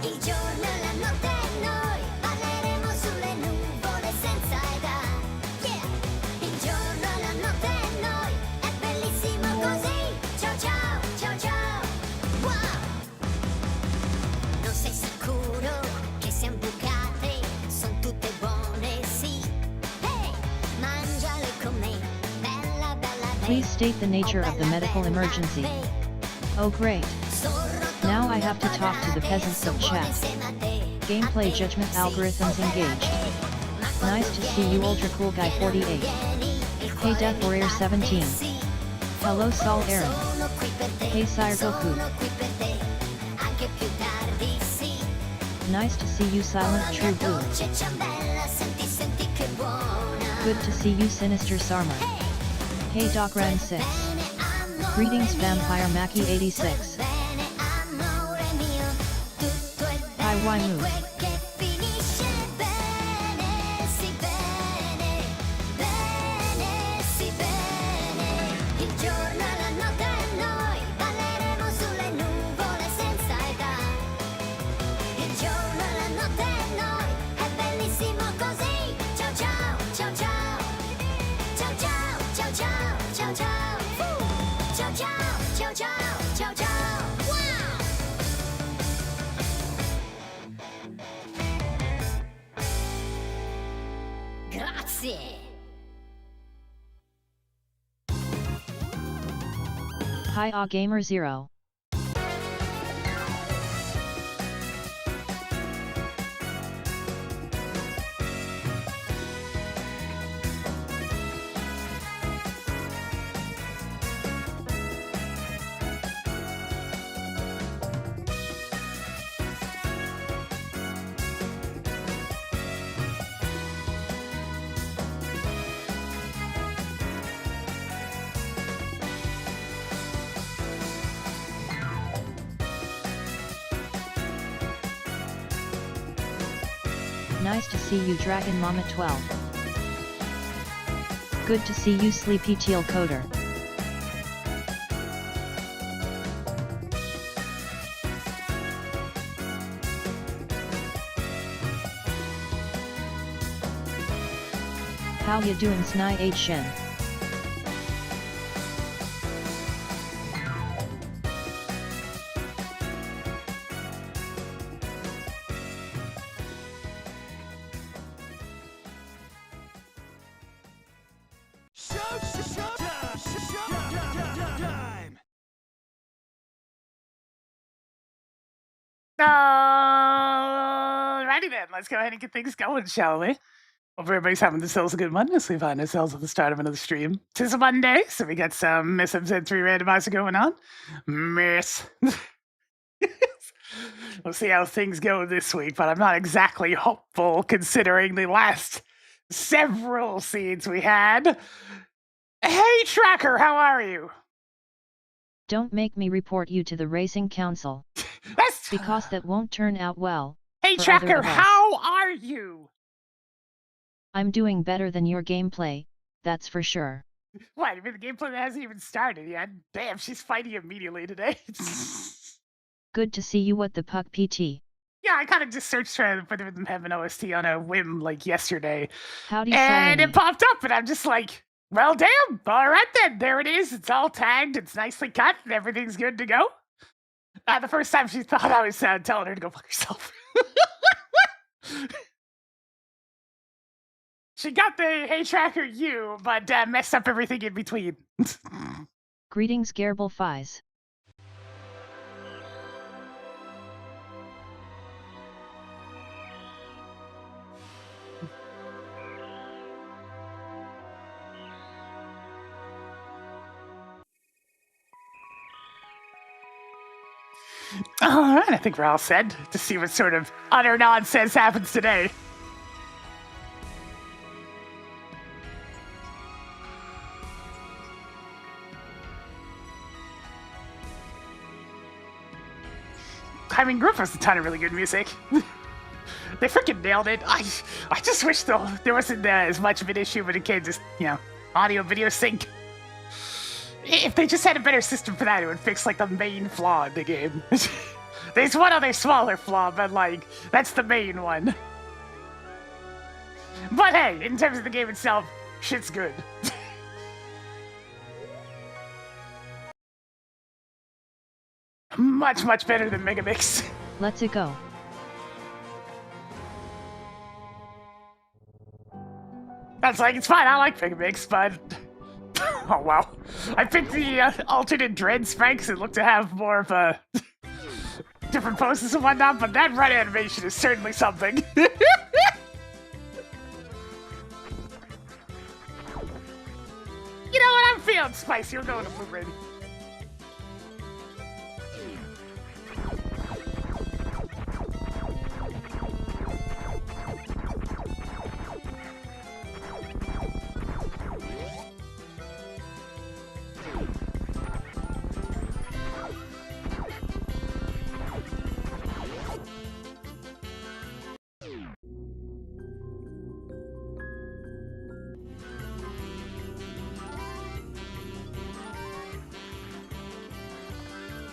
Il giorno e la notte noi balleremo sulle nuvole senza età. Yeah! Il giorno e la notte noi è bellissimo così. Ciao ciao, ciao ciao. Wow! Non sei sicuro che siano bucate? Sono tutte buone, sì. Hey! Mangiale con me. Bella, bella, Please state the nature of the medical emergency. Oh great. Now I have to talk to the peasants of chat. Gameplay judgment algorithms engaged. Nice to see you ultra cool guy 48. Hey Death Warrior 17. Hello Sol Aaron. Hey Sire Goku. Nice to see you Silent True Blue. Good to see you Sinister Sarma. Hey Doc Ren 6. Greetings Vampire Mackie 86. Hi Y Move. Il giorno e la notte noi balleremo sulle nuvole senza età. Il giorno e la notte noi è bellissimo così. Ciao ciao, ciao ciao. Ciao ciao, ciao ciao, ciao ciao. Ciao ciao, ciao ciao, ciao ciao. Wow! Grazie. Hi Gamer 0. Nice to see you Dragon Mama 12. Good to see you Sleepy Teal Coder. How ya doing Snai H Shen? Alrighty then, let's go ahead and get things going, shall we? Hope everybody's having themselves a good Monday as we find ourselves at the start of another stream. 'Tis a Monday, so we got some SMZ3 Randomizer going on. Miss. We'll see how things go this week, but I'm not exactly hopeful considering the last several scenes we had. Hey, Tracker, how are you? Don't make me report you to the Racing Council. That's because that won't turn out well. Hey, for Tracker, other of us. how are you? I'm doing better than your gameplay, that's for sure. What, you mean the gameplay that hasn't even started yet? Damn, she's fighting immediately today. Good to see you what the puck PT. Yeah, I kind of just searched for them have an OST on a whim like yesterday. Howdy, and Salome. it popped up, and I'm just like, well, damn, all right then, there it is. It's all tagged, it's nicely cut, and everything's good to go. The first time she thought I was telling her to go fuck herself. She got the Hey Tracker U, but messed up everything in between. Greetings, Garble Fies. All right, I think we're all set to see what sort of utter nonsense happens today. I mean, Group has a ton of really good music. They freaking nailed it. I just wish, though, there wasn't as much of an issue when it came to, audio video sync. If they just had a better system for that, it would fix, like, the main flaw in the game. There's one other smaller flaw, but like, that's the main one. But hey, in terms of the game itself, shit's good. Much, much better than Megamix. Let's it go. That's like, it's fine, I like Megamix, but... oh wow. I picked the alternate dread spikes and look to have more of a... different poses and whatnot, but that run animation is certainly something. You know what, I'm feeling spicy, we're going to blue red.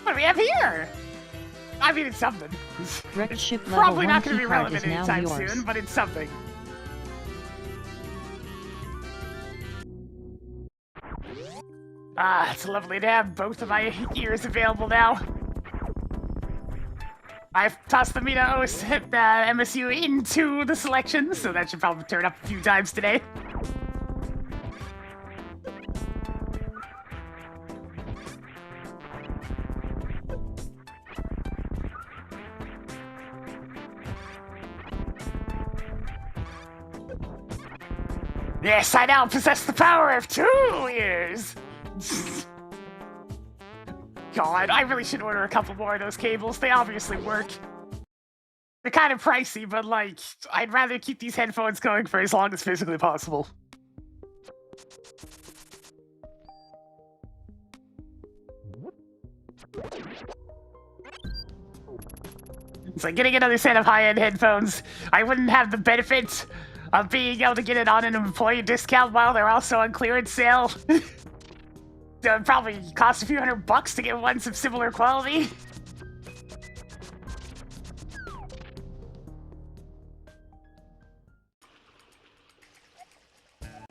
What do we have here? I mean, it's something. Wrecked It's ship level probably 1 not going to be keycard relevant is now anytime yours. soon, but it's something. Ah, it's lovely to have both of my ears available now. I've tossed the Mina OS MSU into the selection, so that should probably turn up a few times today. Yes, I now possess the power of 2 ears! God, I really should order a couple more of those cables. They obviously work. They're kind of pricey, but like, I'd rather keep these headphones going for as long as physically possible. It's like getting another set of high-end headphones. I wouldn't have the benefit of being able to get it on an employee discount while they're also on clearance sale. So it'd probably cost a few $100 to get ones of similar quality.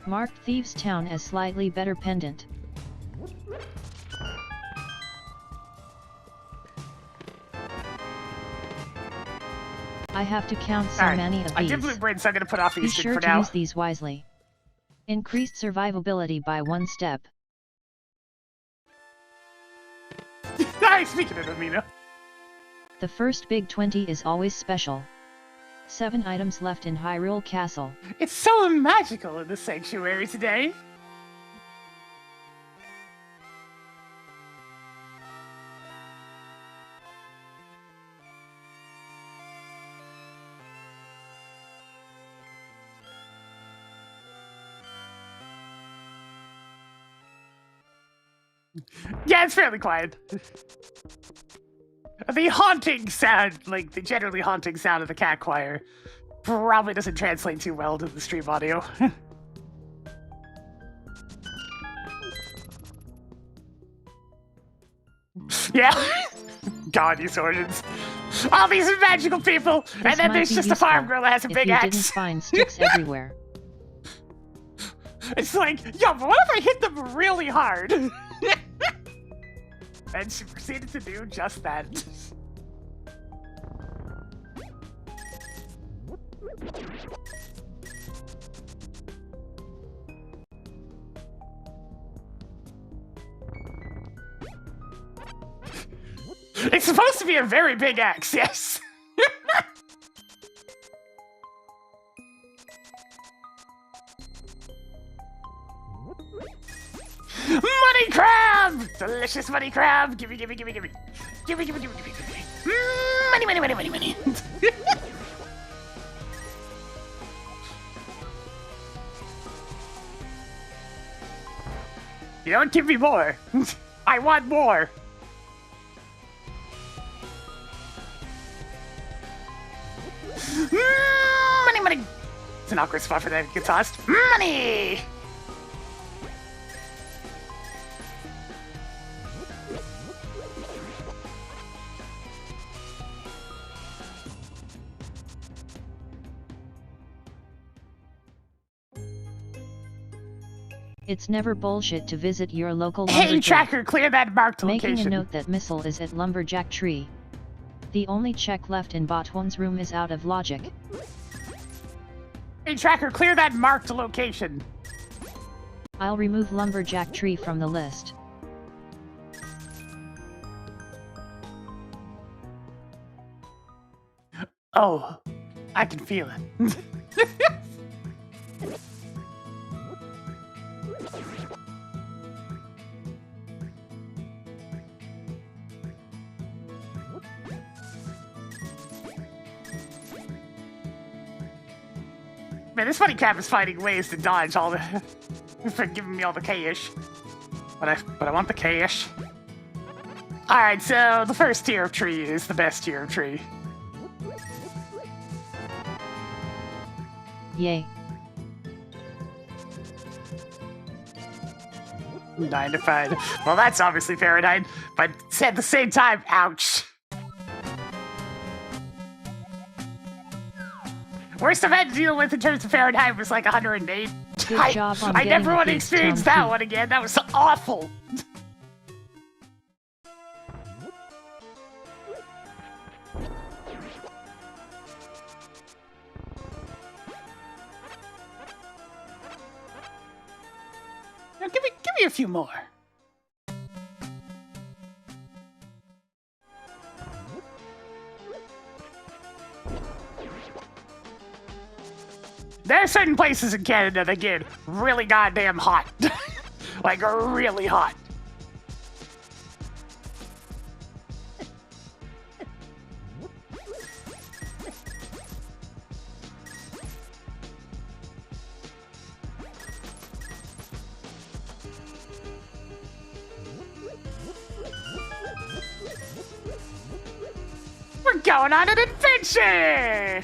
Marked Thieves Town as slightly better pendant. I have to count so many of I these. did blueprints, so I'm gonna put off Be Eastern sure for to now. use these wisely. Increased survivability by 1 step. Speaking of Amina. The first big 20 is always special. 7 items left in Hyrule Castle. It's so magical in the sanctuary today. Yeah, it's fairly quiet. The haunting sound, like the generally haunting sound of the cat choir, probably doesn't translate too well to the stream audio. Yeah. God, these origins. All these magical people, This and then might there's be just a farm useful girl that has a if big you axe. didn't find sticks everywhere. It's like, yo, but what if I hit them really hard? And she proceeded to do just that. It's supposed to be a very big axe, yes. Money crab! Delicious money crab! Gimme, gimme, gimme, gimme. Gimme, gimme, gimme, gimme, gimme. Money, money, money, money, money. You don't give me more. I want more. Money, money. It's an awkward spot for that to get tossed. Money! It's never bullshit to visit your local Hey, lumberjack. tracker, clear that marked Making location. a note that missile is at lumberjack tree. The only check left in Botwan's room is out of logic. Hey, tracker, clear that marked location. I'll remove lumberjack tree from the list. Oh, I can feel it. Man, this funny crap is finding ways to dodge all the... for giving me all the cash. But I want the cash. Alright, so the first tier of tree is the best tier of tree. Yay. 9 to 5. Well, that's obviously Fahrenheit, but at the same time, ouch. Worst I've had to deal with in terms of Fahrenheit was like 108. Good job on I getting never the want to face experience down, that too. one again. That was so awful. Now, give me a few more. There are certain places in Canada that get really goddamn hot. Like, really hot. We're going on an adventure!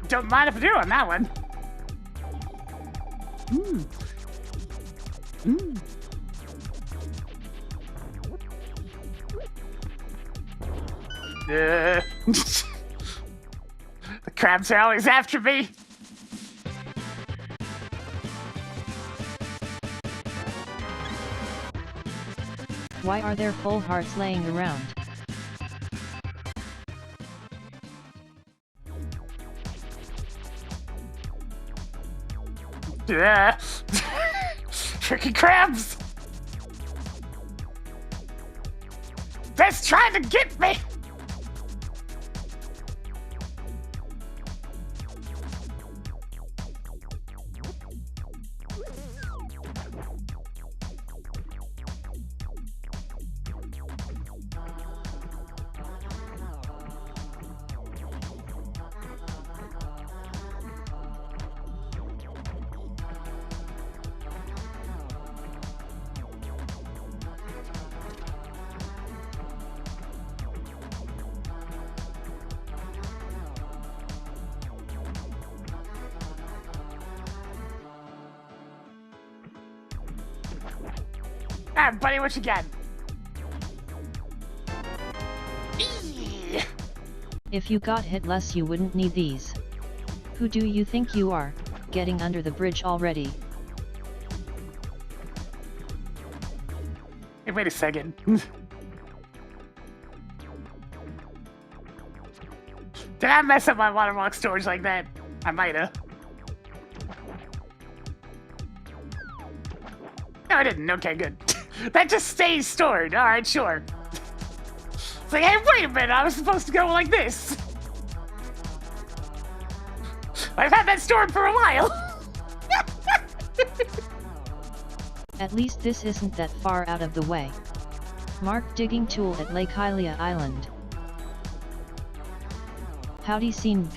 Don't mind if I do on that one. The crabs are always after me. Why are there full hearts laying around? Freaking crabs! That's trying to get me! Alright, buddy, what you got? Eee! If you got hit less, you wouldn't need these. Who do you think you are, getting under the bridge already? Hey, wait a second. Did I mess up my watermark storage like that? I might have. No, I didn't. Okay, good. That just stays stored. All right, sure. It's like, hey, wait a minute. I was supposed to go like this. I've had that stored for a while. At least this isn't that far out of the way. Mark digging tool at Lake Hylia Island. Howdy Sink.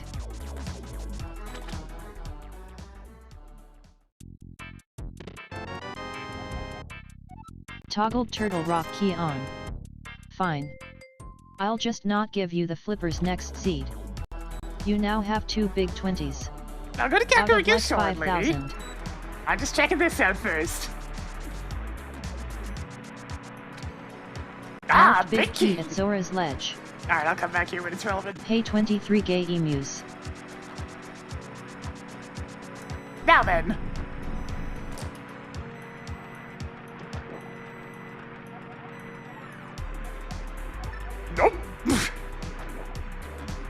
Toggled turtle rock key on. Fine. I'll just not give you the flipper's next seed. You now have 2 big 20s. I'm gonna Out calculate of your like sword, lady. 5,000. I'm just checking this out first. Ah, Marked big key key! at Zora's Ledge. Alright, I'll come back here when it's relevant. Pay 23 gay emus. Now then. Nope.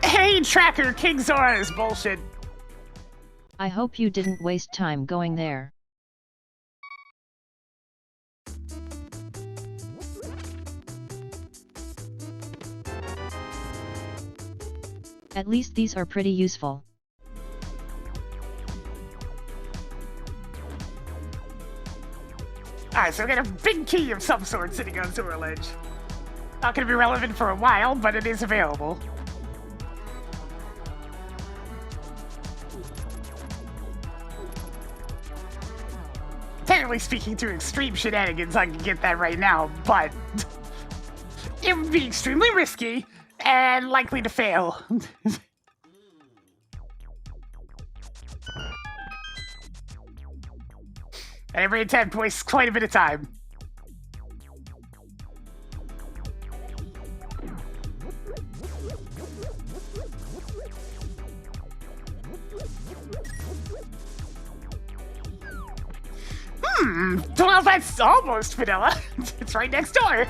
Hey, tracker, King Zora is bullshit. I hope you didn't waste time going there. At least these are pretty useful. Alright, so we got a big key of some sort sitting on Zora Ledge. Not gonna be relevant for a while, but it is available. Technically speaking, through extreme shenanigans, I can get that right now, but it would be extremely risky and likely to fail. And every attempt wastes quite a bit of time. Well, that's almost vanilla. It's right next door.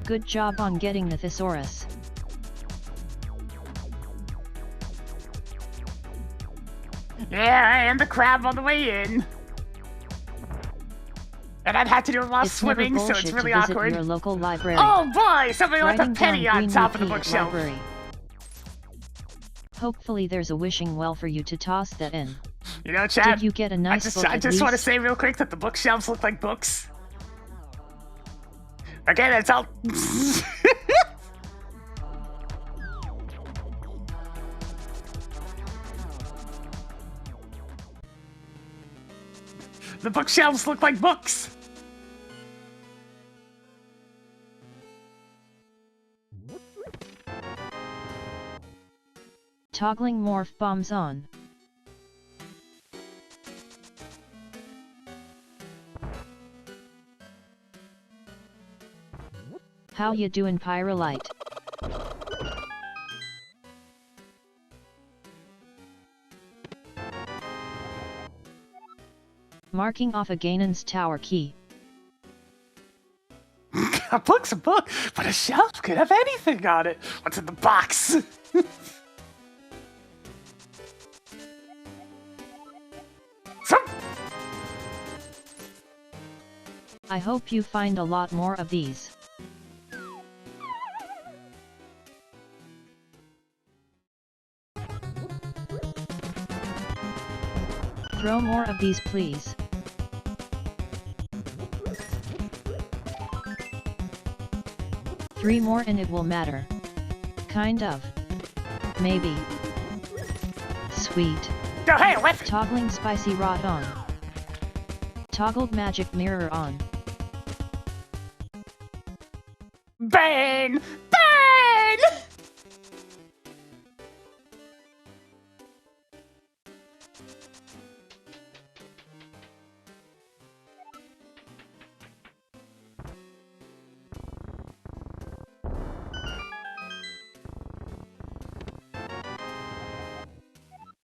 Good job on getting the thesaurus. Yeah, and the crab on the way in. And I'd have to do a lot of It's never swimming, so it's bullshit really to visit awkward. your local library. Oh boy, somebody left a Writing penny down on green top of the rupee at bookshelf. library. Hopefully there's a wishing well for you to toss that in. You know, Chad, Did you get a nice book I at just want to least? say real quick that the bookshelves look like books. Okay, that's all. The bookshelves look like books. Toggling morph bombs on. How you doing, Pyrolite? Marking off a Ganon's tower key. A book's a book, but a shelf could have anything on it. What's in the box? I hope you find a lot more of these. Throw more of these, please. Three more and it will matter. Kind of. Maybe. Sweet. Go ahead, with it. Toggling spicy rot on. Toggled magic mirror on. Bang! Bang!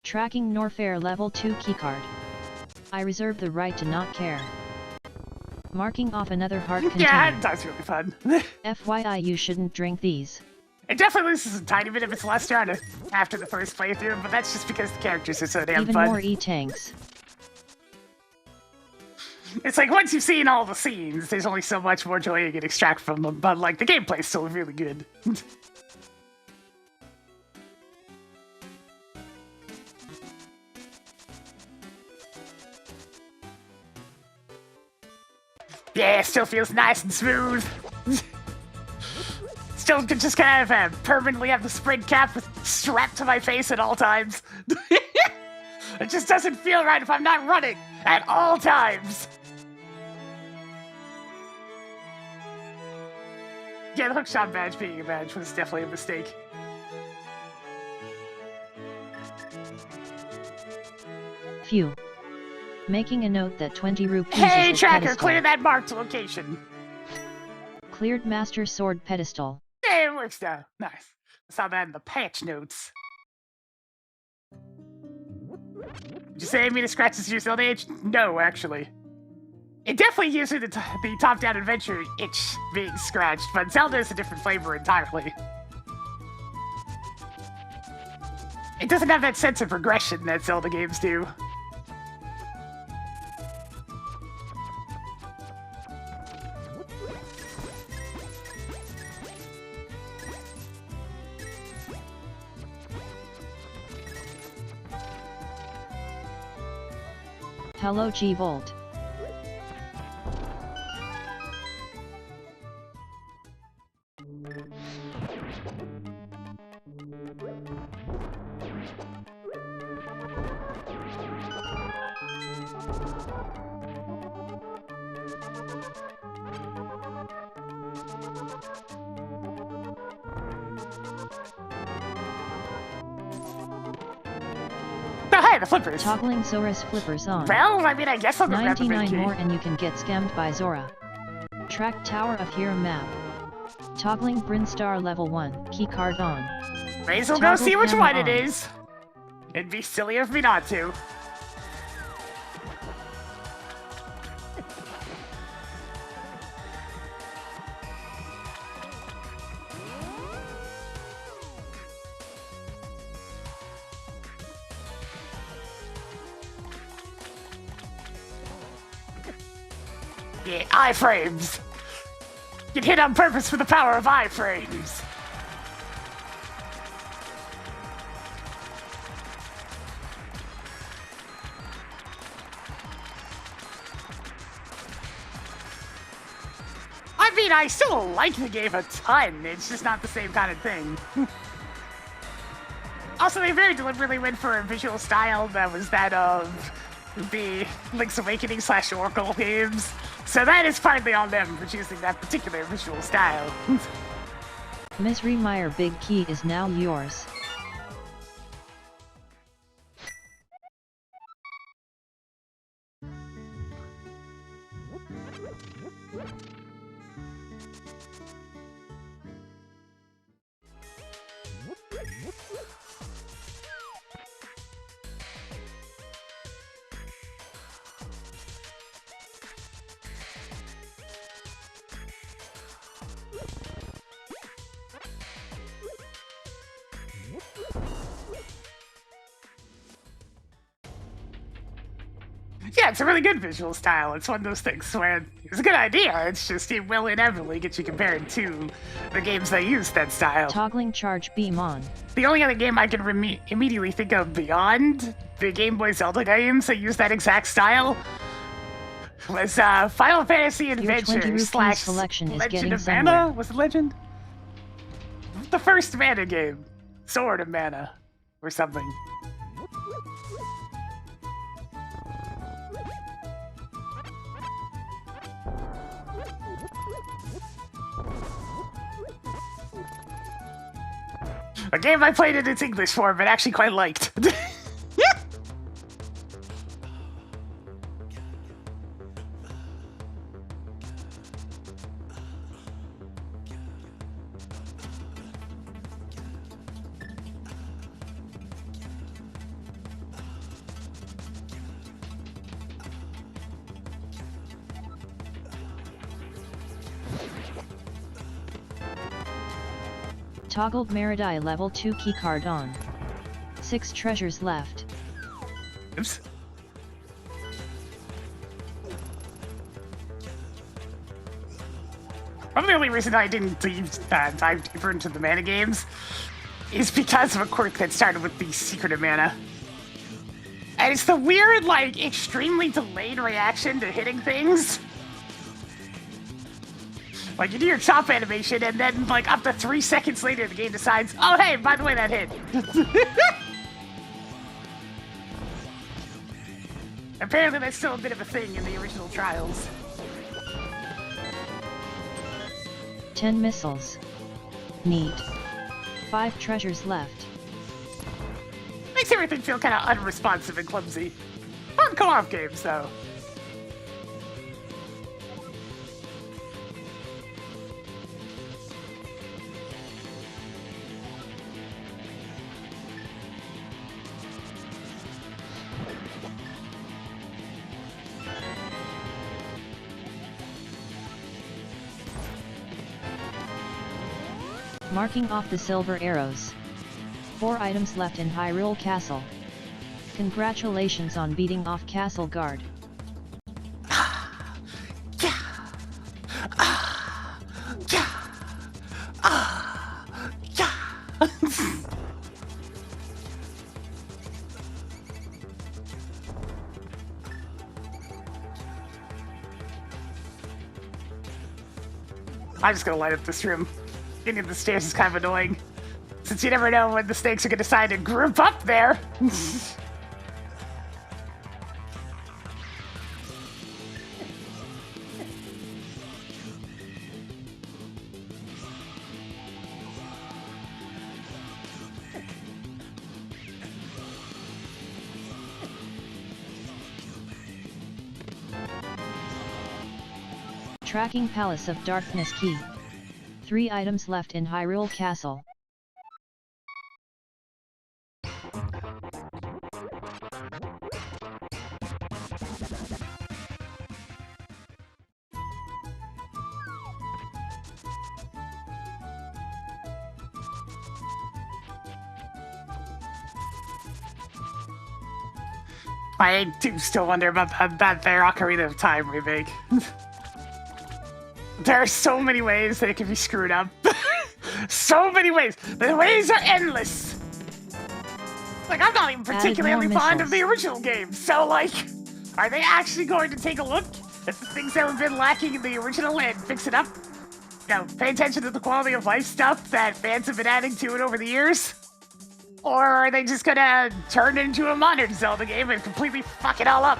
Tracking Norfair level 2 keycard. I reserve the right to not care. Marking off another heart container. Yeah, that's really fun. FYI, you shouldn't drink these. It definitely loses a tiny bit of its luster after the first playthrough, but that's just because the characters are so damn Even fun. more E-tanks. It's like once you've seen all the scenes, there's only so much more joy you can extract from them, but like the gameplay's still really good. Yeah, it still feels nice and smooth. Still could just kind of permanently have the sprint cap strapped to my face at all times. It just doesn't feel right if I'm not running at all times. Yeah, the hookshot badge being a badge was definitely a mistake. Phew. Making a note that 20 rupees Hey, is tracker, pedestal. clear that marked location. Cleared Master Sword pedestal. Hey, it works now. Nice. I saw that in the patch notes. Did you say Amina scratches your Zelda itch? No, actually. It definitely gives you the top-down adventure itch being scratched, but Zelda is a different flavor entirely. It doesn't have that sense of progression that Zelda games do. Hello G-Volt. Oh, hey, the flippers. Toggling Zora's flippers on. Well, I mean, I guess I'll go grab the 99 key. more and you can get scammed by Zora. Track Tower of Hero map. Toggling Brinstar level 1, keycard on. May as well go Toggle see which camera one on. it is. It'd be silly of me not to. Yeah, iframes. Get hit on purpose for the power of iframes. I mean, I still like the game a ton. It's just not the same kind of thing. Also, they very deliberately went for a visual style that was that of the Link's Awakening / Oracle games. So that is partly on them for choosing that particular visual style. Ms. Remeyer big key is now yours. Yeah, it's a really good visual style. It's one of those things where it's a good idea. It's just it will inevitably get you compared to the games that use that style. Toggling charge beam on. The only other game I can immediately think of beyond the Game Boy Zelda games that use that exact style was Final Fantasy Your 20 Adventure rupees / selection is Legend getting of somewhere. Mana? Was it Legend? The first Mana game. Sword of Mana. Or something. A game I played in its English form, but actually quite liked. Toggled Meridai level 2 keycard on. 6 treasures left. Oops. Probably the only reason I didn't dive deeper into the mana games is because of a quirk that started with the Secret of Mana. And it's the weird, like, extremely delayed reaction to hitting things. Like, you do your chop animation, and then, like, up to 3 seconds later, the game decides, oh, hey, by the way, that hit. Apparently, that's still a bit of a thing in the original Trials. 10 missiles. Neat. 5 treasures left. Makes everything feel kind of unresponsive and clumsy. Fun co-op games, though. Marking off the silver arrows. 4 items left in Hyrule Castle. Congratulations on beating off Castle Guard. I'm just gonna light up this room. Getting up the stairs is kind of annoying, since you never know when the snakes are gonna decide to group up there. Tracking Palace of Darkness Key. 3 items left in Hyrule Castle. I do still wonder about that there Ocarina of Time remake. There are so many ways that it can be screwed up. So many ways. The ways are endless. Like, I'm not even particularly fond of the original game, so, like, are they actually going to take a look at the things that have been lacking in the original and fix it up? You know, pay attention to the quality of life stuff that fans have been adding to it over the years? Or are they just gonna turn it into a modern Zelda game and completely fuck it all up?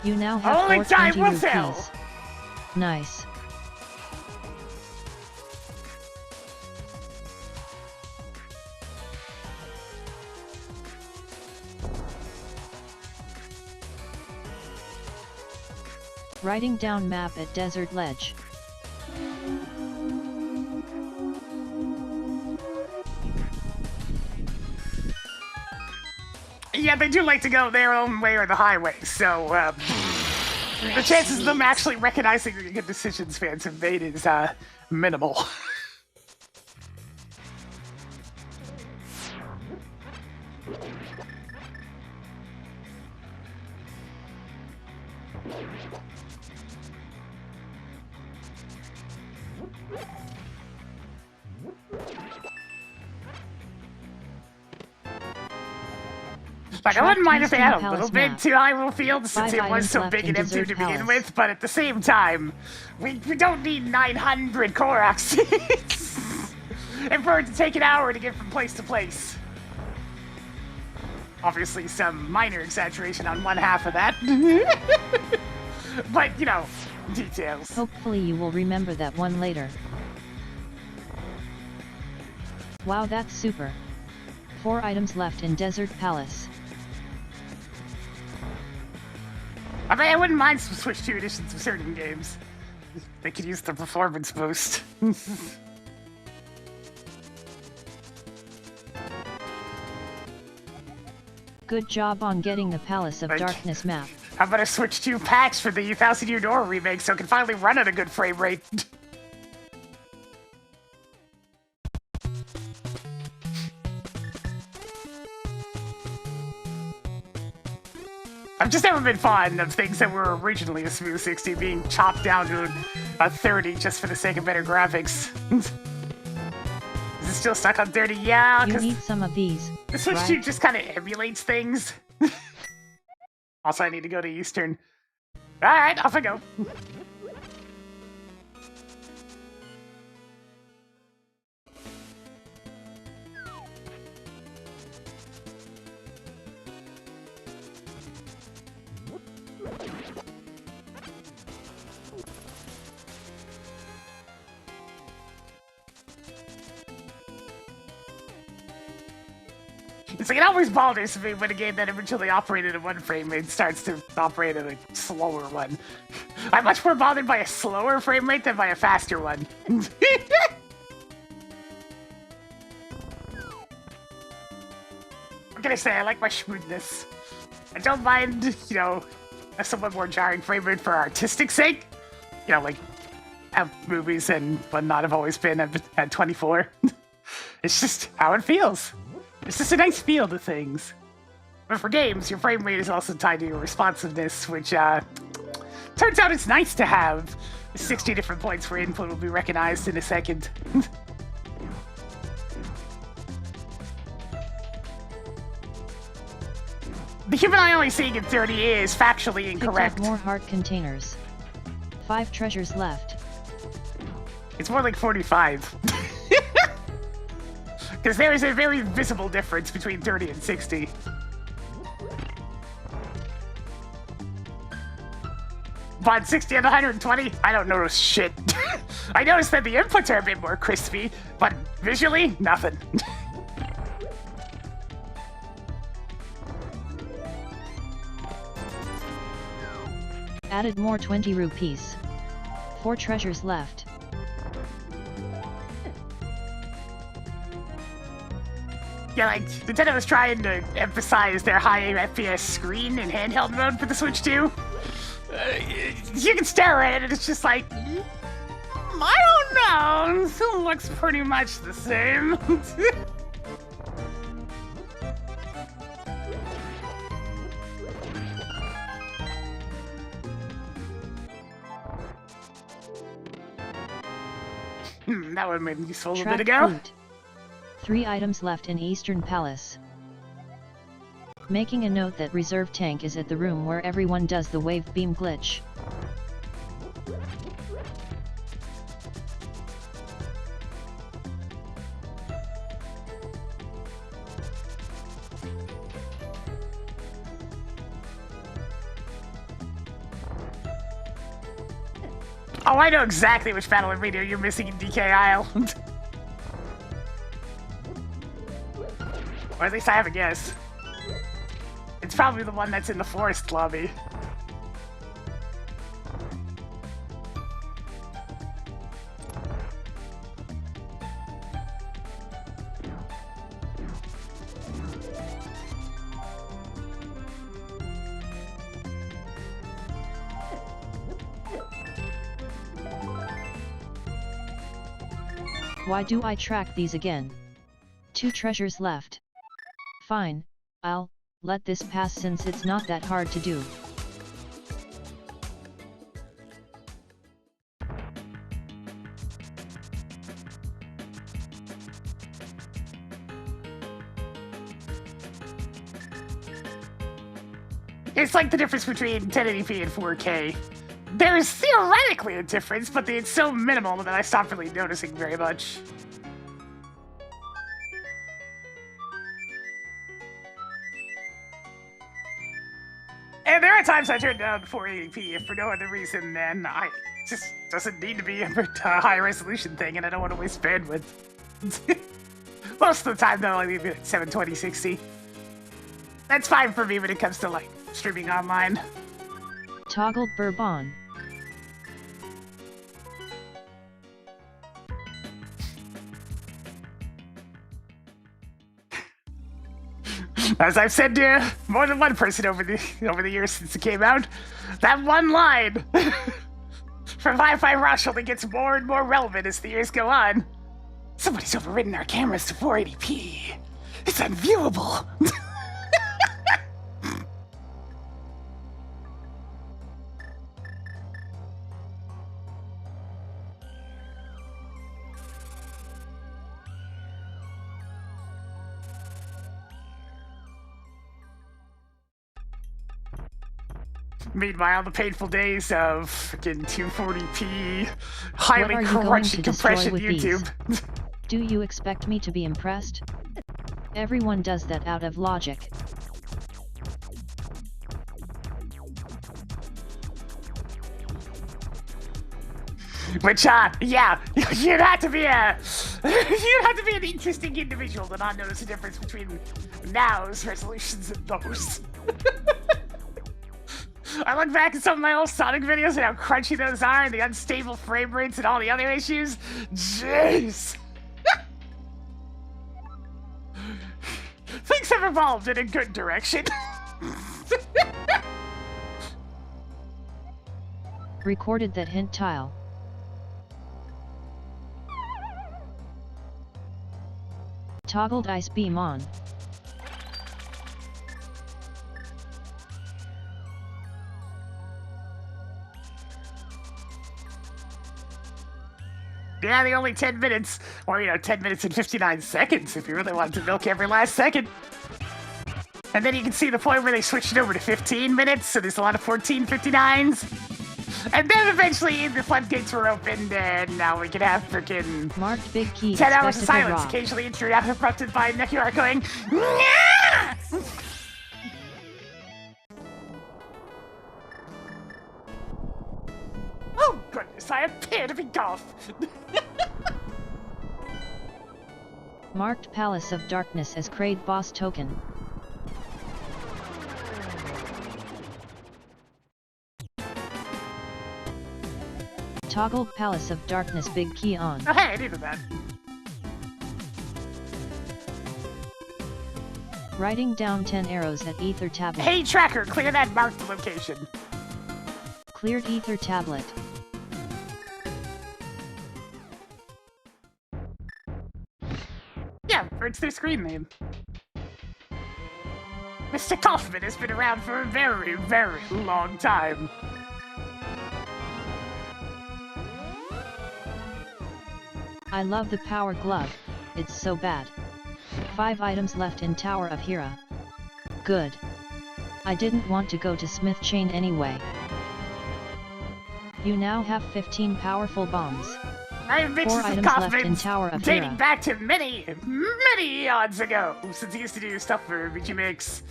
You now have Only time 420 will rupees. tell. Nice. Writing down map at Desert Ledge. Yeah, they do like to go their own way or the highway, so the chances of them actually recognizing the good decisions fans have made is minimal. Like, I wouldn't mind if they had a little bit to Hyrule Field, since it was so big and empty to begin with, but at the same time, we don't need 900 Korok seeds and for it to take an hour to get from place to place. Obviously, some minor exaggeration on one half of that. But, you know, details. Hopefully you will remember that one later. Wow, that's super. 4 items left in Desert Palace. I mean, I wouldn't mind some Switch 2 editions of certain games. They could use the performance boost. Good job on getting the Palace of Darkness map. How about a Switch 2 patch for the Thousand Year Door remake so it can finally run at a good frame rate? I've just never been fond of things that were originally a smooth 60 being chopped down to a 30 just for the sake of better graphics. Is it still stuck on 30? Yeah, You because need some of these, the Switch right? 2 just kind of emulates things. Also, I need to go to Eastern. Alright, off I go. It's like it always bothers me when a game that originally operated at one frame rate starts to operate at a slower one. I'm much more bothered by a slower frame rate than by a faster one. What can I say? I like my smoothness. I don't mind, you know, a somewhat more jarring frame rate for artistic sake. You know, like how movies and whatnot have always been at 24. It's just how it feels. It's just a nice feel to things. But for games, your frame rate is also tied to your responsiveness, which turns out it's nice to have 60 different points where input will be recognized in a second. The human eye only seeing in 30 is factually incorrect. Picked up more heart containers. 5 treasures left. It's more like 45. Because there is a very visible difference between 30 and 60. But 60 and 120, I don't notice shit. I noticed that the inputs are a bit more crispy, but visually, nothing. Added more 20 rupees. 4 treasures left. Yeah, like, Nintendo was trying to emphasize their high FPS screen in handheld mode for the Switch 2. You can stare at it and it's just like, I don't know, it looks pretty much the same. That would have been useful a little bit ago. Loot. 3 items left in Eastern Palace. Making a note that reserve tank is at the room where everyone does the wave beam glitch. Oh, I know exactly which battle arena you're missing in DK Isle. Or at least I have a guess. It's probably the one that's in the forest lobby. Why do I track these again? 2 treasures left. Fine, I'll let this pass since it's not that hard to do. It's like the difference between 1080p and 4K. There's theoretically a difference, but it's so minimal that I stopped really noticing very much. And there are times I turn down 480p if for no other reason than I just doesn't need to be a high resolution thing and I don't want to waste bandwidth. Most of the time though, I leave it at 720/60. That's fine for me when it comes to like streaming online. Toggle Bourbon. As I've said to more than one person over the years since it came out, that one line from Hi-Fi Rush only gets more and more relevant as the years go on. Somebody's overridden our cameras to 480p. It's unviewable. Meanwhile, the painful days of freaking 240p, highly crunchy compression YouTube. Do you expect me to be impressed? Everyone does that out of logic. Which, yeah, you'd have to be an interesting individual to not notice the difference between Nows, resolutions, and those. I look back at some of my old Sonic videos and how crunchy those are, and the unstable frame rates and all the other issues. Jeez. Things have evolved in a good direction. Recorded that hint tile. Toggled ice beam on. Yeah, the only 10 minutes, or 10 minutes and 59 seconds if you really wanted to milk every last second. And then you can see the point where they switched it over to 15 minutes, so there's a lot of 14:59s. And then eventually the floodgates were opened, and now we can have freaking Marked big key. 10 hours of expected to silence, rock. occasionally interrupted by Nekiar going, "Nyah!" Oh goodness, I appear to be golf. Marked Palace of Darkness as Kraid boss token. Toggled Palace of Darkness big key on. Oh hey, I needed that. Writing down 10 arrows at ether tablet. Hey tracker, clear that marked location. Cleared ether tablet. Yeah, it's their screen name. Mr. Kaufman has been around for a very, very long time. I love the power glove, it's so bad. 5 items left in Tower of Hera. Good. I didn't want to go to Smith Chain anyway. You now have 15 powerful bombs. I have 4 mixes of items left in Kaufman's Tower of dating Hera. back to many, many eons ago, since he used to do stuff for VG Mix,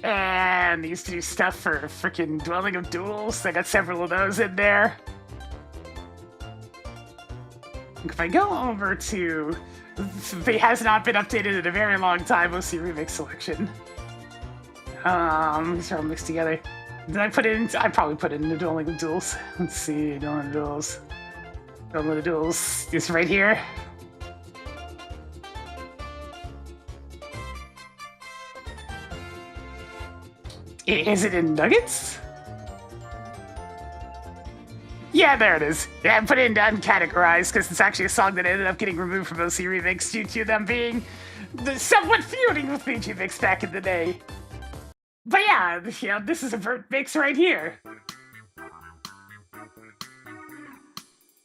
and he used to do stuff for freaking Dwelling of Duels. I got several of those in there. If I go over to, it has not been updated in a very long time, OC Remix selection. These are all mixed together. Did I put it in? I probably put it in the Dueling of Duels. Let's see, Dueling of Duels. Dueling of Duels is right here. Is it in Nuggets? Yeah, there it is. Yeah, I put it into uncategorized because it's actually a song that ended up getting removed from OC Remix due to them being somewhat feuding with VG Mix back in the day. But yeah, this is a Vert Mix right here.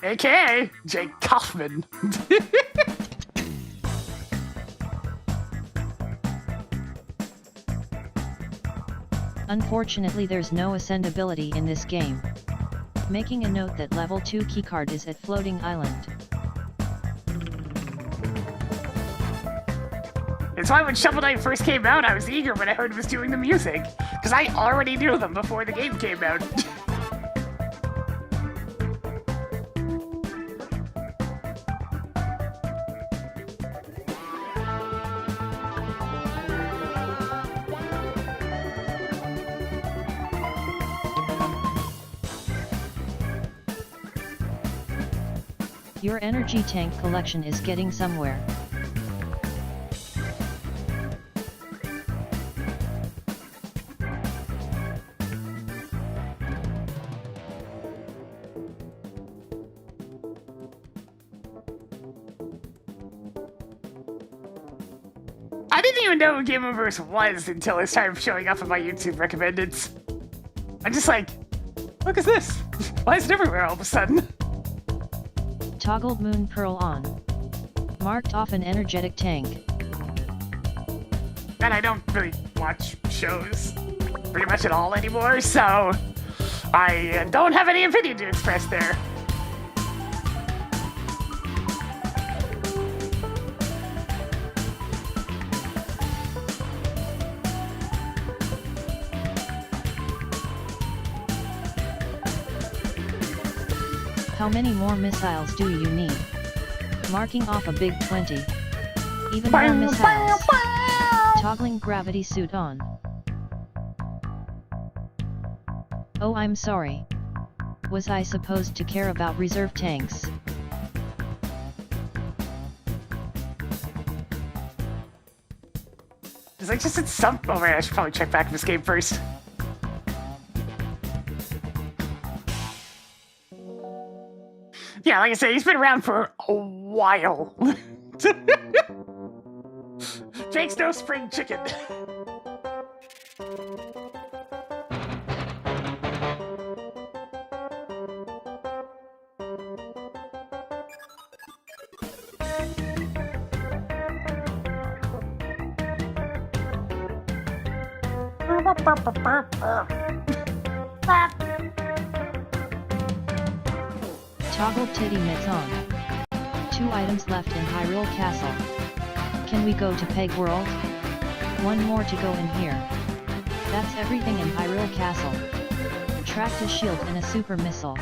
AKA Jake Kaufman. Unfortunately there's no ascendability in this game. Making a note that level 2 keycard is at Floating Island. It's why when Shovel Knight first came out, I was eager when I heard it was doing the music. Because I already knew them before the game came out. Your energy tank collection is getting somewhere. I didn't even know what Game Oververse was until it started showing up in my YouTube recommendeds. I'm just like, look at this. Why is it everywhere all of a sudden? Toggled Moon Pearl on. Marked off an energetic tank. And I don't really watch shows pretty much at all anymore, so I don't have any opinion to express there. How many more missiles do you need? Marking off a big 20. Even more missiles. Toggling gravity suit on. Oh, I'm sorry. Was I supposed to care about reserve tanks? Does I just hit some? Oh right, I should probably check back in this game first. Yeah, like I said, he's been around for a while. Jake's no spring chicken. Toggle titty mitts on. 2 items left in Hyrule Castle. Can we go to Peg World? 1 more to go in here. That's everything in Hyrule Castle. Tracked a shield and a super missile.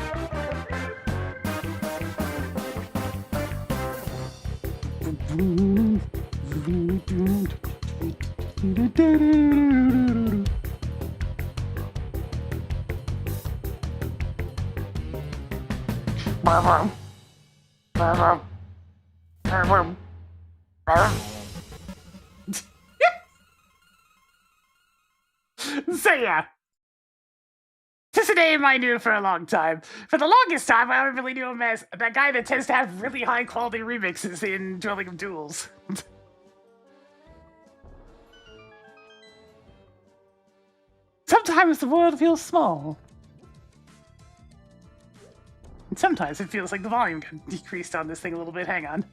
So yeah, this is a name I knew for a long time. For the longest time, I really knew him as that guy that tends to have really high quality remixes in Dwelling of Duels. Sometimes the world feels small. And sometimes it feels like the volume got decreased on this thing a little bit. Hang on.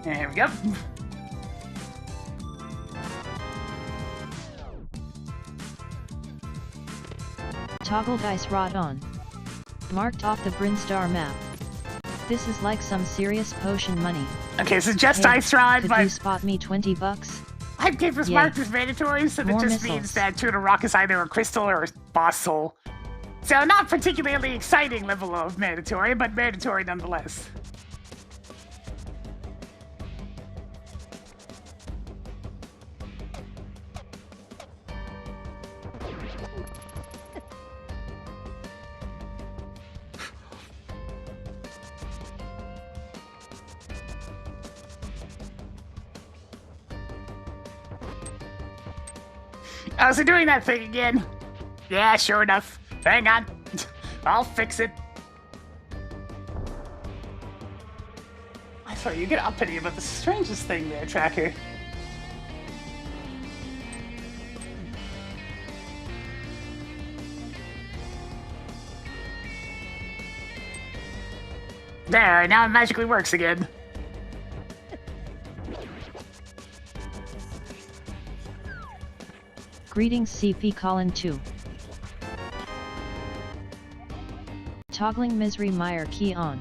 There we go. Toggle dice rod on. Marked off the Brinstar map. This is like some serious potion money. Okay, so just Hey, Ice Rod, could but you spot me $20? I gave this Yay. marked as mandatory, so that More just missiles. means that Tuna Rock is either a crystal or a boss soul. So not particularly exciting level of mandatory, but mandatory nonetheless. Oh, so doing that thing again? Yeah, sure enough. Hang on. I'll fix it. I thought you get uppity about the strangest thing there, Tracker. There, now it magically works again. Greetings CP Colin 2. Toggling Misery Meyer key on.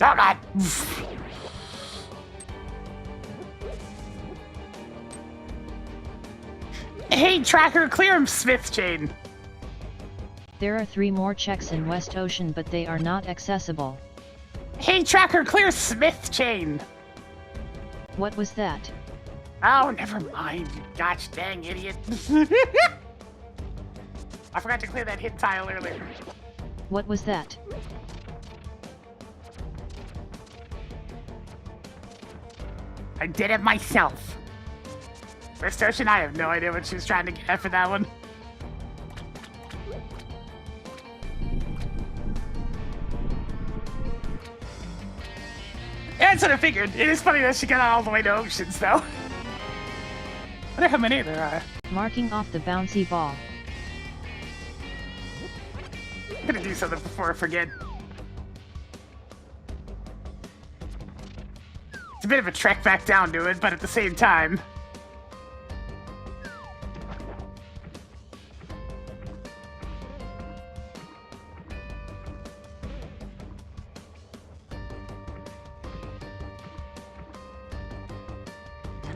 Oh god! Hey, Tracker, clear him, Smith Chain. There are 3 more checks in West Ocean, but they are not accessible. Hey, Tracker, clear Smith Chain. What was that? Oh, never mind, you gosh dang idiot. I forgot to clear that hit tile earlier. What was that? I did it myself. West Ocean, I have no idea what she was trying to get at for that one. Yeah, that's what I figured. It is funny that she got out all the way to Oceans, though. I wonder how many there are. Marking off the bouncy ball. I'm gonna do something before I forget. It's a bit of a trek back down to it, but at the same time...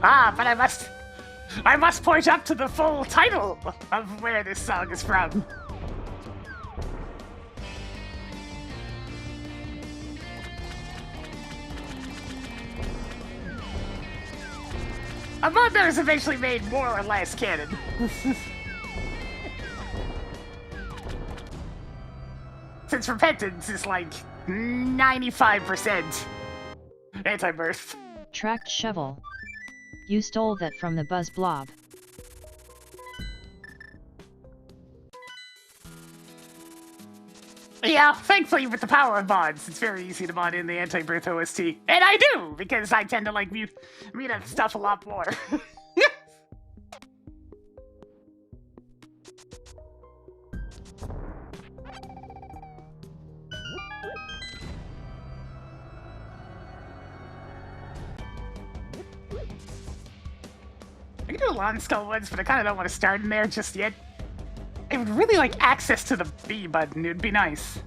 But I must point up to the full title of where this song is from. Among those eventually made more or less canon. Since Repentance is like 95% anti-birth. Tracked shovel. You stole that from the Buzz Blob. Yeah, thankfully with the power of mods, it's very easy to mod in the anti-birth OST. And I do, because I tend to like mute that stuff a lot more. I can do a long skull ones, but I kind of don't want to start in there just yet. I would really like access to the B button, it would be nice.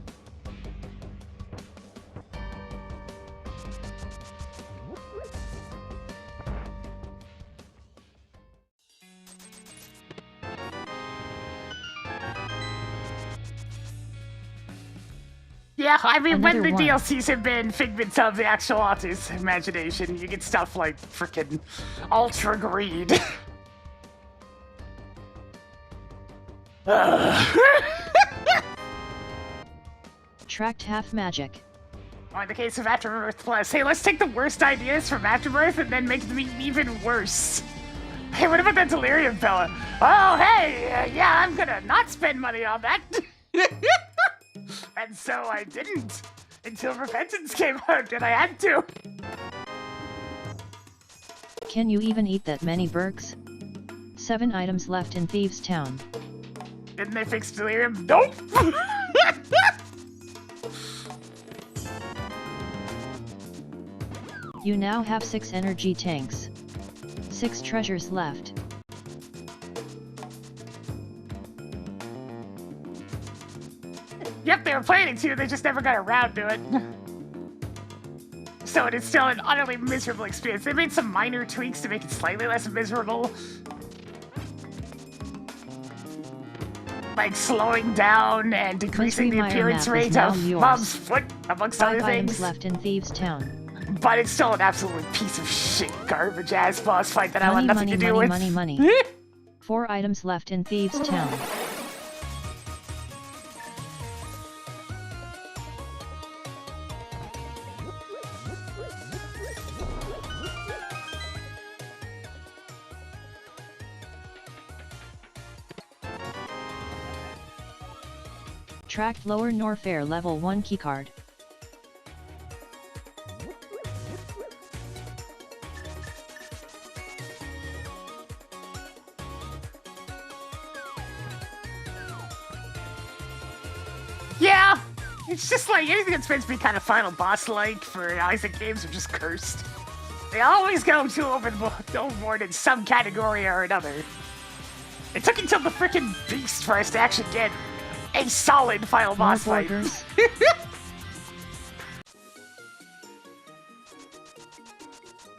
Yeah, I mean, when the DLCs have been figments of the actual author's imagination, you get stuff like frickin' Ultra Greed. Tracked half magic. Oh, in the case of Afterbirth Plus, hey, let's take the worst ideas from Afterbirth and then make them even worse. Hey, what about that delirium fella? Oh, hey, yeah, I'm gonna not spend money on that. And so I didn't until Repentance came out, and I had to. Can you even eat that many Bergs? 7 items left in Thieves' Town. Didn't they fix delirium? Nope. You now have 6 energy tanks. 6 treasures left. Yep, they were planning to, they just never got around to it. So it is still an utterly miserable experience. They made some minor tweaks to make it slightly less miserable. Like slowing down and decreasing the appearance rate of Mom's foot, amongst other 5 things. items left in Thieves' Town. But it's still an absolute piece of shit garbage ass boss fight that I want nothing to do with. Money. 4 items left in Thieves' Town. Tracked lower Norfair level 1 keycard. Yeah, it's just like anything that's supposed to be kind of final boss-like for Isaac games are just cursed. They always go too overboard in some category or another. It took until the frickin' Beast for us to actually get a solid final boss fight. It's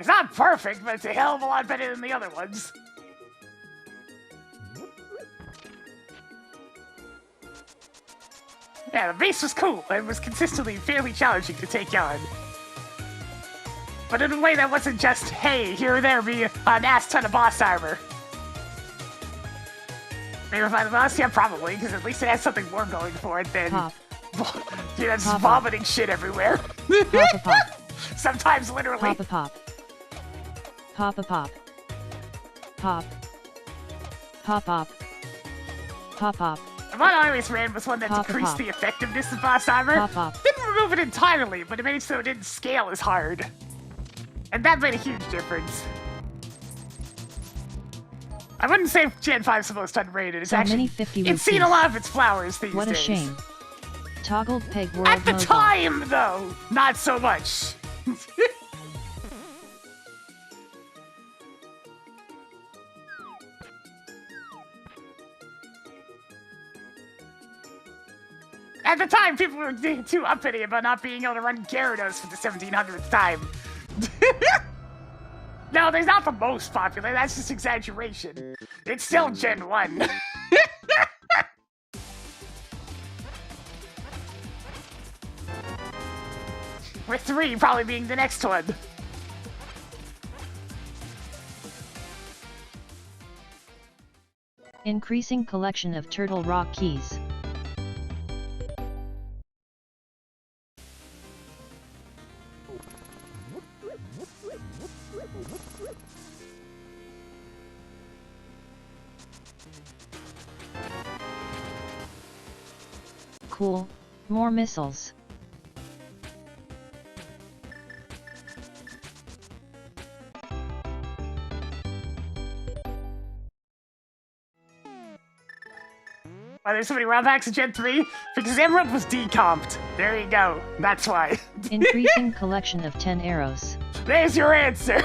not perfect, but it's a hell of a lot better than the other ones. Yeah, the Beast was cool, and was consistently fairly challenging to take on. But in a way that wasn't just, hey, here or there be an ass ton of boss armor. Maybe find the boss? Yeah, probably, because at least it has something more going for it than... Pop. Dude, that's Pop vomiting shit everywhere. Pop. Sometimes literally. Pop. Pop. Pop. The one I always ran was one that decreased the effectiveness of boss armor. Didn't remove it entirely, but it made it so it didn't scale as hard. And that made a huge difference. I wouldn't say Gen 5's the most underrated. It's actually, it's seen a lot of its flowers these days. What a shame. Toggled peg world At the mobile. time, though, not so much. At the time, people were too uppity about not being able to run Gyarados for the 1700th time. No, they're not the most popular. That's just exaggeration. It's still Gen 1. With 3 probably being the next one. Increasing collection of Turtle Rock keys. Cool, more missiles. Why there's so many round packs in Gen 3? Because Emerald was decomped. There you go. That's why. Increasing collection of 10 arrows. There's your answer.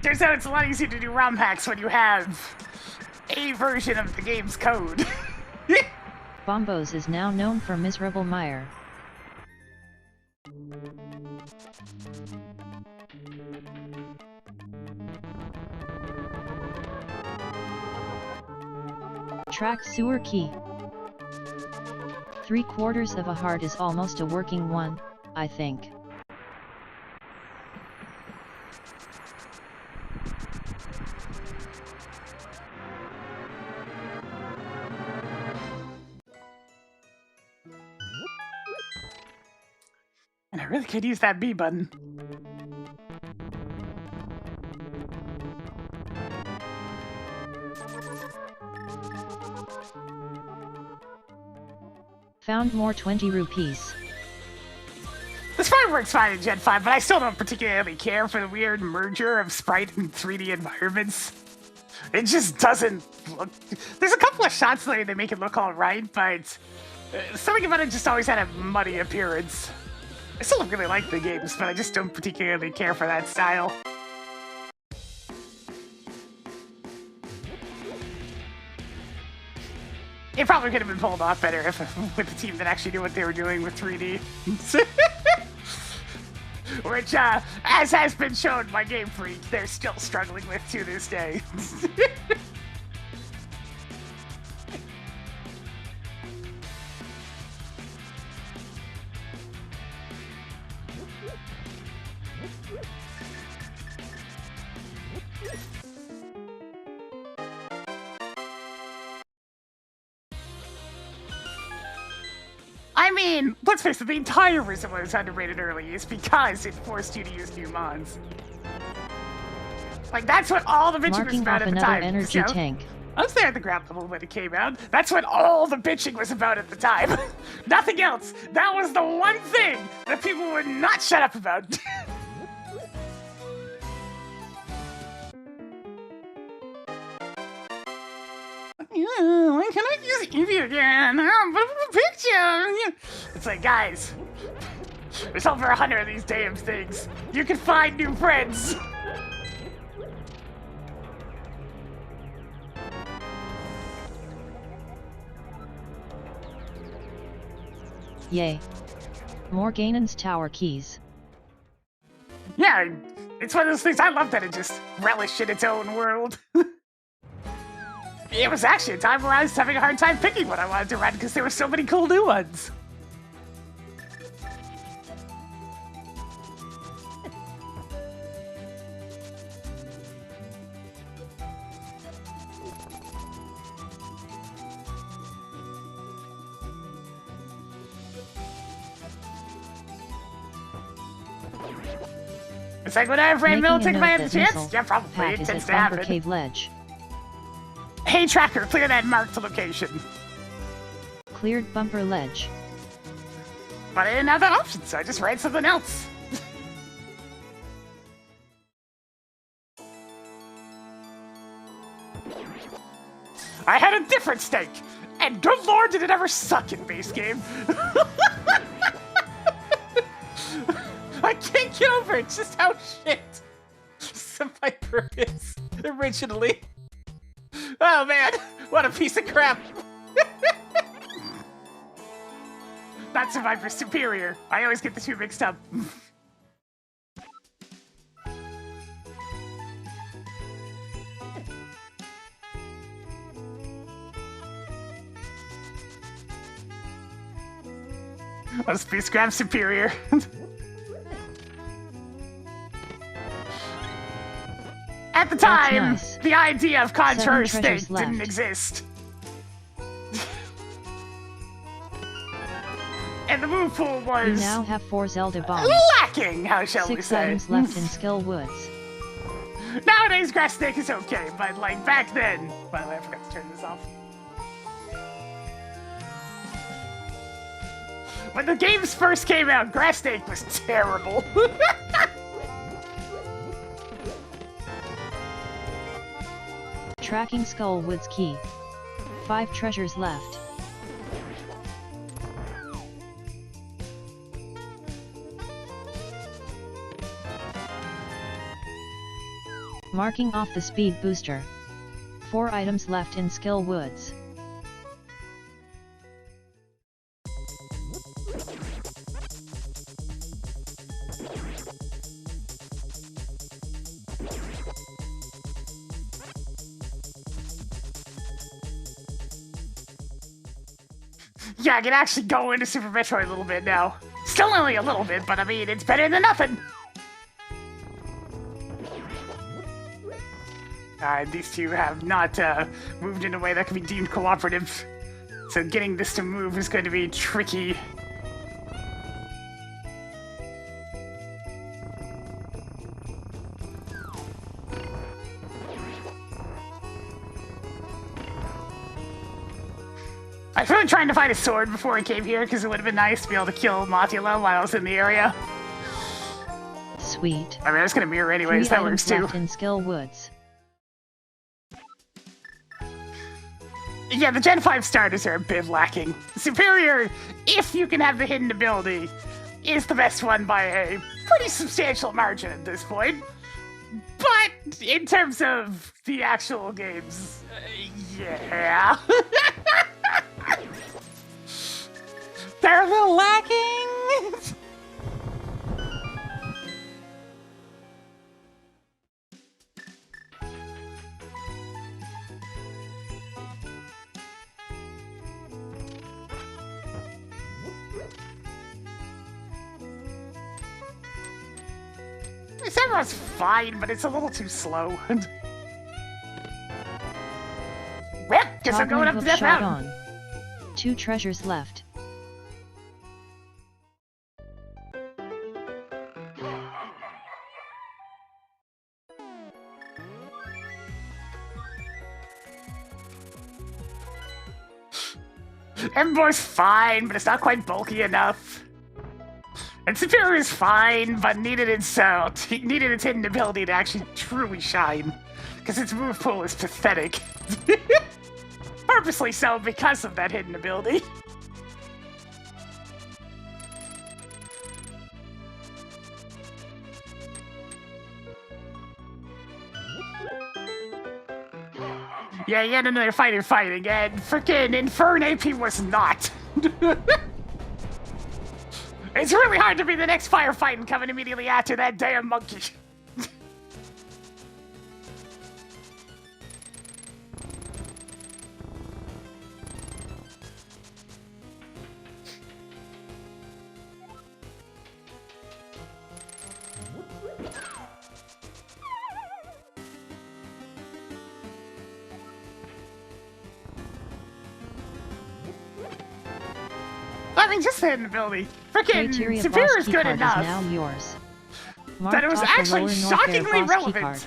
Turns out it's a lot easier to do ROM hacks when you have a version of the game's code. Bombos is now known for miserable mire. Track sewer key. 3/4 of a heart is almost a working one, I think. And I really could use that B button. Found more 20 rupees. This probably works fine in Gen 5, but I still don't particularly care for the weird merger of sprite and 3D environments. It just doesn't look... There's a couple of shots there that make it look alright, but something about it just always had a muddy appearance. I still really like the games, but I just don't particularly care for that style. It probably could have been pulled off better if with a team that actually knew what they were doing with 3D. Which, as has been shown by Game Freak, they're still struggling with to this day. I mean, let's face it, the entire reason why it was underrated early is because it forced you to use new mods. Like, that's what all the bitching was about at the time. Energy tank. I was there at the ground level when it came out. That's what all the bitching was about at the time. Nothing else. That was the one thing that people would not shut up about. Why can I use Eevee again? But a picture! It's like, guys, there's over 100 of these damn things. You can find new friends. Yay. More Ganon's Tower keys. Yeah, it's one of those things I love that it just relished in its own world. It was actually a time where I was having a hard time picking what I wanted to run because there were so many cool new ones. It's like whenever a militant man has a chance, yeah, probably it tends to happen. Cave ledge. Hey tracker, clear that marked location. Cleared bumper ledge. But I didn't have that option, so I just ran something else. I had a different stake. And good lord, did it ever suck in base game. I can't get over it, just how shit some Viper is originally. Oh man, what a piece of crap. Not Survivor, Superior. I always get the two mixed up. Let's Space Grab Superior. At the time, nice. the idea of contrary 7 state treasures didn't left. exist. And the move pool You was now have 4 Zelda bombs. lacking, how shall we 6 say. items left in Skill Woods. Nowadays, grass snake is okay, but like back then... By the way, I forgot to turn this off. When the games first came out, grass snake was terrible. Tracking Skull Woods key. 5 treasures left. Marking off the speed booster. 4 items left in Skill Woods. Yeah, I can actually go into Super Metroid a little bit now. Still only a little bit, but I mean, it's better than nothing. These two have not moved in a way that can be deemed cooperative. So getting this to move is going to be tricky. I was really trying to find a sword before I came here because it would have been nice to be able to kill Mothula while I was in the area. Sweet. I mean, I was going to mirror anyways, 3 that items works too. left in Skill Woods. Yeah, the Gen 5 starters are a bit lacking. Superior, if you can have the hidden ability, is the best one by a pretty substantial margin at this point. But in terms of the actual games, yeah. They're a little lacking. Everyone's fine, but it's a little too slow. Well, guess I'm going up to Death Mountain. 2 treasures left. Embor's fine, but it's not quite bulky enough. And Superior is fine, but needed its hidden ability to actually truly shine. Because its move pool is pathetic. Purposely so because of that hidden ability. Yeah, yet another fighter fighting, and frickin' Infern AP was not. It's really hard to be the next firefighting coming immediately after that damn monkey. I mean, just the hidden ability. Frickin' Criteria Superior boss is good keycard enough. is now yours. That it was Marked off the actually lower north shockingly air boss relevant. keycard.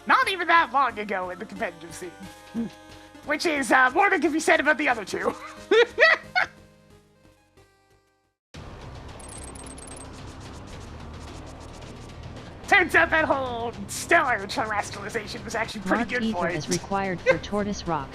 Not even that long ago in the competitive scene. Which is more than can be said about the other two. Turns out that whole stellar terrestrialization was actually pretty Marked good ether for it. is required for Tortoise Rock.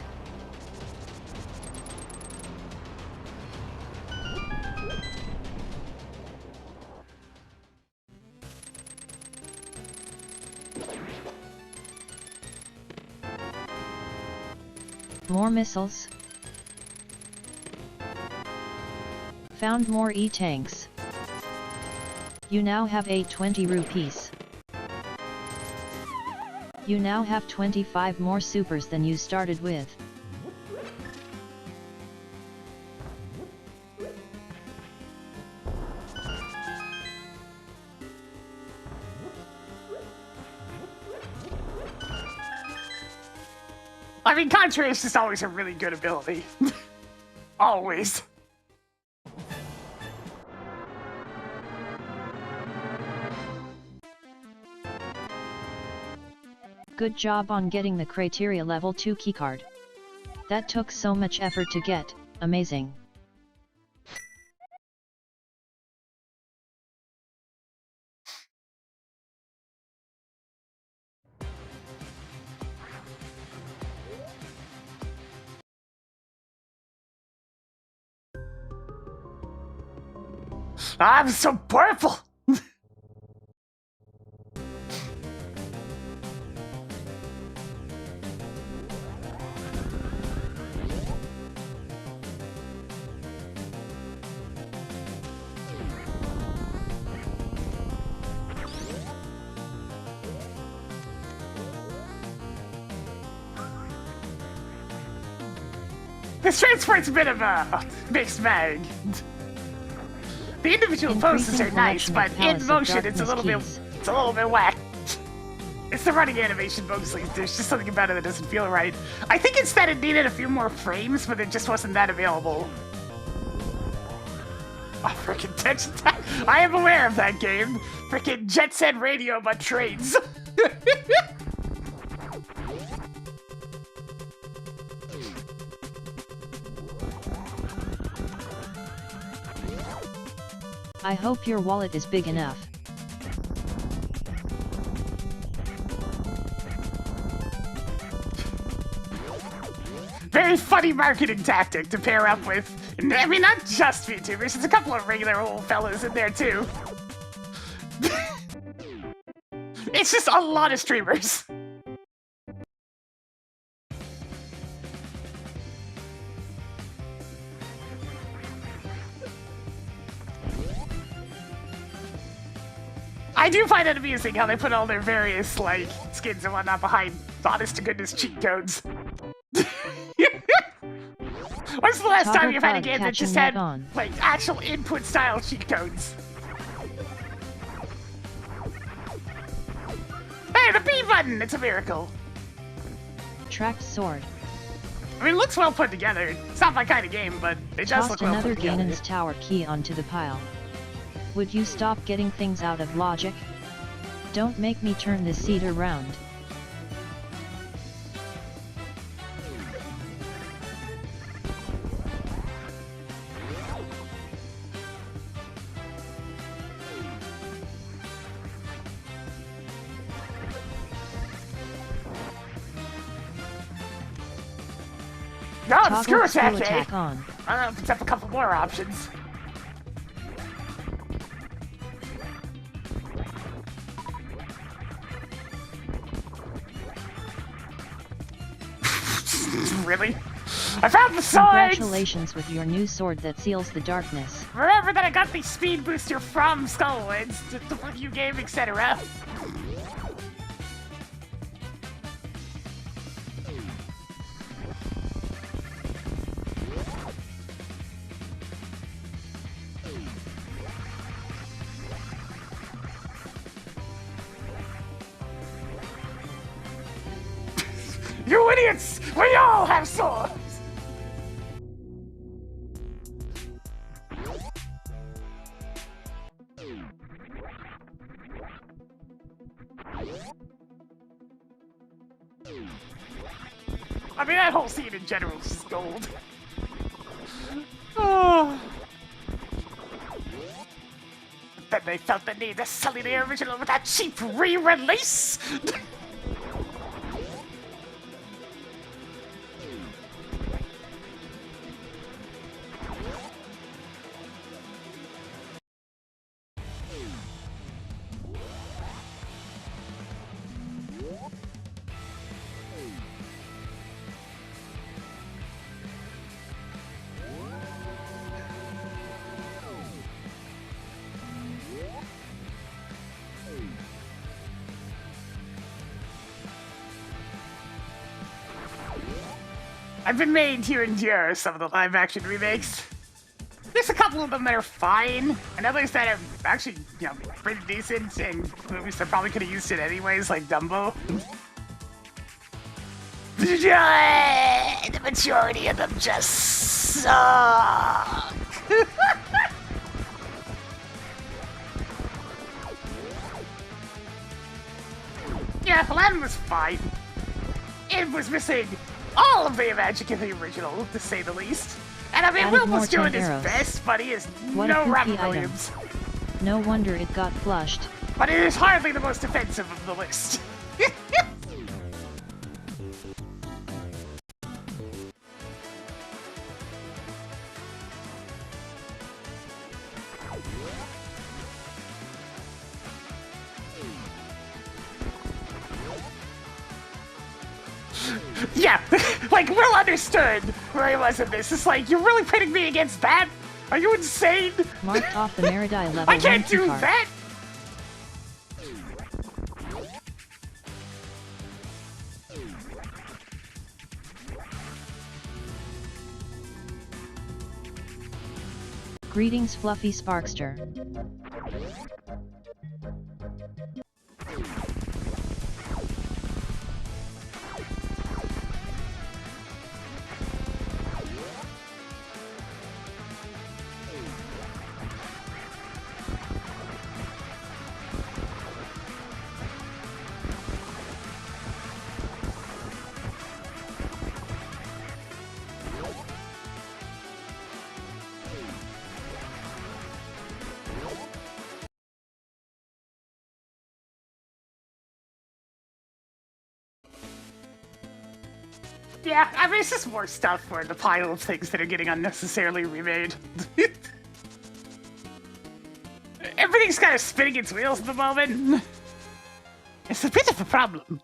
More missiles. Found more E-tanks. You now have 820 rupees. You now have 25 more supers than you started with. I mean, Contrary is just always a really good ability. Always. Good job on getting the criteria level 2 keycard. That took so much effort to get, amazing. I'm so purple! This transport's a bit of a mixed bag. The individual poses are nice, but in motion it's a little bit whack. It's the running animation mostly. There's just something about it that doesn't feel right. I think instead it needed a few more frames, but it just wasn't that available. Oh, frickin' Tension Time. I am aware of that game. Frickin' Jet Set Radio but trains. I hope your wallet is big enough. Very funny marketing tactic to pair up with, I mean, not just VTubers, there's a couple of regular old fellas in there too. It's just a lot of streamers. I do find it amusing how they put all their various, like, skins and whatnot behind honest-to-goodness cheat codes. When's the last time you've had a game that just had, like, actual input-style cheat codes? Hey, the B button! It's a miracle. Tracked sword. I mean, it looks well put together. It's not my kind of game, but it does look well put together. Tossed another Ganon's Tower key onto the pile. Would you stop getting things out of logic? Don't make me turn this seat around. No, screw attack, attack on. I don't know, except a couple more options. Really? I found the swords! Congratulations with your new sword that seals the darkness. Remember that I got the speed booster from Skullwoods, the review game, etc. You idiots! We all have swords! I mean, that whole scene in general is just gold. Oh. Then they felt the need to sully the original with that cheap re-release! I've been made to endure some of the live-action remakes. There's a couple of them that are fine, and others that are actually, you know, pretty decent, and movies that probably could have used it anyways, like Dumbo. The majority of them just suck. Yeah, Aladdin was fine. It was missing all of the magic in the original, to say the least. And I mean, Will was doing his best, but he is no Robin Williams. No wonder it got flushed. But it is hardly the most offensive of the list. Yeah, like, Will understood where he was in this. It's like, you're really pitting me against that? Are you insane? Marked off the Meridai level. I can't do that! Greetings, Fluffy Sparkster. Yeah, I mean, it's just more stuff for the pile of things that are getting unnecessarily remade. Everything's kind of spinning its wheels at the moment. It's a bit of a problem.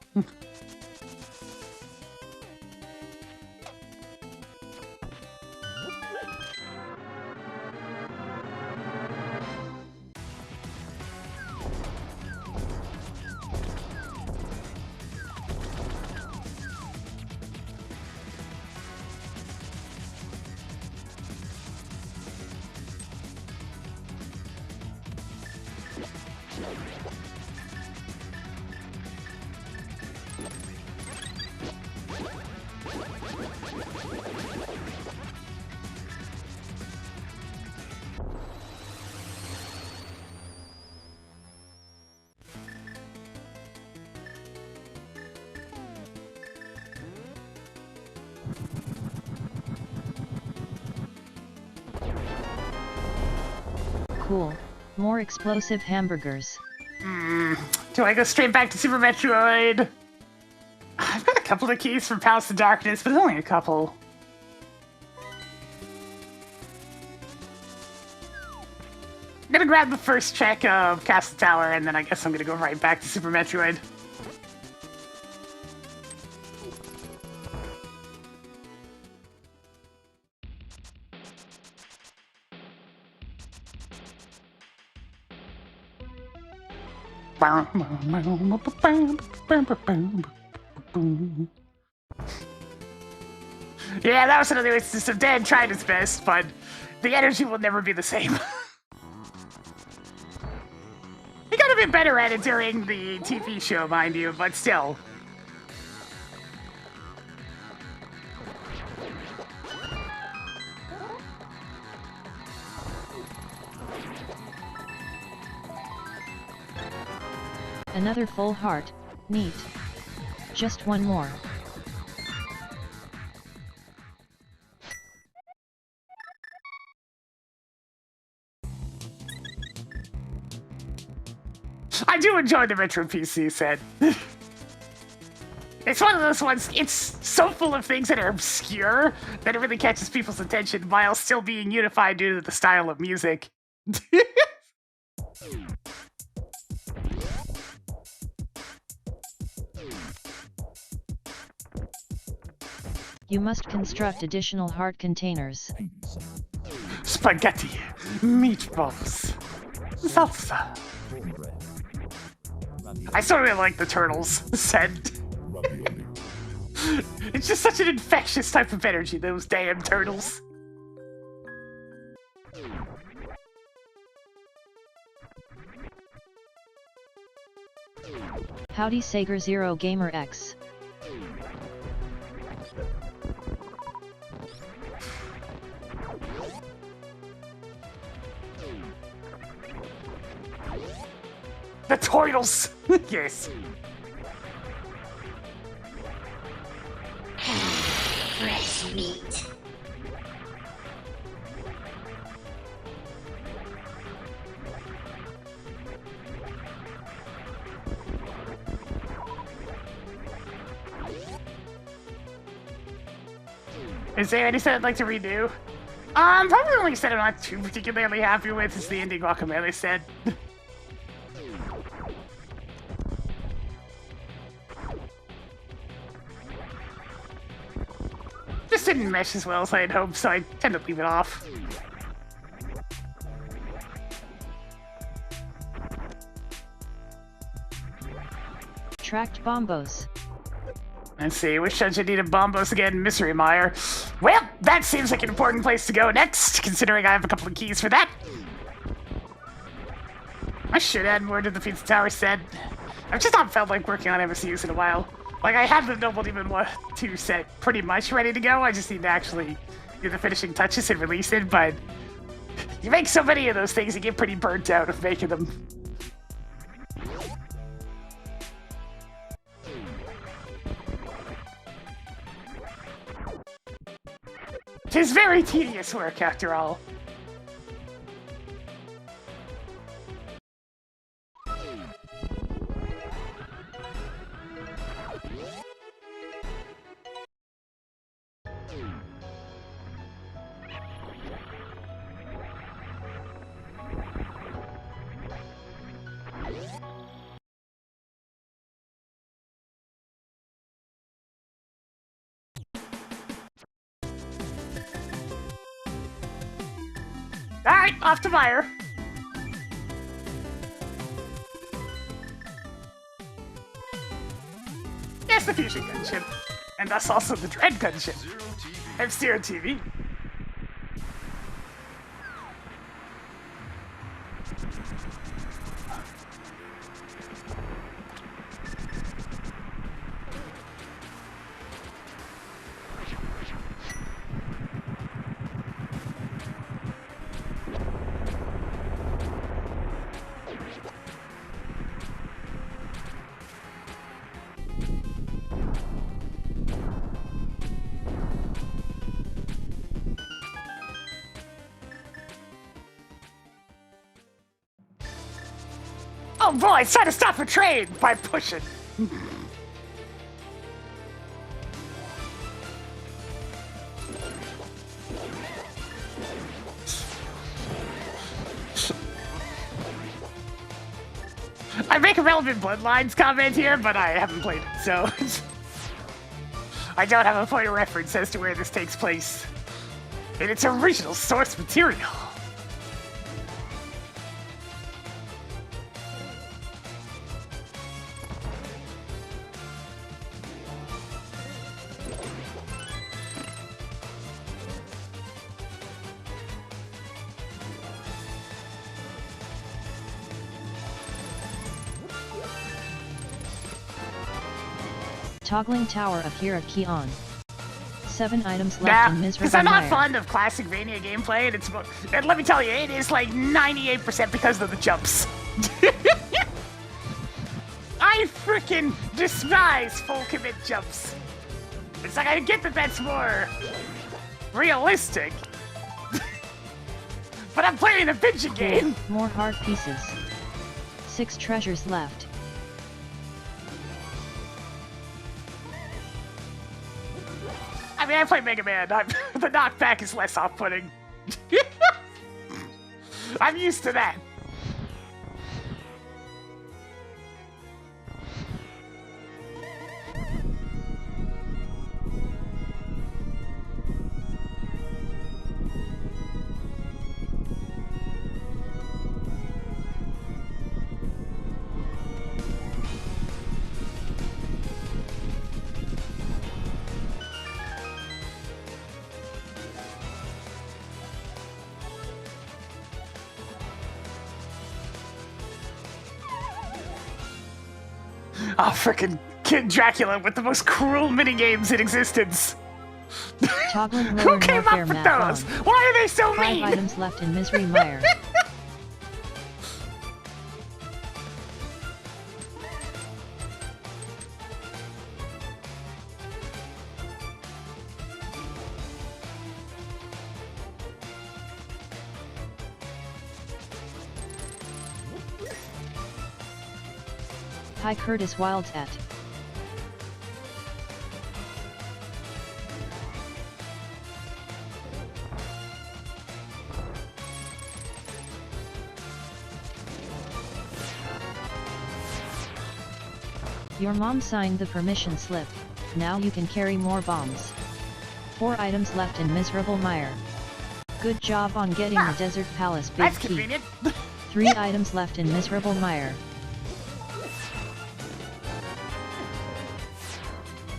Cool. More explosive hamburgers. Do I go straight back to Super Metroid? I've got a couple of keys from Palace of Darkness, but only a couple. I'm gonna grab the first check of Castle Tower, and then I guess I'm gonna go right back to Super Metroid. Yeah, that was another instance of Dan tried his best, but the energy will never be the same. He got a bit better at it during the TV show, mind you, but still. Another full heart. Neat. Just one more. I do enjoy the Retro PC set. It's one of those ones, it's so full of things that are obscure that it really catches people's attention while still being unified due to the style of music. You must construct additional heart containers. Spaghetti, meatballs, salsa. I sort of like the Turtles set. It's just such an infectious type of energy, those damn turtles. Howdy Sager Zero Gamer X. The turtles! Yes. Fresh meat. Is there anything I'd like to redo? Probably the only set I'm not too particularly happy with is the ending Guacamole set. Just didn't mesh as well as I had hoped, so I tend to leave it off. Tracked Bombos. Let's see, which dungeon needed Bombos again? Mystery Mire. Well, that seems like an important place to go next, considering I have a couple of keys for that. I should add more to the Pizza Tower set. I've just not felt like working on MSUs in a while. Like, I have the Noble Demon 2 set pretty much ready to go. I just need to actually do the finishing touches and release it, but you make so many of those things, you get pretty burnt out of making them. Tis very tedious work, after all. Alright, off to Mire. Yes, the Fusion Gunship. And thus also the Dread Gunship. F-Zero TV. Oh boy, it's trying to stop a train by pushing. I make a relevant Bloodlines comment here, but I haven't played it, so I don't have a point of reference as to where this takes place in its original source material. Toggling Tower of Hierarchy on. 7 items left in Miserable because I'm not Mire. fond of classic Vania gameplay, and let me tell you, it is like 98% because of the jumps. I freaking despise full commit jumps. It's like, I get that that's more realistic, but I'm playing a binging game. More hard pieces. 6 treasures left. I mean, I play Mega Man. The knockback is less off-putting. I'm used to that. Oh, frickin' Kid Dracula with the most cruel minigames in existence. Toggling Who lower came warfare up with map those? on. Why are they so 5 mean? items left in Misery Mire. Hi Curtis Wildcat. Your mom signed the permission slip, now you can carry more bombs. 4 items left in Miserable Mire. Good job on getting the Desert Palace Big That's Key. convenient. 3 items left in Miserable Mire.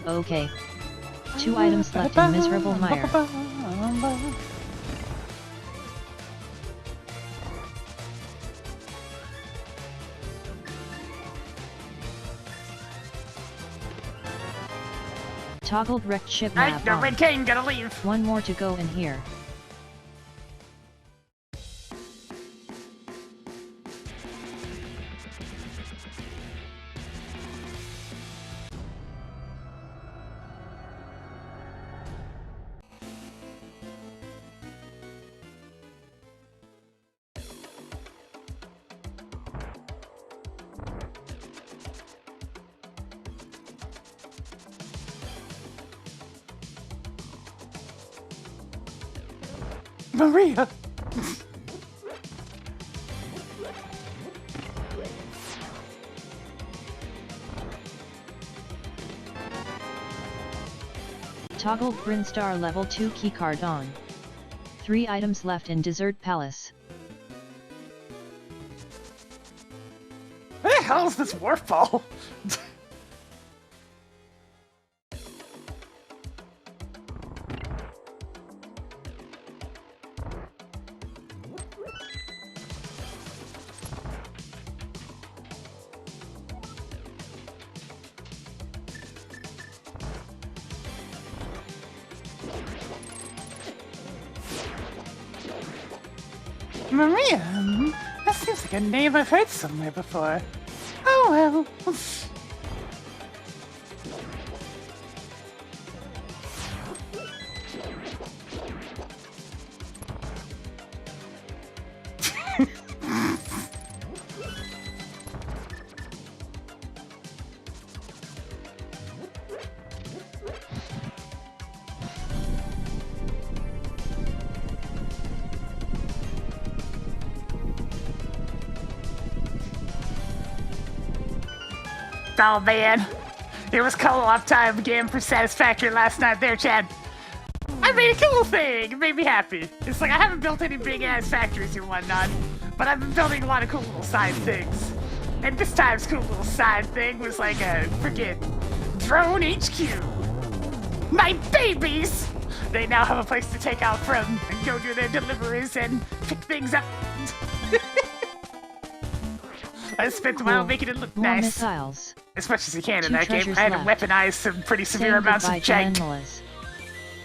Okay. 2 items left in Miserable Mire. Toggled wrecked ship Alright, map the on. Red King, gotta leave. 1 more to go in here. Maria! Toggled Brinstar level 2 keycard on. 3 items left in Desert Palace. Where the hell is this warp ball? Maria? That seems like a name I've heard somewhere before. Oh well. Oh man, it was co-op time again for Satisfactory last night there, Chad. I made a cool thing, it made me happy. It's like I haven't built any big ass factories and whatnot, but I've been building a lot of cool little side things. And this time's cool little side thing was like a freaking drone HQ. My babies! They now have a place to take out from and go do their deliveries and pick things up. I spent a while making it look More nice. missiles. As much as you can in 2 that game. treasures I had to left. weaponize some pretty severe Saying amounts of goodbye to jank. Enmalas.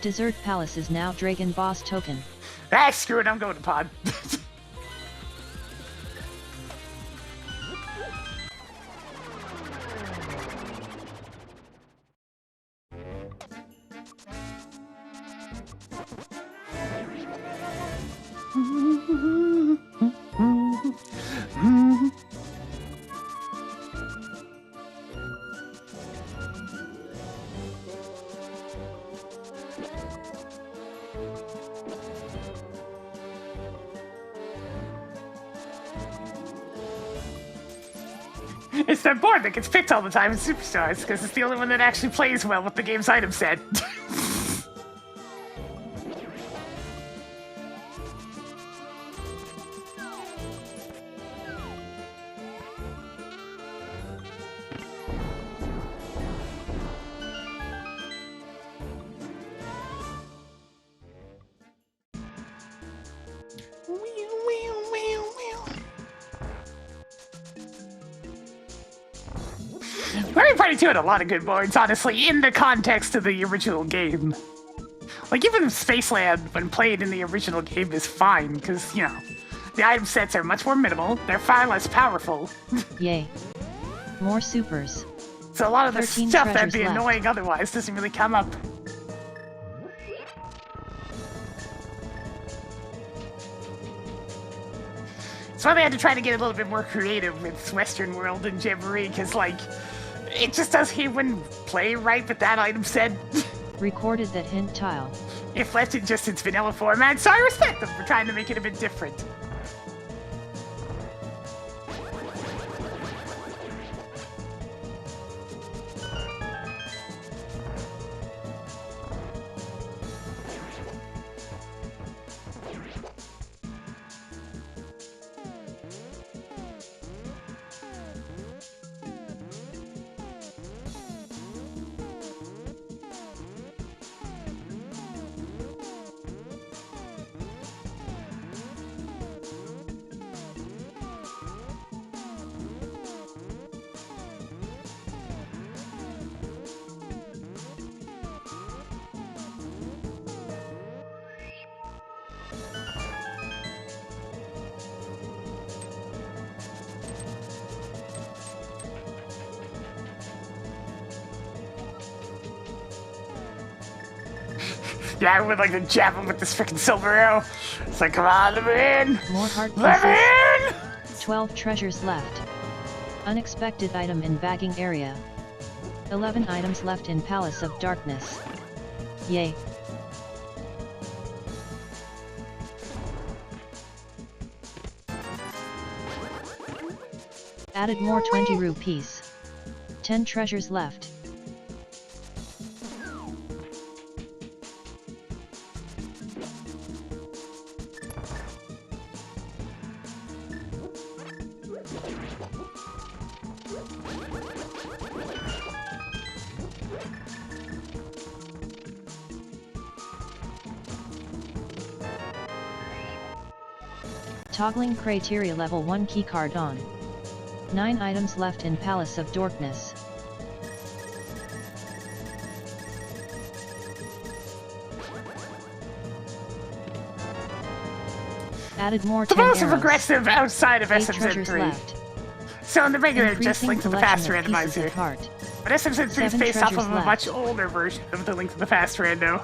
Desert Palace is now Dragon Boss token. Ah, screw it, I'm going to pod. It's that board that gets picked all the time in Superstars, because it's the only one that actually plays well with the game's item set. Where Mario Party 2 had a lot of good boards, honestly, in the context of the original game. Like, even Spaceland, when played in the original game, is fine, because, you know, the item sets are much more minimal, they're far less powerful. Yay. More supers. So a lot of the 13 stuff that'd treasures be left. annoying otherwise doesn't really come up. That's why they had to try to get a little bit more creative with Western World and Jamboree, because, like, it just doesn't even play right with that item set. Recorded that hint tile. If left in just its vanilla format, so I respect them for trying to make it a bit different. Yeah, I would like to jab him with this freaking silver arrow. It's like, come on, let me in! More heart Let me pieces. in! 12 treasures left. Unexpected item in bagging area. 11 items left in Palace of Darkness. Yay. Added more 20 rupees. 10 treasures left. Toggling criteria level 1 keycard on. 9 items left in Palace of Darkness. Added more 10 The most arrows. progressive outside of 8 treasures SMZ3. left. So in the regular, just Increasing Link to the collection Past of pieces randomizer. of heart. But SMZ3 is 7 based off of treasures a left. much older version of the Link to the Past rando.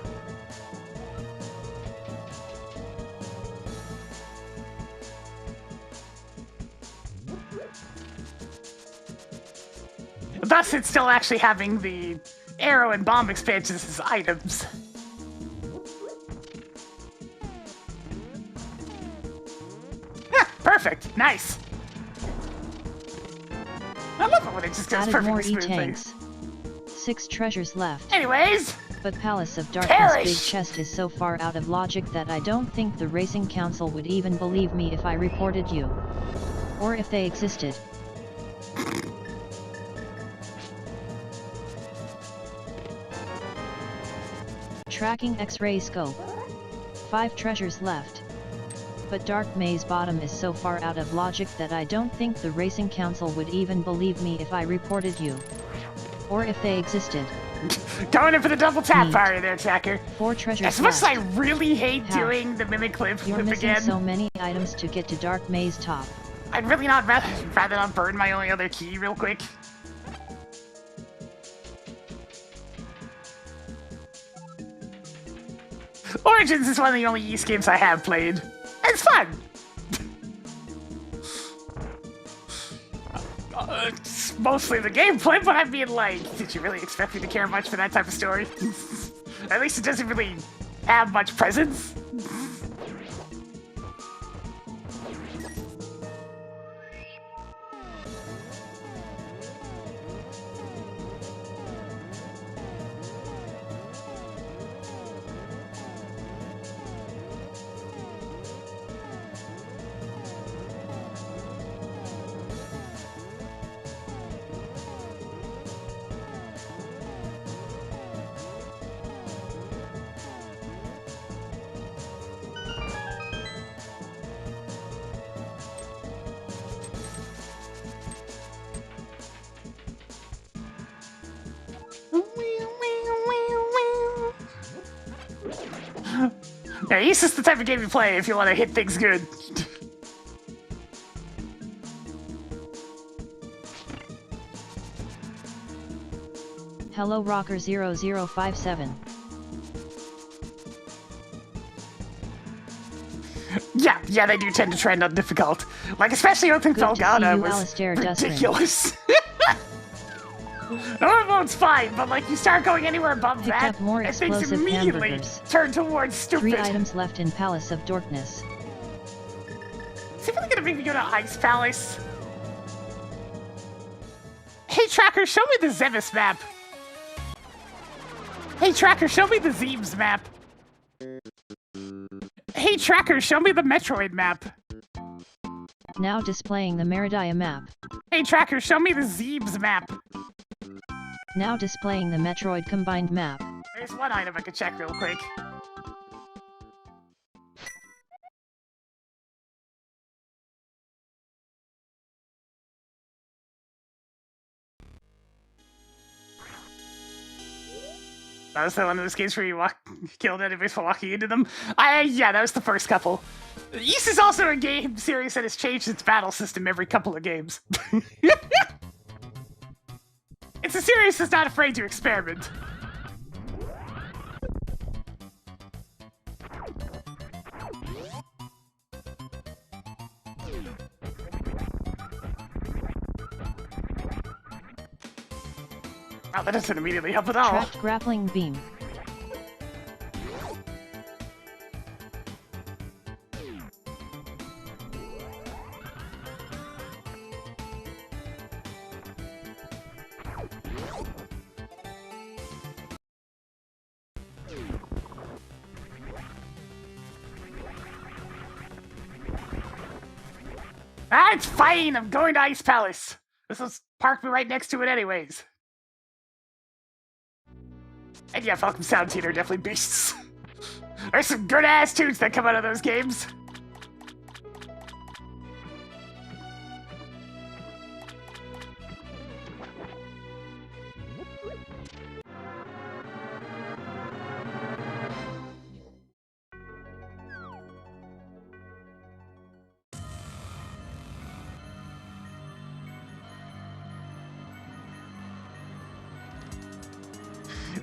Thus, it's still actually having the arrow and bomb expansions as items. Yeah, perfect. Nice. I love it when it just goes Added more perfectly smoothly. E-tanks. 6 treasures left. Anyways, But Palace of Darkness Perish! big chest is so far out of logic that I don't think the Racing Council would even believe me if I reported you. Or if they existed. Tracking X-ray scope. 5 treasures left. But Dark Maze Bottom is so far out of logic that I don't think the Racing Council would even believe me if I reported you. Or if they existed. going in for the double tap Neat. party there, Tracker. 4 treasures As much as I left. really hate How? doing the mimic clip You're missing again, so many items to get to Dark Maze top. I'd really rather not burn my only other key real quick. Origins is one of the only Ys games I have played. It's fun! It's mostly the gameplay, but I mean, like, did you really expect me to care much for that type of story? At least it doesn't really have much presence. Yeah, East is the type of game you play if you want to hit things good. Hello Rocker 0057. Yeah, they do tend to trend on difficult. Like, especially I think Good to see Felgana you, was Alistair Dustman. ridiculous. Everyone's fine, but like you start going anywhere above Picked that, up more and things explosive immediately hamburgers. turn towards 3 stupid. items left in Palace of Darkness. Is he really gonna make me go to Ice Palace? Hey Tracker, show me the Zevis map. Hey Tracker, show me the Zeebs map. Hey Tracker, show me the Metroid map. Now displaying the Meridia map. Hey Tracker, show me the Zeebs map. Now displaying the Metroid combined map. There's one item I could check real quick. That was one of those games where you killed enemies for walking into them. Yeah, that was the first couple. East is also a game series that has changed its battle system every couple of games. It's a series that's not afraid to experiment. Wow, that doesn't immediately help at all. Tracked grappling beam. Ah, it's fine. I'm going to Ice Palace. This will park me right next to it anyways. And yeah, Falcon Sound Team are definitely beasts. There's some good-ass tunes that come out of those games.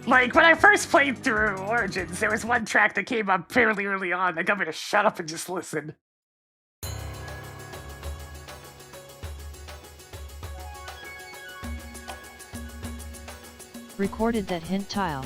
Like, when I first played through Origins, there was one track that came up fairly early on that got me to shut up and just listen. Recorded that hint tile.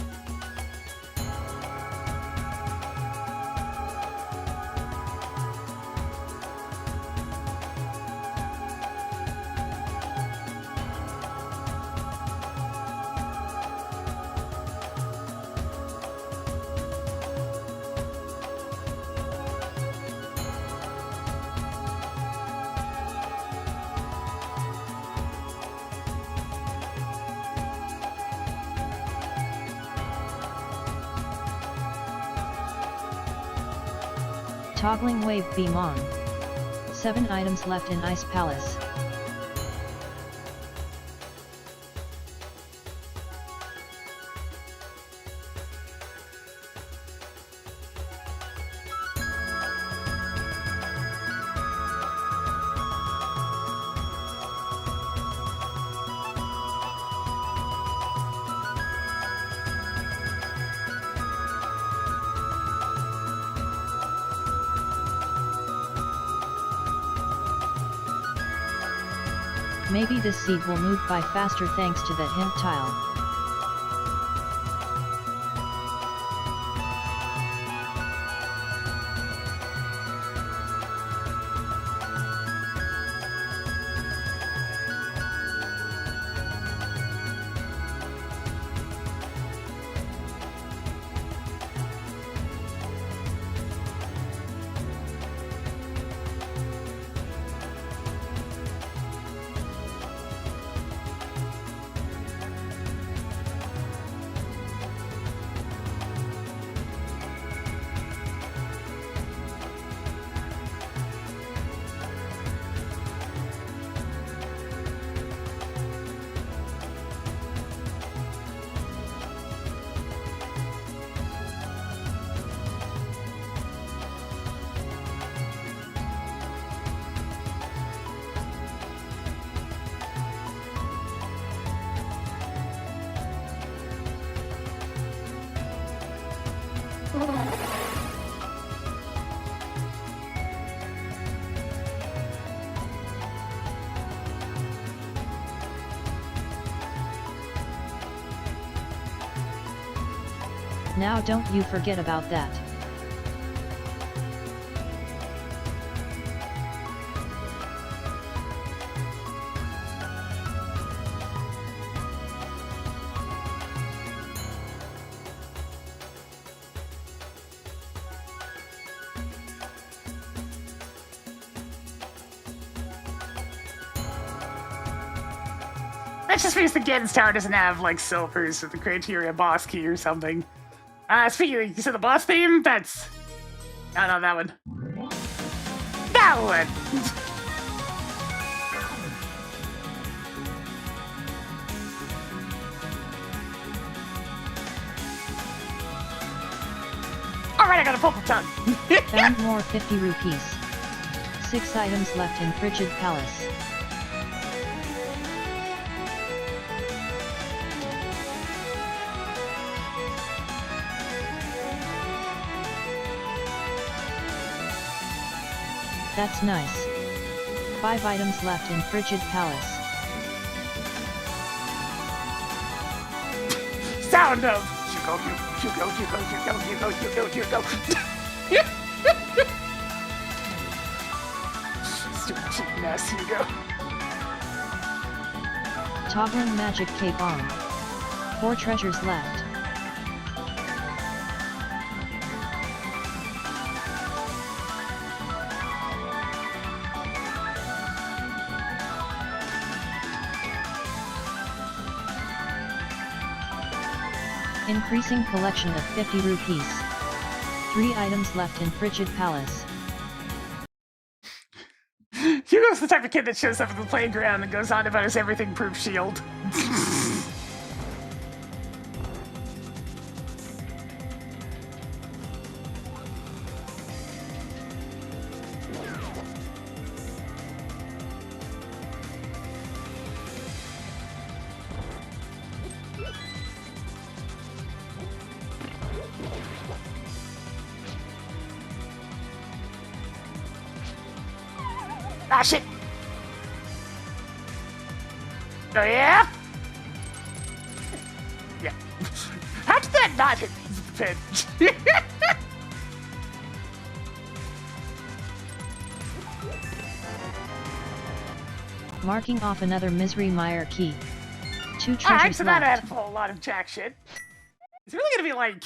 Toggling wave beam on. 7 items left in Ice Palace. Maybe this seed will move by faster thanks to that hint tile. Now don't you forget about that. That's just because the Gens Tower doesn't have, like, silvers or the criteria boss key or something. Speaking of, you said the boss theme? That's... Oh, no, that one. That one! Alright, I got a purple tongue. Found more 50 rupees. 6 items left in Frigid Palace. That's nice. 5 items left in Frigid Palace. Sound of you go. Stupid cheap mess, you go. Toggling magic cape on. 4 treasures left. Increasing collection of 50 rupees. 3 items left in Frigid Palace. Hugo's the type of kid that shows up at the playground and goes on about his everything-proof shield. Ah, shit! Oh, yeah? Yeah. How did that not hit the pin? Marking off another Misery Mire key. 2 treasures Alright, so that left. had a whole lot of jack shit. It's really gonna be like...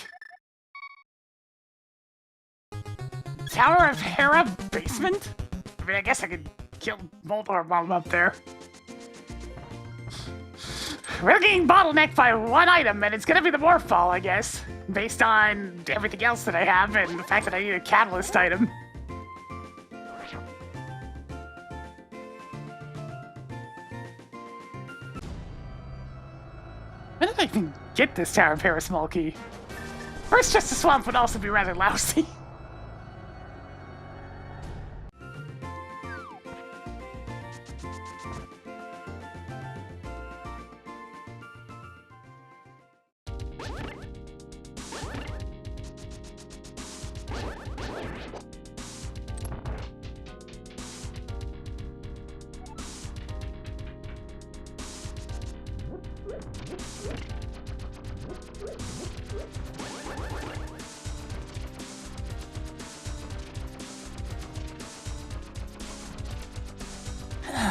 Tower of Hera basement? I mean, I guess I could kill Moldor while I'm up there. We're getting bottlenecked by 1 item, and it's gonna be the Morphball, I guess. Based on everything else that I have, and the fact that I need a catalyst item. When did I even get this Tower of Hera small key? First, just a swamp would also be rather lousy.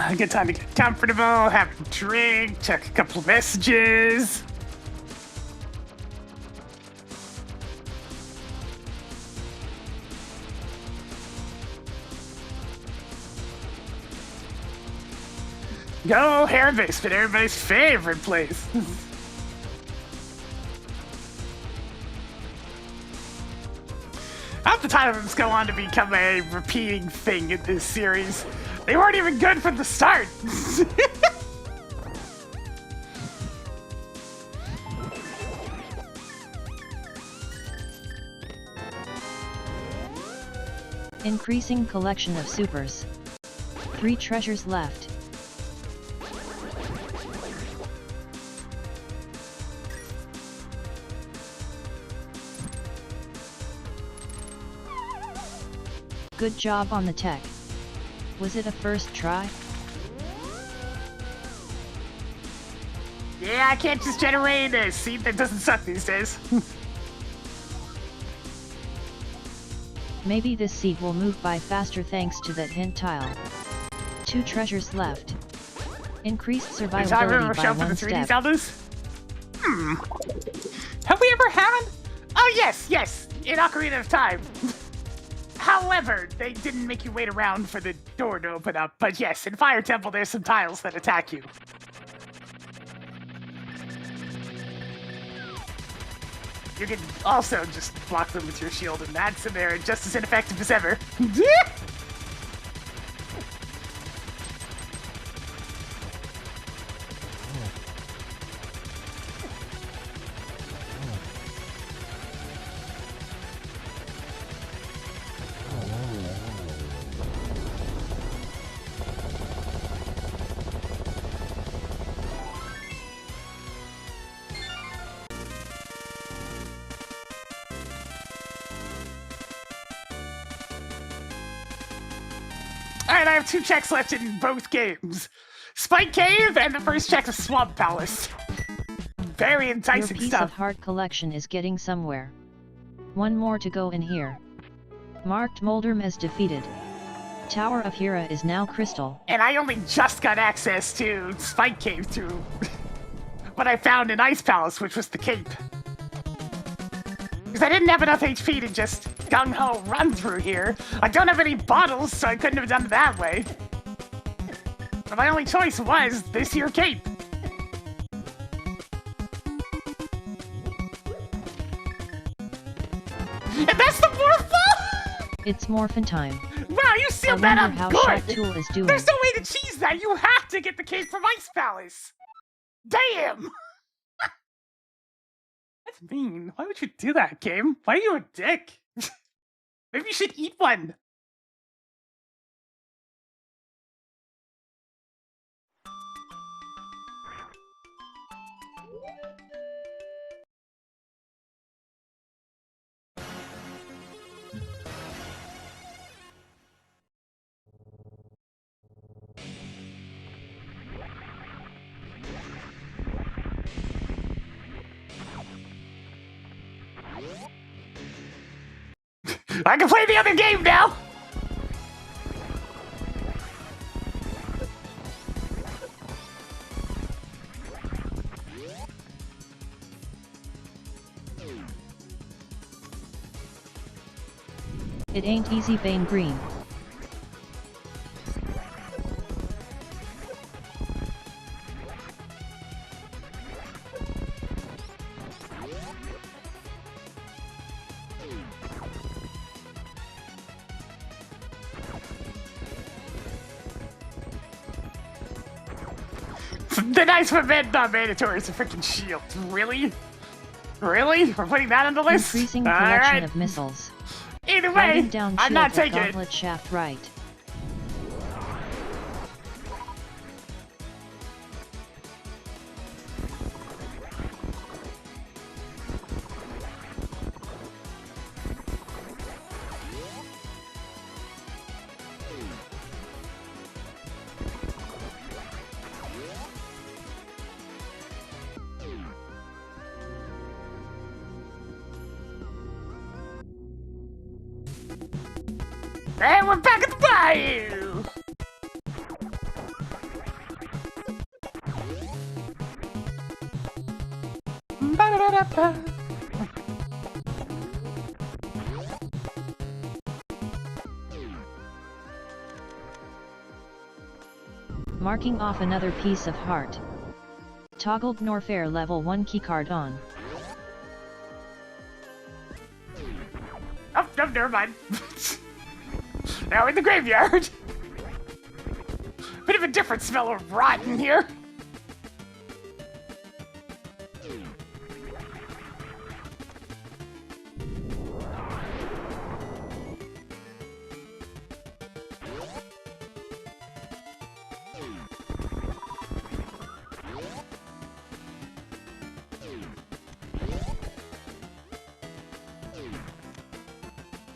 A good time to get comfortable, have a drink, check a couple of messages. Go Hera Basement, everybody's favorite place. Half the times go on to become a repeating thing in this series. They weren't even good from the start. Increasing collection of supers. 3 treasures left. Good job on the tech. Was it a first try? Yeah, I can't just generate a seed that doesn't suck these days. Maybe this seed will move by faster thanks to that hint tile. 2 treasures left. Increased survivability by 1 step. Have we ever had? Oh yes, in Ocarina of Time. However, they didn't make you wait around for the door to open up. But yes, in Fire Temple, there's some tiles that attack you. You can also just block them with your shield, and that's in there just as ineffective as ever. Alright, I have 2 checks left in both games. Spike Cave and the first check of Swamp Palace. Very enticing Your piece stuff. of heart collection is getting somewhere. 1 more to go in here. Marked Moldrum as defeated. Tower of Hera is now crystal. And I only just got access to Spike Cave through what I found in Ice Palace, which was the cape. Because I didn't have enough HP to just gung-ho run through here. I don't have any bottles, so I couldn't have done it that way. But my only choice was this here cape. And that's the Morphle! It's morphin' time. Wow, you sealed I that wonder up how Shot good! Tool is doing. There's no way to cheese that! You have to get the cape from Ice Palace! Damn! That's mean. Why would you do that, game? Why are you a dick? Maybe you should eat one. I can play the other game now! It ain't easy, Bane Green. The nice event not mandatory is a freaking shield. Really? Really? We're putting that on the list? Increasing collection of missiles. Either way, Writing down I'm not shield with taking it. gauntlet shaft right. And we're back at the bayou! Ba-da-da-da-da. Marking off another piece of heart. Toggled Norfair level 1 keycard on. Oh, no, never mind. Now in the graveyard. Bit of a different smell of rotten here.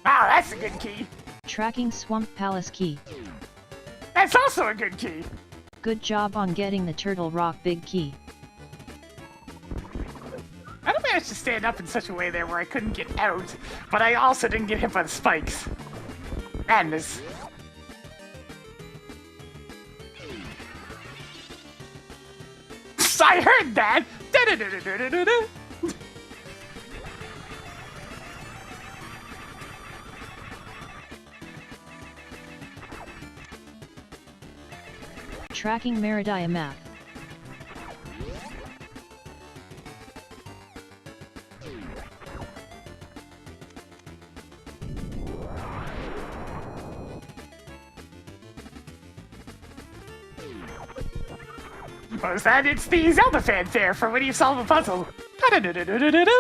Wow, that's a good key. Tracking Swamp Palace key. That's also a good key. Good job on getting the Turtle Rock big key. I don't think managed to stand up in such a way there where I couldn't get out, but I also didn't get hit by the spikes. Madness. I heard that! Da-da-da-da-da-da-da. Tracking Meridia map. What was that? It's the Zelda fanfare for when you solve a puzzle. Da-da-da-da-da-da-da.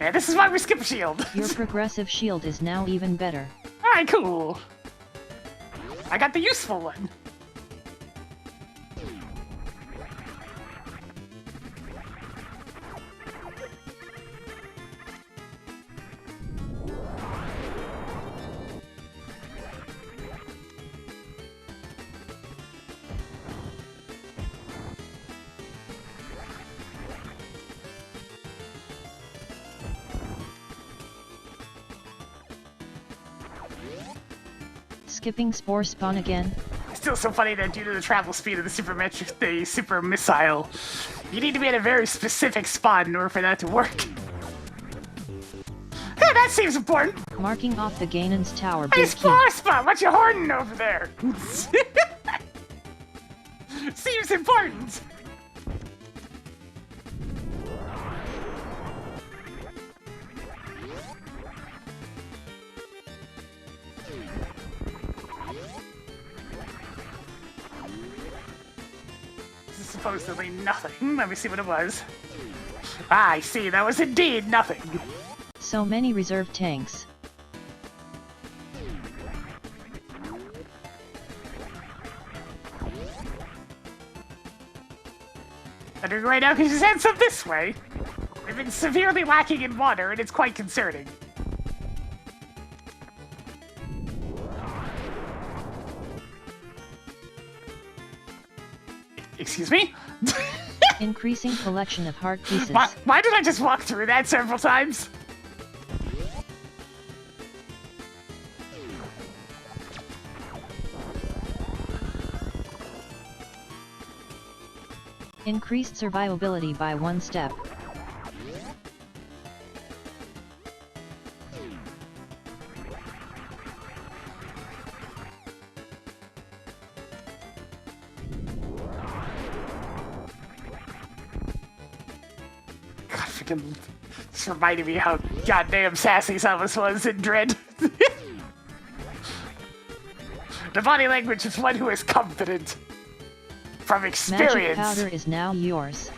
And this is why we skip shield. Your progressive shield is now even better. Alright, cool. I got the useful one. Skipping spore spawn again. Still so funny that due to the travel speed of the super missile, you need to be at a very specific spot in order for that to work. Hey, that seems important. Marking off the Ganon's tower. Hey, Big key. spore spot, what you hoarding over there? Seems important. Supposedly nothing. Let me see what it was. Ah, I see. That was indeed nothing. So many reserve tanks. I'm doing right now because you sent some this way. They've been severely lacking in water, and it's quite concerning. Excuse me? Increasing collection of heart pieces. Why did I just walk through that several times? Increased survivability by 1 step. This reminded me how goddamn sassy Samus was in Dread. The body language is one who is confident. From experience. Magic powder is now yours.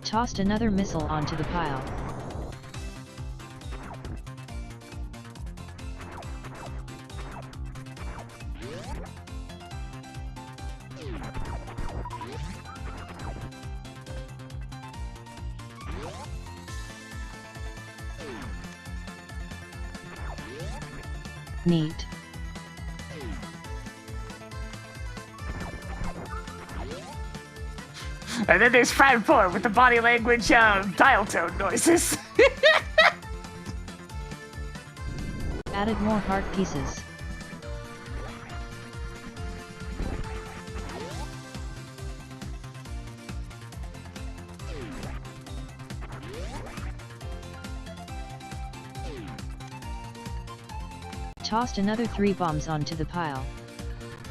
Tossed another missile onto the pile. Neat. And then there's 5-4 with the body language dial tone noises. Added more heart pieces. Tossed another 3 bombs onto the pile.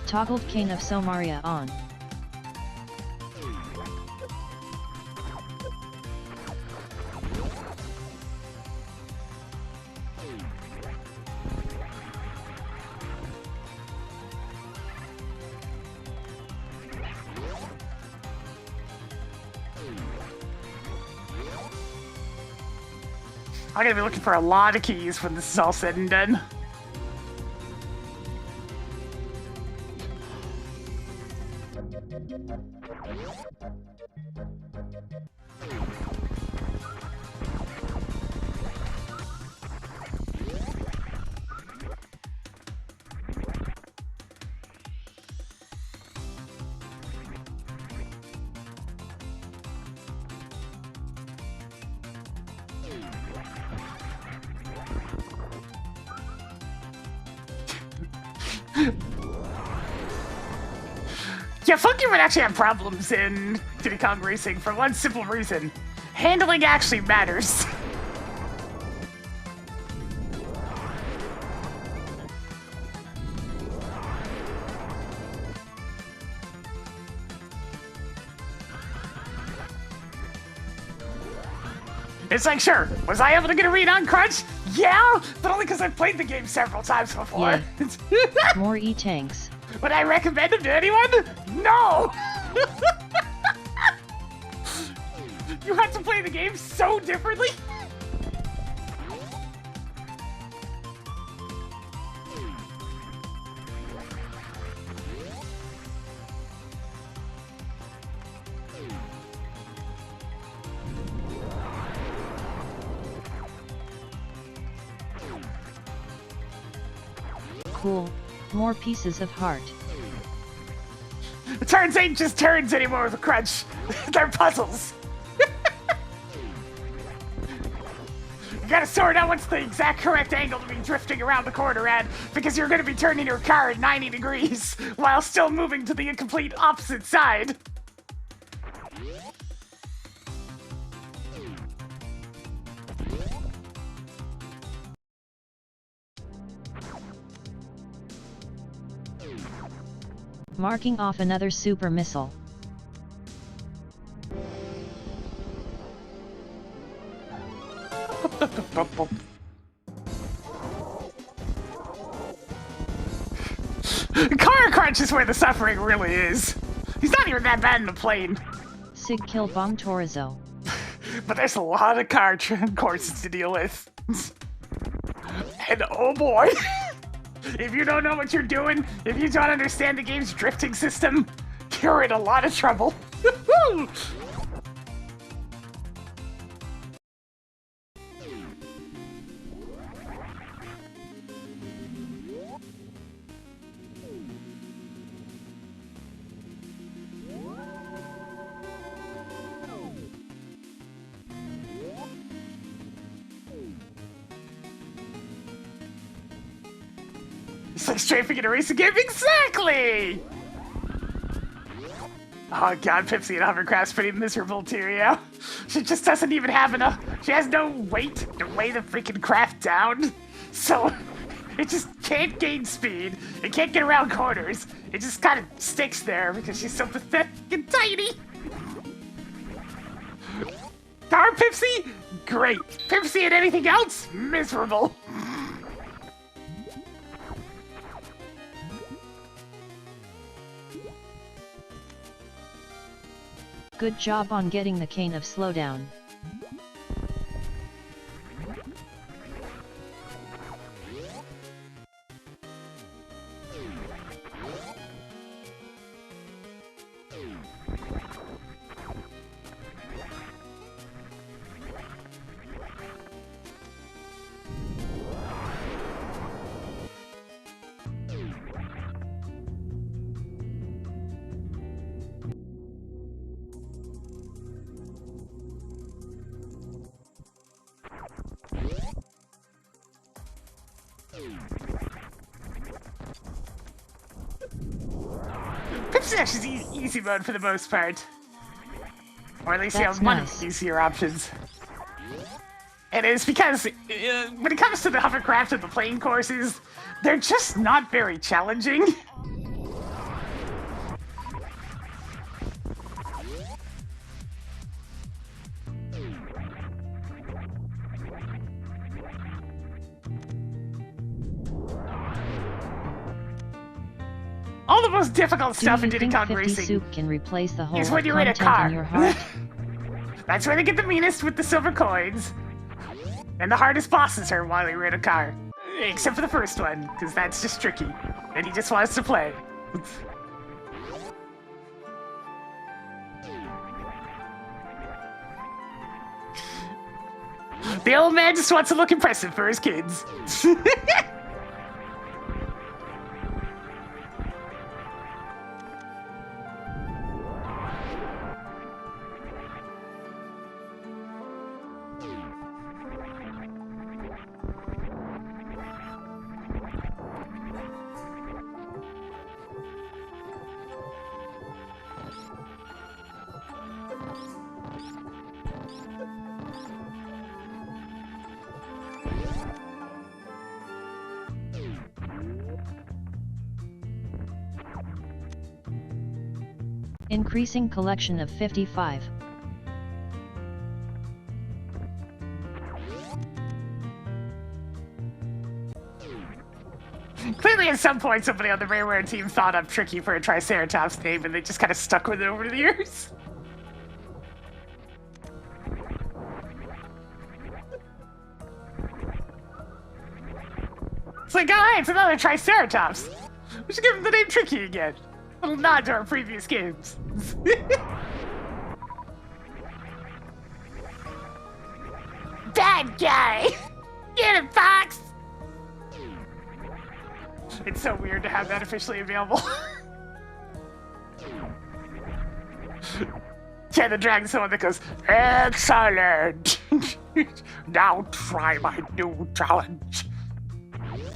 Toggled King of Somaria on. I'm gonna be looking for a lot of keys when this is all said and done. Yeah, Funky would actually have problems in Diddy Kong Racing for one simple reason. Handling actually matters. It's like, sure, was I able to get a read on Crunch? Yeah, but only because I've played the game several times before. Yeah. More E-tanks. Would I recommend him to anyone? No! You have to play the game so differently? Cool. More pieces of heart. The turns ain't just turns anymore with a Crunch. They're puzzles. You gotta sort out what's the exact correct angle to be drifting around the corner at, because you're gonna be turning your car at 90 degrees while still moving to the complete opposite side. Marking off another super missile. Car Crunch is where the suffering really is. He's not even that bad in the plane. Sig kill bomb Torizo. But there's a lot of car courses to deal with. And oh boy, if you don't know what you're doing, if you don't understand the game's drifting system, you're in a lot of trouble. It's like strafing in a racing game, exactly! Oh god, Pipsy and Hovercraft's pretty miserable too, yeah? She just doesn't even have enough, she has no weight to weigh the freaking craft down. So, it just can't gain speed, it can't get around corners, it just kind of sticks there because she's so pathetic and tiny. Our Pipsy? Great. Pipsy and anything else? Miserable. Good job on getting the cane of slowdown. Pipsy actually is easy mode for the most part. Or at least you That's have one nice. of the easier options. And it's because when it comes to the hovercraft and the plane courses, they're just not very challenging. All the most difficult stuff in Do you Diddy think Kong 50 Racing soup can replace the whole is when you're in a content car. in your heart? That's where they get the meanest with the silver coins. And the hardest bosses are while you're in a car. Except for the first one, because that's just tricky. And he just wants to play. The old man just wants to look impressive for his kids. Increasing collection of 55. Clearly at some point somebody on the Rareware team thought up Tricky for a Triceratops name and they just kind of stuck with it over the years. It's like, oh hey, it's another Triceratops. We should give him the name Tricky again. A little nod to our previous games. Bad guy! Get him, Fox! It's so weird to have that officially available. Yeah, the dragon's the one that goes, excellent! Now try my new challenge.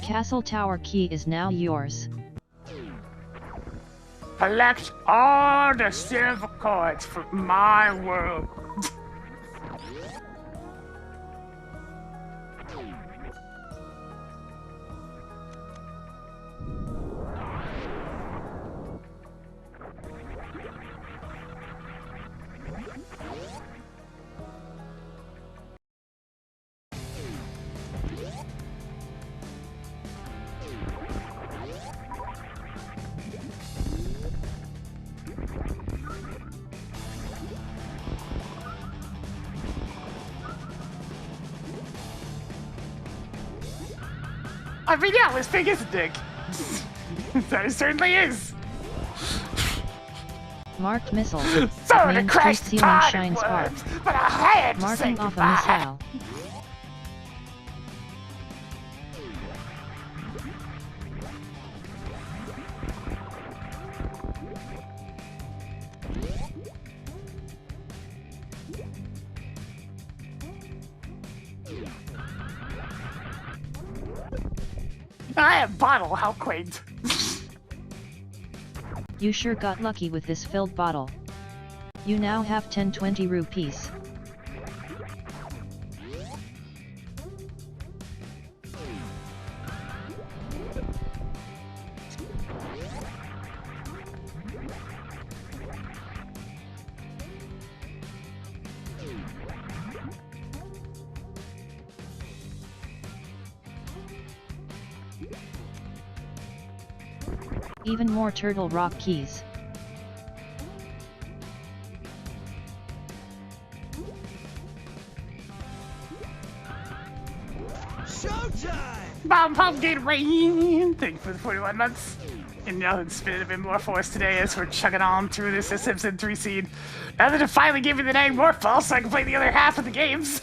Castle Tower key is now yours. Collect all the silver coins from my world. I mean, yeah, his big is a dick. That it certainly is. Marked missile. So to crash Street the pod shines it spark. was, but I had to say Marking off goodbye. a missile. I have bottle, how quaint. You sure got lucky with this filled bottle. You now have 10-20 rupees. Even more Turtle Rock keys. Showtime! Bomb Pumpkin Rain! Thank you for the 41 months. And now it's been a bit more for us today as we're chugging on through this SMZ3 seed. Now that it finally gave me the name Morphball so I can play the other half of the games.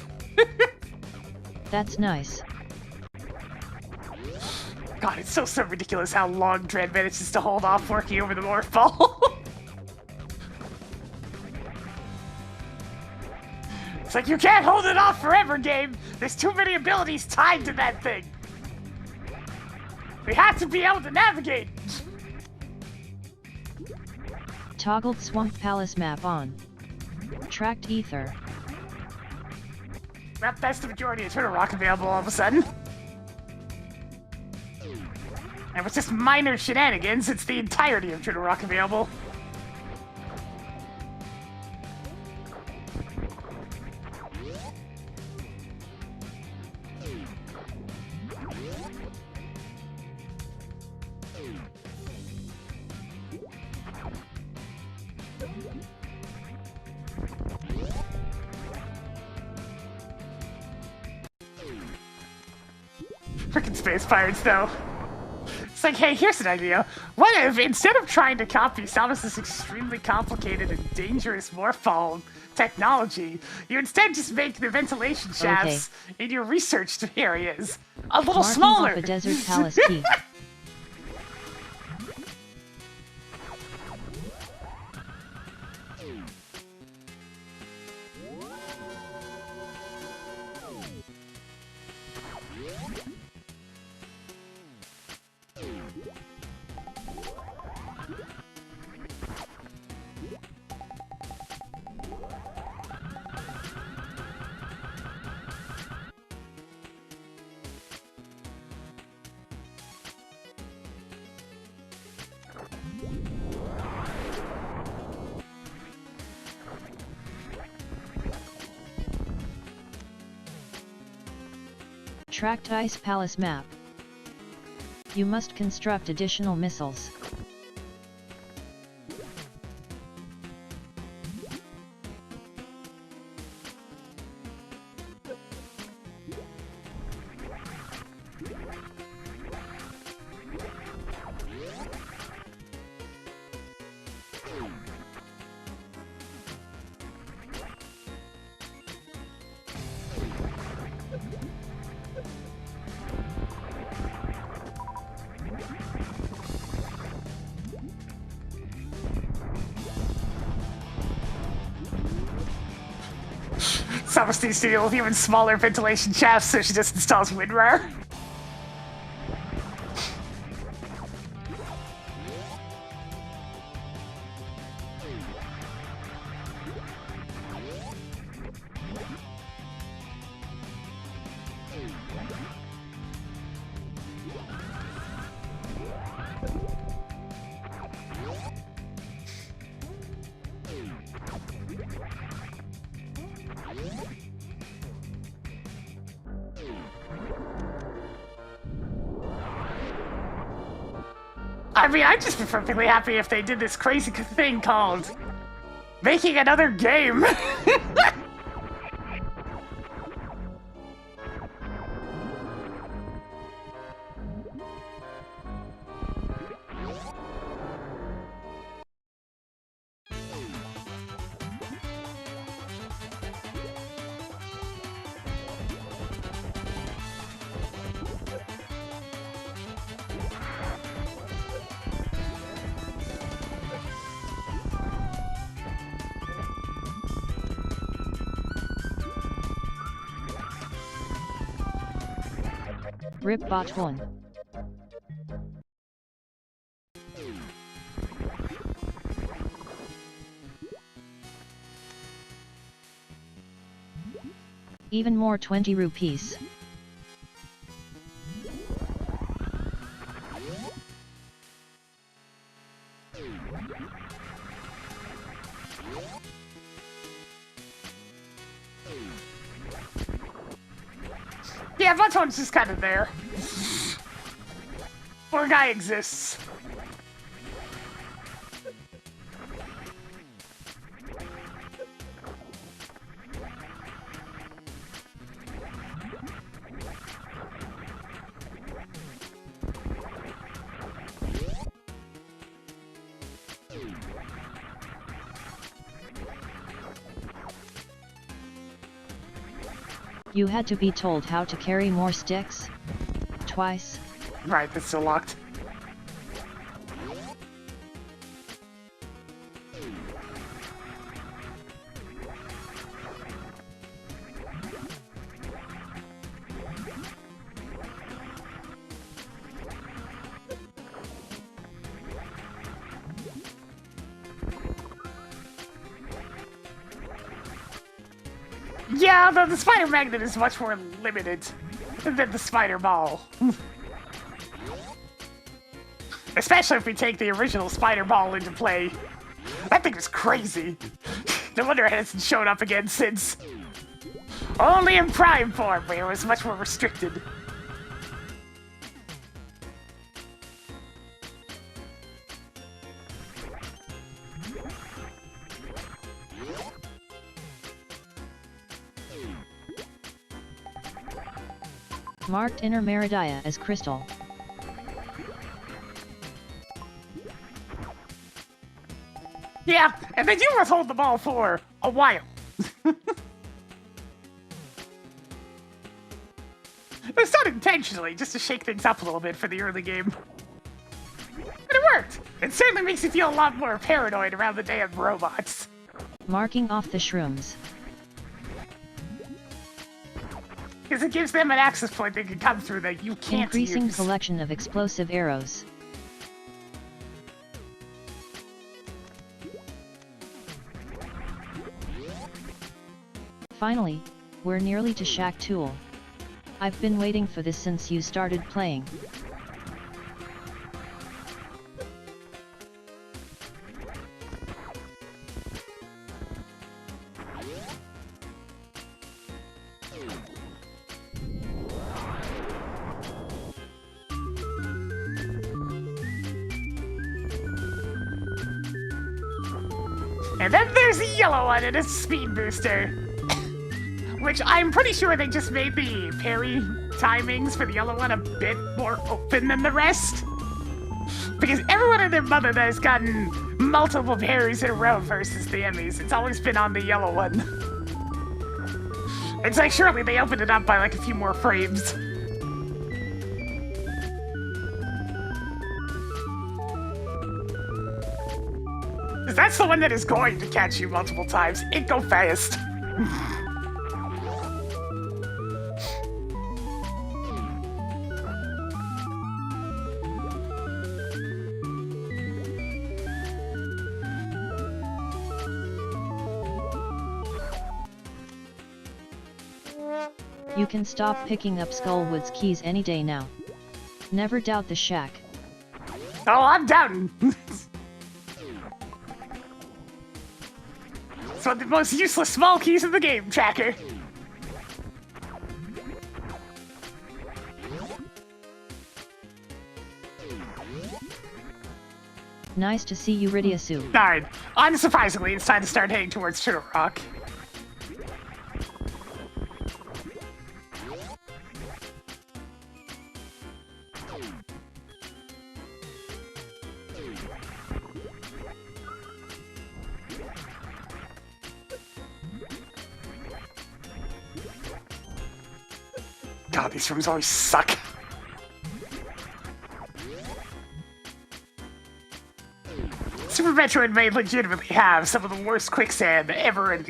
That's nice. God, it's so ridiculous how long Dread manages to hold off working over the Morphball. It's like, you can't hold it off forever, game. There's too many abilities tied to that thing. We have to be able to navigate. Toggled Swamp Palace map on. Tracked ether. Well, that's the majority of Turtle Rock available all of a sudden. And with just minor shenanigans, it's the entirety of Turtle Rock available. Frickin' space pirates, though. It's like, hey, here's an idea. What if, instead of trying to copy Samus's extremely complicated and dangerous morphball technology, you instead just make the ventilation shafts in your research areas a little Marking smaller? Off a desert palace key. Tracked Ice Palace map. You must construct additional missiles. Samus needs to deal with even smaller ventilation shafts, so she just installs WinRAR. I mean, I'd just be perfectly happy if they did this crazy thing called making another game. Rip Bot 1. Even more 20 rupees. Yeah, Bot 1's just kind of there. Poor guy exists. You had to be told how to carry more sticks? Twice? Right, that's still locked. Yeah, the spider magnet is much more limited than the spider ball. Especially if we take the original spider ball into play. That thing was crazy. No wonder it hasn't shown up again since. Only in prime form, where it was much more restricted. Marked inner Meridia as crystal. Yeah, and then you withhold the ball for a while. It's not intentionally, just to shake things up a little bit for the early game. And it worked! It certainly makes you feel a lot more paranoid around the damn robots. Marking off the shrooms. Because it gives them an access point they can come through that you can't Increasing use. collection of explosive arrows. Finally, we're nearly to Shack Tool. I've been waiting for this since you started playing. And then there's the yellow one and a speed booster. Which I'm pretty sure they just made the parry timings for the yellow one a bit more open than the rest. Because everyone and their mother that has gotten multiple parries in a row versus the Emmys, it's always been on the yellow one. It's like surely they opened it up by like a few more frames. That's the one that is going to catch you multiple times. It go fast. You can stop picking up Skullwood's keys any day now. Never doubt the shack. Oh, I'm doubting. It's one of the most useless small keys in the game, Tracker. Nice to see you, Ridiasu. Alright, unsurprisingly, it's time to start heading towards Turtle Rock. God, these rooms always suck. Super Metroid may legitimately have some of the worst quicksand ever in,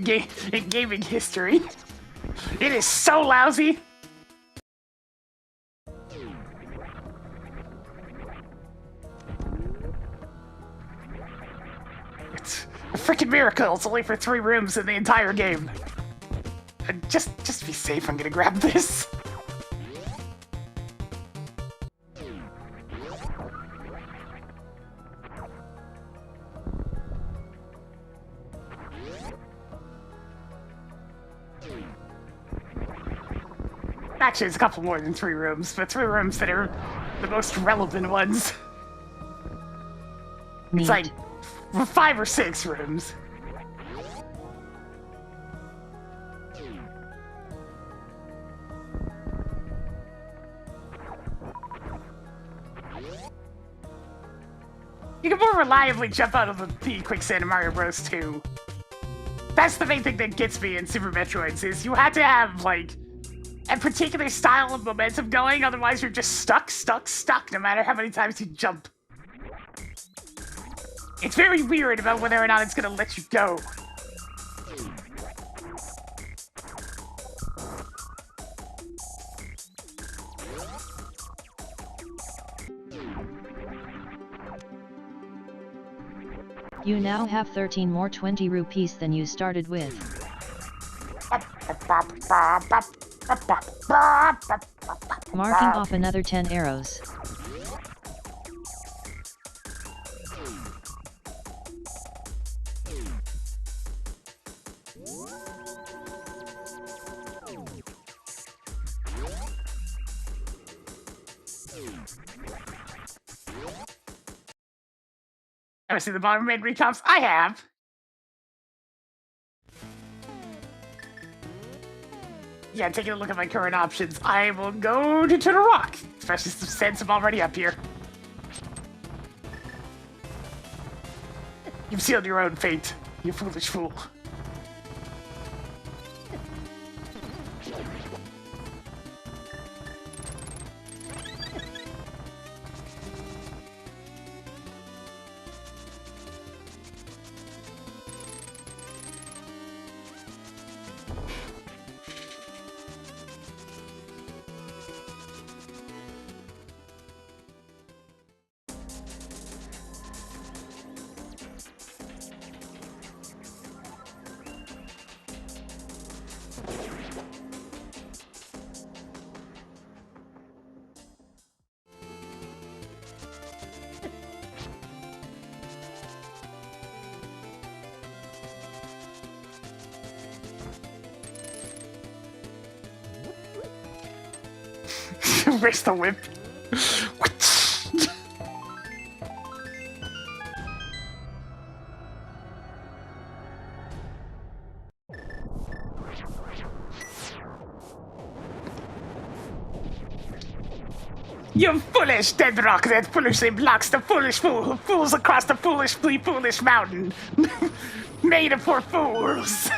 in gaming history. It is so lousy. It's a freaking miracle. It's only for 3 rooms in the entire game. Just be safe. I'm gonna grab this. Actually, it's a couple more than 3 rooms, but 3 rooms that are the most relevant ones. Neat. It's like 5 or 6 rooms. You can more reliably jump out of the quicksand in Mario Bros. 2. That's the main thing that gets me in Super Metroids, is you had to have, like, a particular style of momentum going, otherwise you're just stuck, no matter how many times you jump. It's very weird about whether or not it's gonna let you go. You now have 13 more 20 rupees than you started with. Marking off another 10 arrows. Ever seen the bottom mid recomps? I have. Yeah, taking a look at my current options, I will go to Turtle Rock, especially since I'm already up here. You've sealed your own fate, you foolish fool. Where's the whip? You foolish dead rock that foolishly blocks the foolish fool who fools across the foolishly foolish mountain. Made it for fools.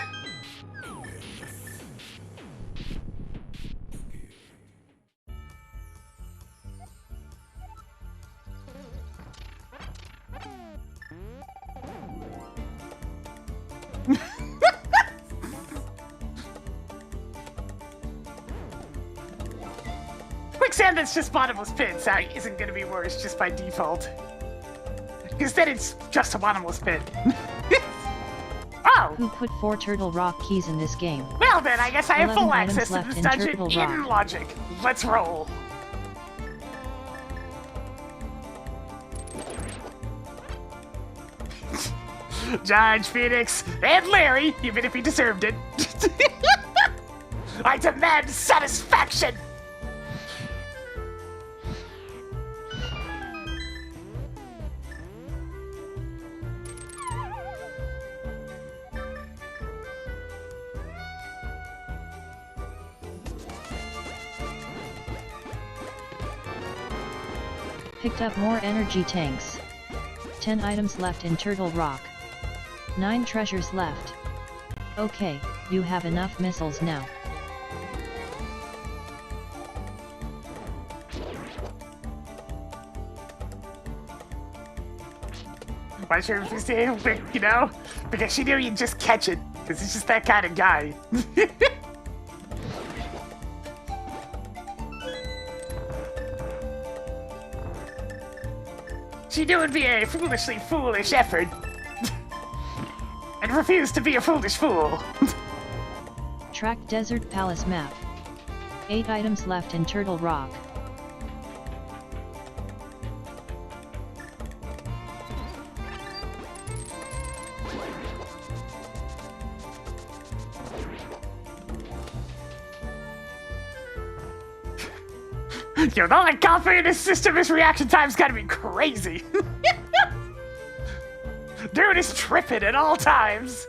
Quicksand that's just bottomless pit isn't gonna be worse just by default. Because then it's just a bottomless pit. Oh! Who put 4 Turtle Rock keys in this game? Well then, I guess I have 11 full items access to left this in dungeon Turtle in Rock. logic. Let's roll. Judge Phoenix and Larry, even if he deserved it. I demand satisfaction! Picked up more energy tanks. 10 items left in Turtle Rock. 9 treasures left. Okay, you have enough missiles now. Why should we say, you know? Because she knew you'd just catch it. Because he's just that kind of guy. She knew it'd be a foolishly foolish effort. And refused to be a foolish fool. Track Desert Palace map. 8 items left in Turtle Rock. Yo, not like confident in this system, his reaction time's gotta be crazy. Dude is tripping at all times.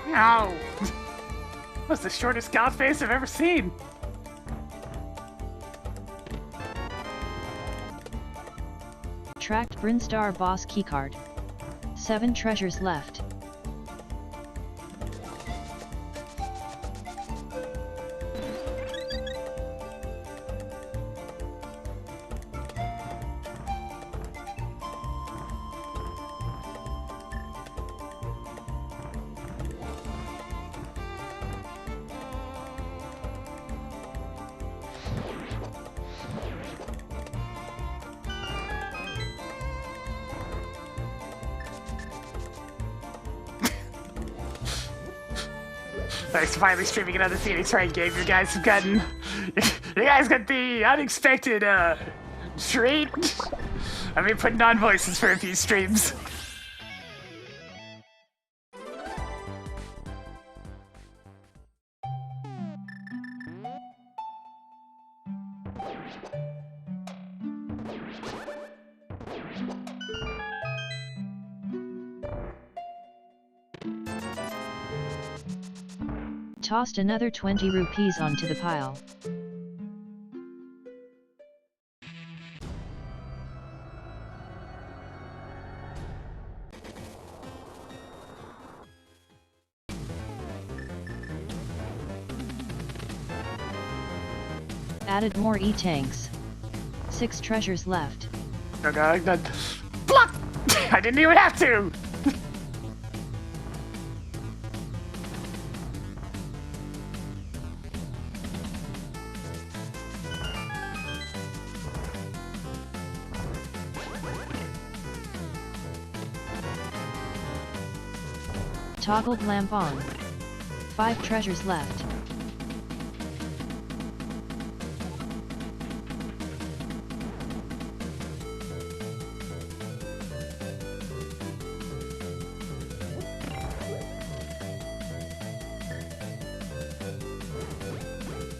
No. That's the shortest god face I've ever seen. Tracked Brinstar boss keycard. 7 treasures left. Thanks for finally streaming another Phoenix Wright game. You guys have gotten... You guys got the unexpected, treat. I've been putting on voices for a few streams. Tossed another 20 rupees onto the pile. Added more E-tanks. 6 treasures left. Okay, that... Block! I didn't even have to! Toggled lamp on. 5 treasures left.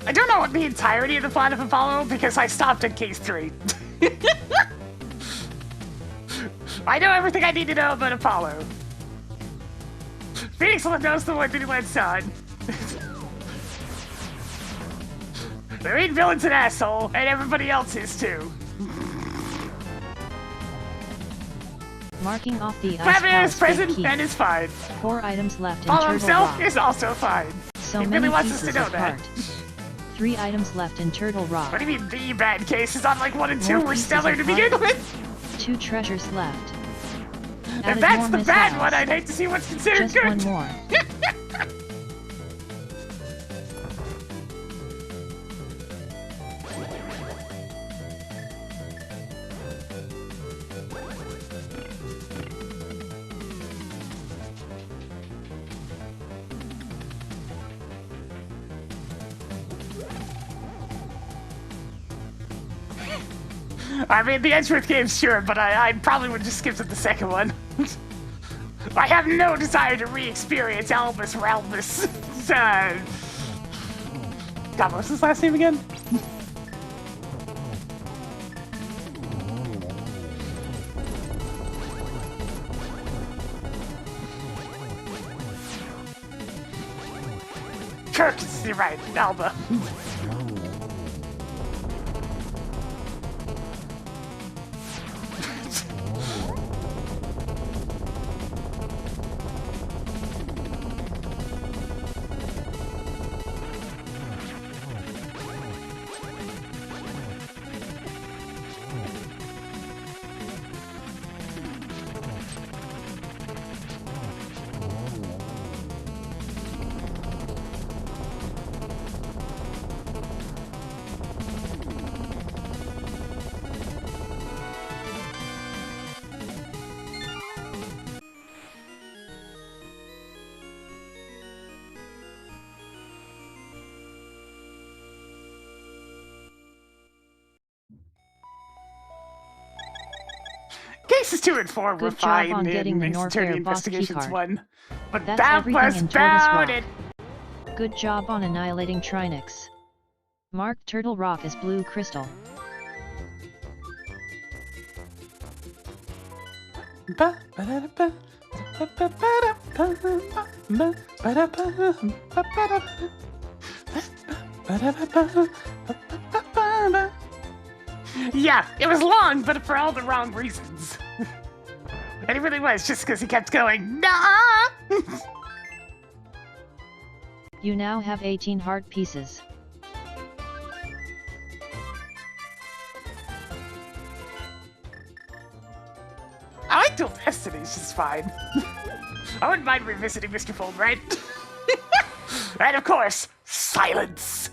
I don't know the entirety of the plot of Apollo because I stopped at case 3. I know everything I need to know about Apollo. Phoenix knows the one that he went on. The main villain's an asshole, and everybody else is too. Marking off the ice Batman is palace present key. and is fine. 4 items left in Apollo Turtle himself Rock. is also fine. So he many really wants us to pieces know of that. heart. 3 items left in Turtle Rock. What do you mean the bad cases on like 1 and 2 More were pieces stellar of to begin heart. with? 2 treasures left. If Added that's more the bad missiles. one, I'd hate to see what's considered Just good. one more. I mean, the Edgeworth game's sure, but I probably would just skip to the second one. I have no desire to re-experience Albus Ralbus. God, what's his last name again? Kirk, you're right, Alba. Cases 2 and 4 were Good job fine on getting the in North Attorney Air boss key Investigations card. 1. But That's that everything was in Tortoise about Rock. it. Good job on annihilating Trinix. Mark Turtle Rock as blue crystal. Yeah, it was long, but for all the wrong reasons. And it really was, just because he kept going, nah! You now have 18 heart pieces. I like Dual Destiny, it's just fine. I wouldn't mind revisiting Mr. Fulbright. And of course, silence!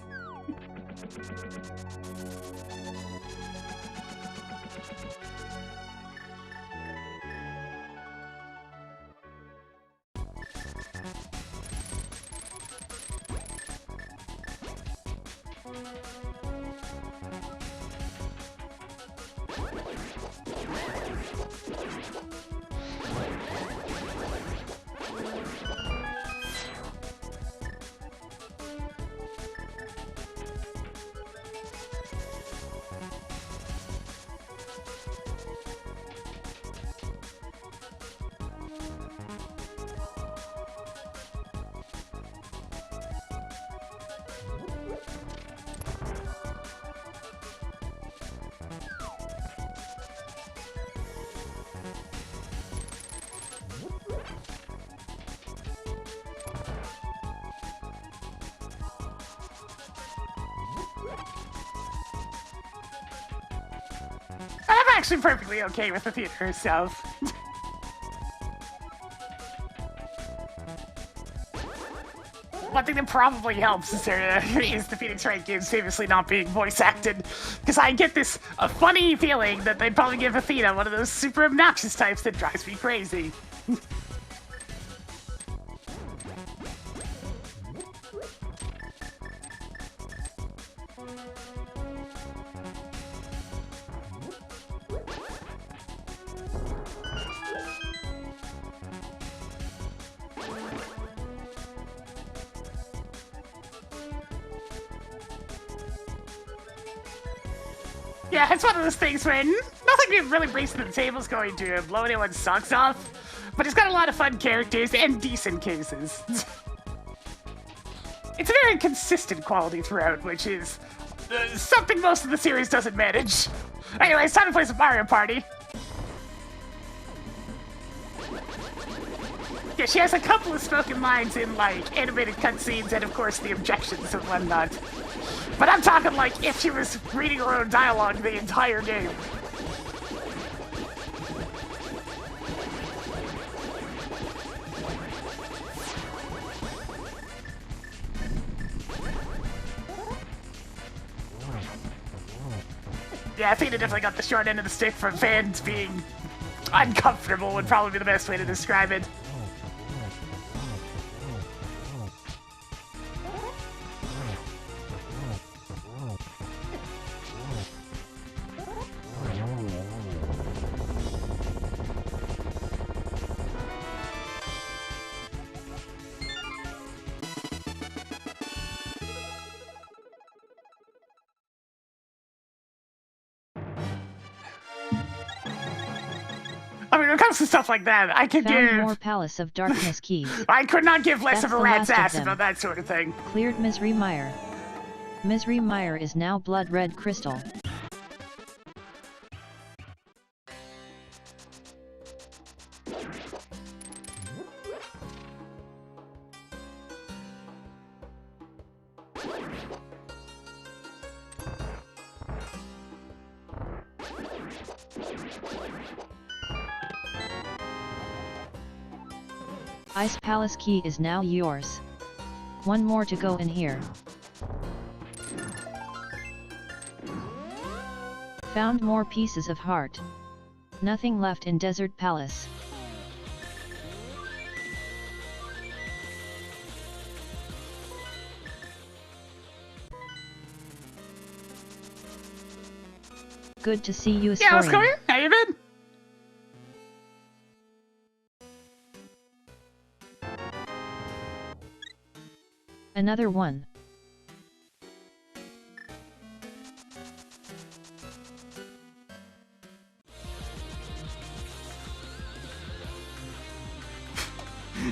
actually perfectly okay with Athena herself. One thing that probably helps is the Phoenix Wright games famously not being voice acted, because I get this funny feeling that they'd probably give Athena one of those super obnoxious types that drives me crazy. Yeah, it's one of those things where nothing really brings to the table is going to blow anyone's socks off, but it's got a lot of fun characters and decent cases. It's a very consistent quality throughout, which is something most of the series doesn't manage. Anyway, it's time to play some Mario Party. Yeah, she has a couple of spoken lines in, like, animated cutscenes and, of course, the objections and whatnot. But I'm talking like if she was reading her own dialogue the entire game. Yeah, Athena definitely got the short end of the stick from fans being uncomfortable would probably be the best way to describe it. I mean, when it comes to stuff like that, I could Found give more Palace of Darkness keys. I could not give less That's of a the rat's last of ass them. about that sort of thing. Cleared Misery Mire. Misery Mire is now blood red crystal. Ice Palace key is now yours. One more to go in here. Found more pieces of heart. Nothing left in Desert Palace. Good to see you, Yeah, let's go Astorian. here. How you been? Another one.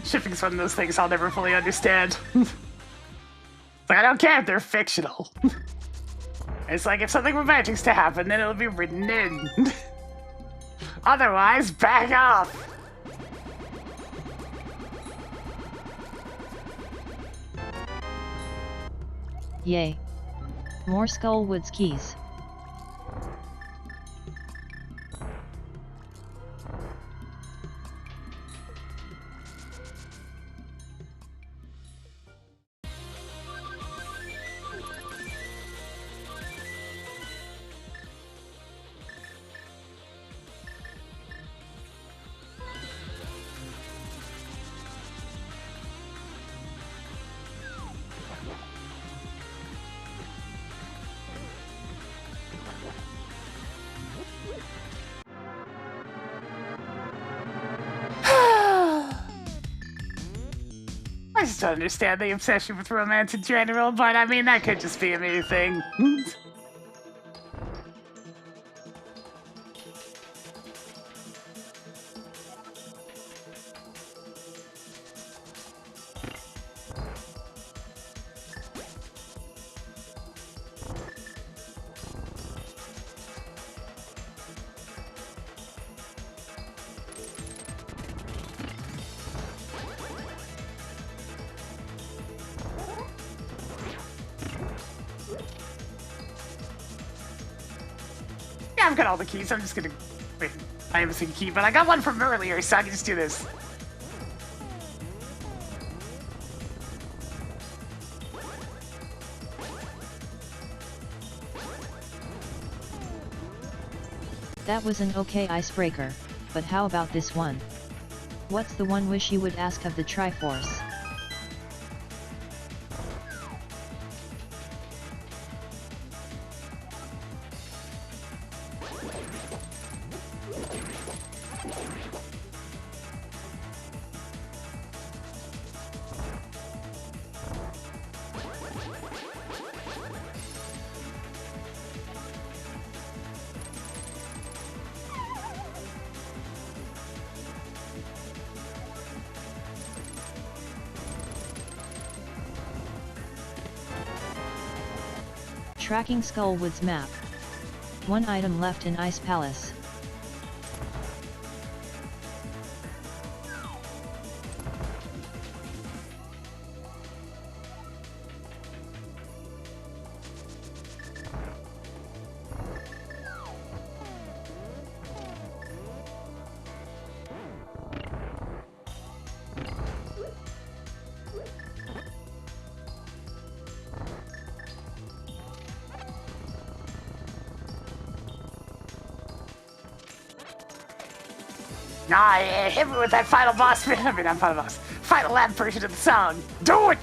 Shipping's one of those things I'll never fully understand. It's like, I don't care if they're fictional. It's like, if something romantic's to happen, then it'll be written in. Otherwise, back off. Yay. More Skullwoods keys. I just don't understand the obsession with romance in general, but I mean, that could just be a me thing. I've got all the keys. I'm just gonna... Wait, I have a single key, but I got one from earlier, so I can just do this. That was an okay icebreaker, but how about this one? What's the one wish you would ask of the Triforce? Tracking Skullwood's map. One item left in Ice Palace. Nah, yeah, hit me with that final boss. I mean, not final boss. Final lap version of the song. Do it!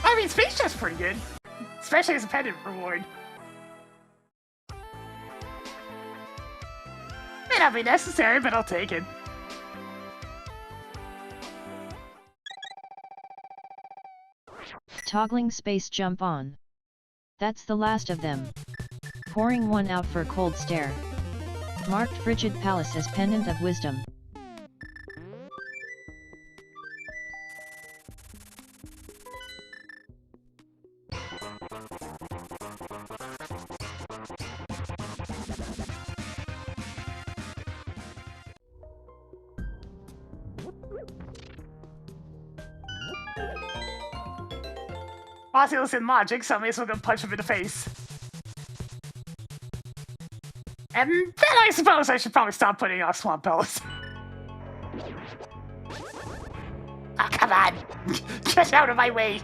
I mean, Space Jet's pretty good. Especially as a pendant reward. May not be necessary, but I'll take it. Toggling space jump on. That's the last of them. Pouring one out for cold stare. Marked Frigid Palace as pendant of wisdom. Oculus in logic, so I may as well go punch him in the face. And then I suppose I should probably stop putting off Swamp Palace. Oh, come on! Get out of my way!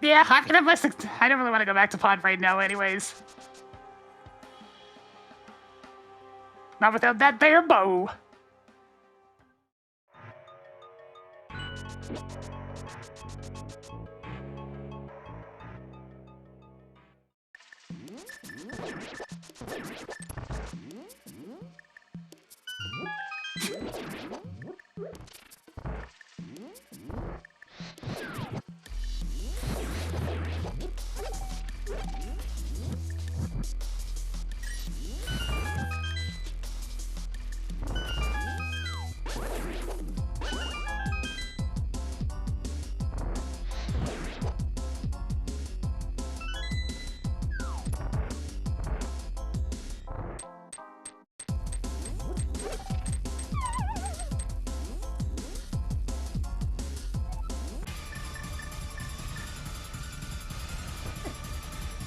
Yeah, I don't really want to go back to Pond right now anyways. Not without that there bow.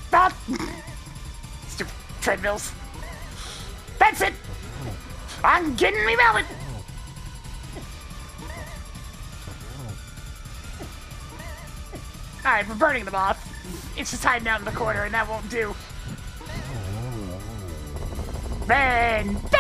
Stop! Stupid treadmills. That's it! I'm getting me melted! Alright, we're burning them off. It's just hiding out in the corner and that won't do. Burn! Burn!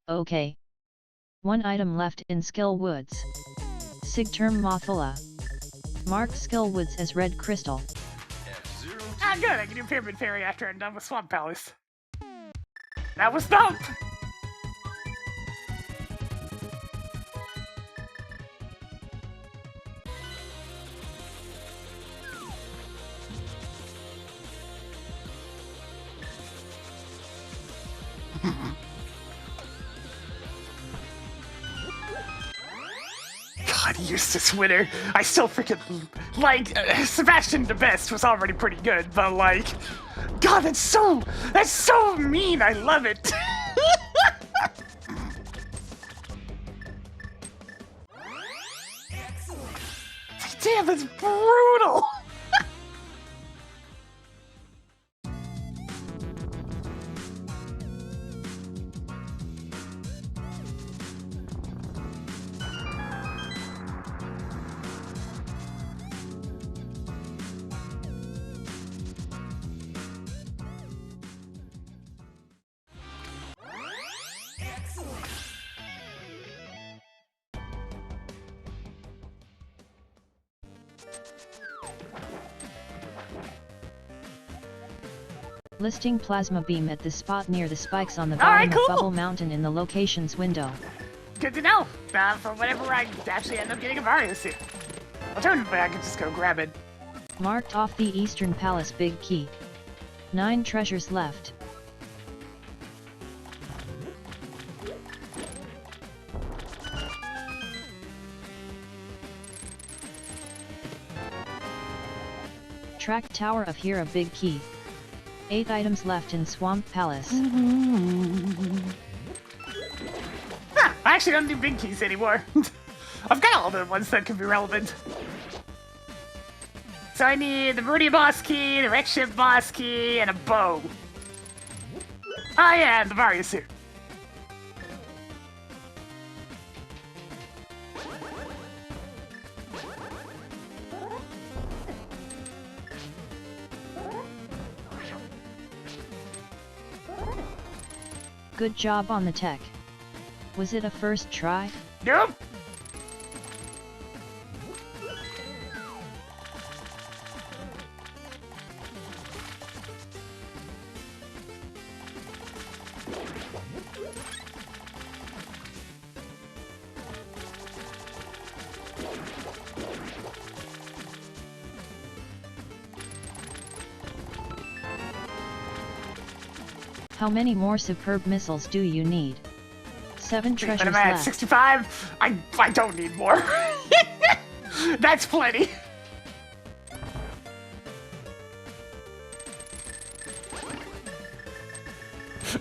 Okay. One item left in Skill Woods. Sigterm Mothula. Mark Skillwoods as Red Crystal. Ah, good. I can do Pyramid Fairy after I'm done with Swamp Palace. That was dope! God, Eustace winner. I still freaking like Sebastian the Best was already pretty good, but like, God, that's so mean. I love it. Damn, that's brutal. Listing plasma beam at the spot near the spikes on the Alright, bottom cool. of Bubble Mountain in the locations window. Good to know. For whatever I actually end up getting a Varius here. Alternatively, I could just go grab it. Marked off the Eastern Palace Big Key. 9 treasures left. Track Tower of Hera Big Key. 8 items left in Swamp Palace. Huh, I actually don't do big keys anymore. I've got all the ones that could be relevant. So I need the Meridian Boss Key, the Wreck Ship Boss Key, and a bow. Oh yeah, and the Varius here. Good job on the tech. Was it a first try? Nope. How many more superb missiles do you need? 7 treasures But I'm at left. 65. I don't need more. That's plenty.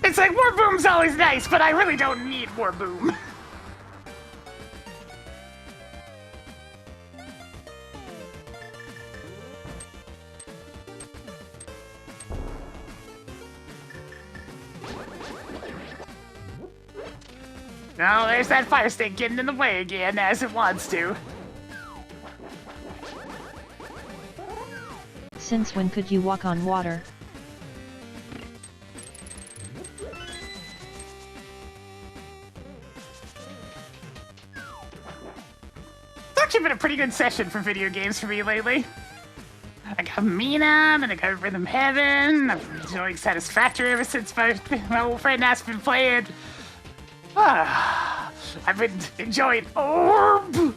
It's like more boom's always nice, but I really don't need more boom. Oh, there's that fire snake getting in the way again, as it wants to. Since when could you walk on water? It's actually been a pretty good session for video games for me lately. I got Mina, then I got Rhythm Heaven. I've been enjoying Satisfactory ever since my old friend has been playing. I've been enjoying Orb.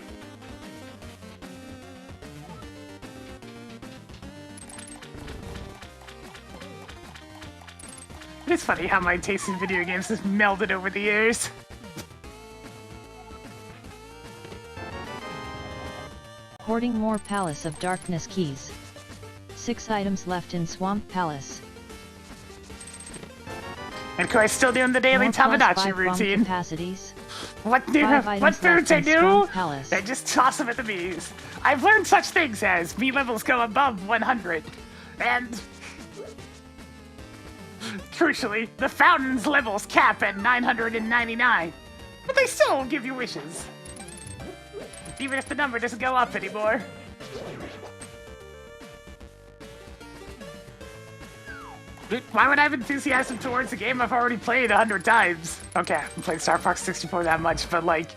It's funny how my taste in video games has melded over the years. Hoarding more Palace of Darkness keys. 6 items left in Swamp Palace. And of course, still doing the daily More Tamagotchi +5 bomb routine. capacities. What 5 items foods left I in do? Swamp Palace. I just toss them at the bees. I've learned such things as bee levels go above 100. And crucially, the fountain's levels cap at 999. But they still give you wishes. Even if the number doesn't go up anymore. Why would I have enthusiasm towards a game I've already played 100 times? Okay, I haven't played Star Fox 64 that much, but like...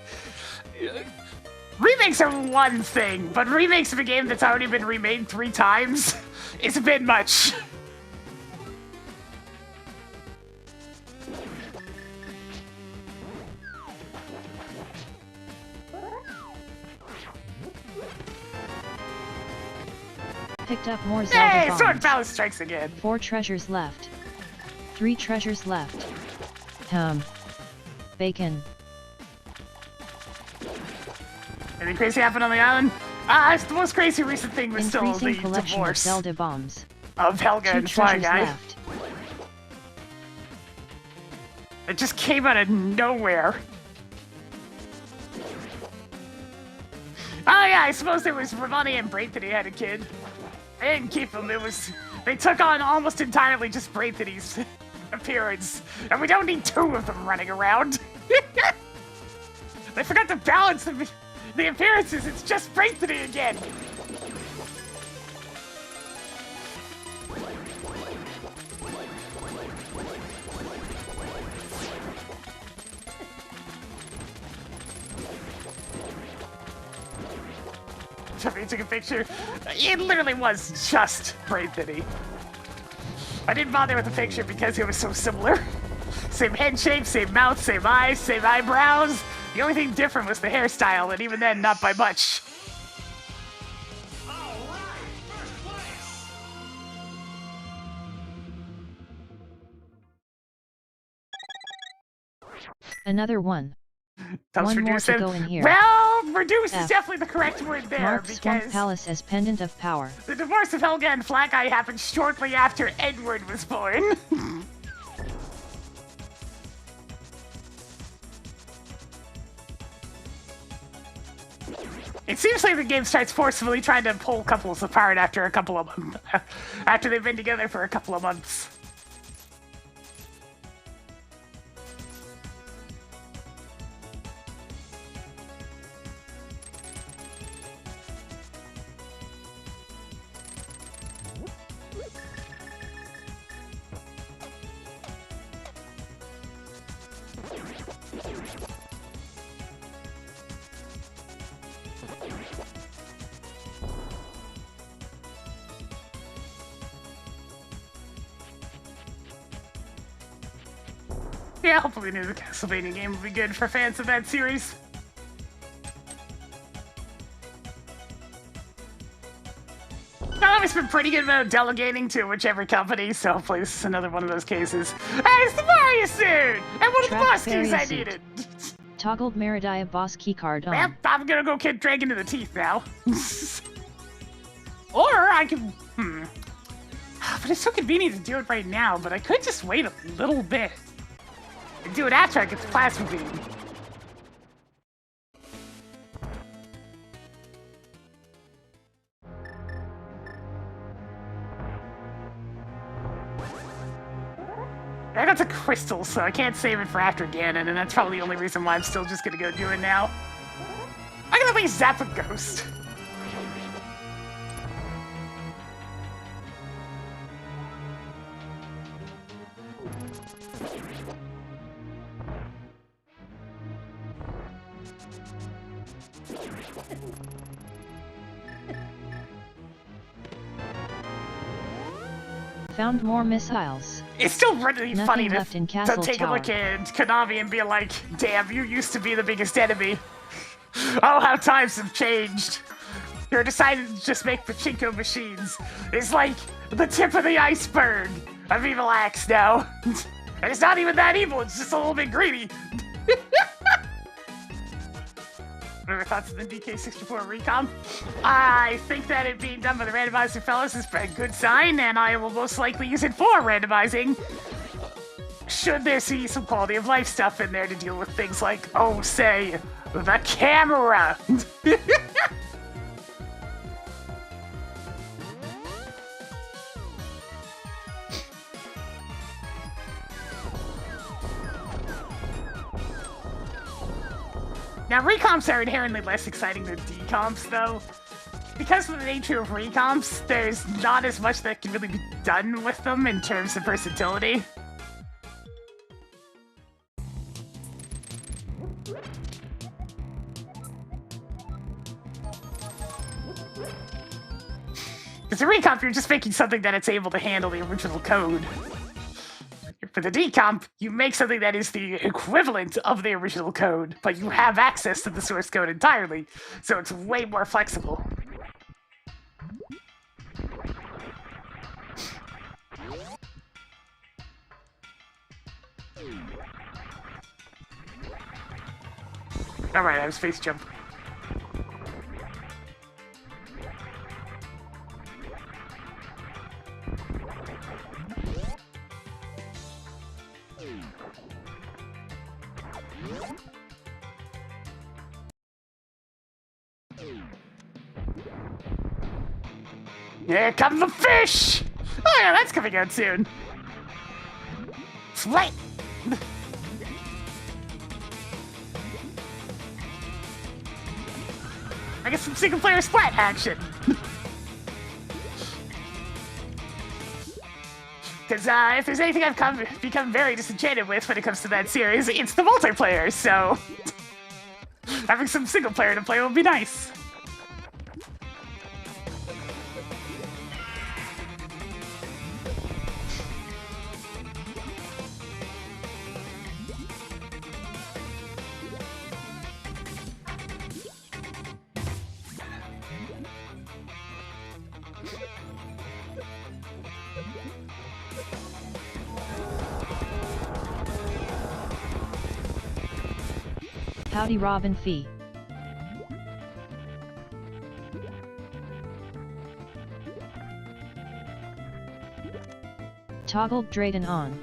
Remakes are one thing, but remakes of a game that's already been remade 3 times is a bit much. Picked up more Zelda Hey, bombs. Sword Palace strikes again. 4 treasures left. 3 treasures left. Bacon. Anything crazy happened on the island? The most crazy recent thing was still Increasing the collection of divorce Zelda bombs. of Helga 2 and Fly treasures Guy. left. It just came out of nowhere. Oh yeah, I suppose it was Ravani and Braithany had a kid. They didn't keep him, they took on almost entirely just Braithany's appearance. And we don't need 2 of them running around. They forgot to balance the appearances, it's just Braithany again. Somebody took a picture. It literally was just Braithany. I didn't bother with the picture because it was so similar. Same head shape, same mouth, same eyes, same eyebrows. The only thing different was the hairstyle, and even then, not by much. Another one. Tell us One more Reduce to then. go in here. Well, Reduce is F. definitely the correct word there, Mark Swamp because Palace as pendant of power. the divorce of Helga and Flat Guy happened shortly after Edward was born. It seems like the game starts forcefully trying to pull couples apart after a couple of months, after they've been together for a couple of months. Yeah, hopefully the new Castlevania game will be good for fans of that series. I've been pretty good about delegating to whichever company, so hopefully this is another one of those cases. Hey, it's the Mario suit! And one of the Track boss keys fairy I suit. needed! Toggled Meridia boss keycard on. Well, I'm gonna go kick Dragon to the teeth now. Or I can... But it's so convenient to do it right now, but I could just wait a little bit. And do it after I get the plasma beam. I got the crystal, so I can't save it for after Ganon, and that's probably the only reason why I'm still just gonna go do it now. I can at least zap a ghost. Found more missiles. It's still really Nothing funny left in to Castle take Tower. a look at Konami and be like, damn, you used to be the biggest enemy. Oh, how times have changed. You're deciding to just make pachinko machines. It's like the tip of the iceberg of Evil Axe now. And it's not even that evil, it's just a little bit greedy. What are your thoughts on the DK64 recom? I think that it being done by the randomizer fellows is a good sign, and I will most likely use it for randomizing. Should there be some quality of life stuff in there to deal with things like, oh, say, the camera. Now, recomps are inherently less exciting than decomps, though. Because of the nature of recomps, there's not as much that can really be done with them in terms of versatility. Because the recomp, you're just making something that it's able to handle the original code. For the decomp, you make something that is the equivalent of the original code, but you have access to the source code entirely, so it's way more flexible. Alright, I have space jump. Here come the fish! Oh yeah, that's coming out soon. Split! I get some single-player splat action. Because if there's anything I've become very disenchanted with when it comes to that series, it's the multiplayer, so having some single-player to play will be nice. Howdy Robin Fee. Toggled Drayden on.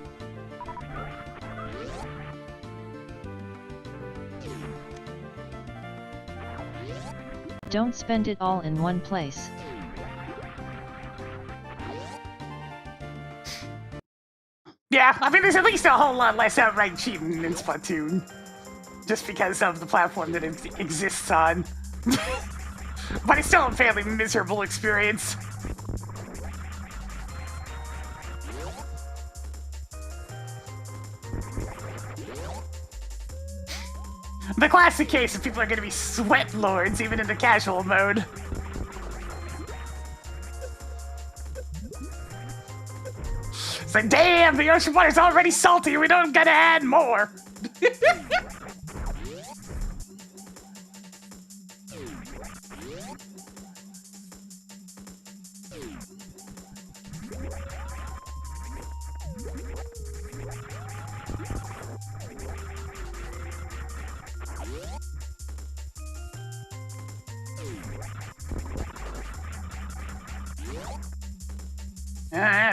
Don't spend it all in one place. Yeah, I mean, there's at least a whole lot less outright cheating in Splatoon. Just because of the platform that it exists on. But it's still a fairly miserable experience. The classic case of people are going to be sweat lords even in the casual mode. It's like, damn, the ocean water's already salty, we don't gotta add more.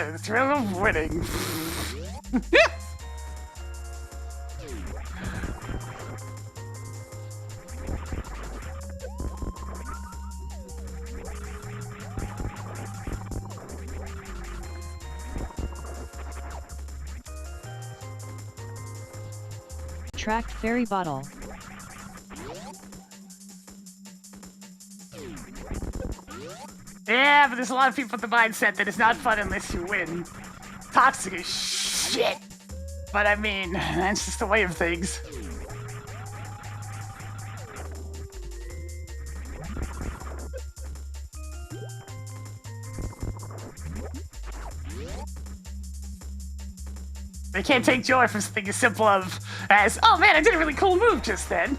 The thrill of winning. Tracked fairy bottle. Yeah, but there's a lot of people with the mindset that it's not fun unless you win. Toxic as shit. But I mean, that's just the way of things. They can't take joy from something as simple as, oh man, I did a really cool move just then.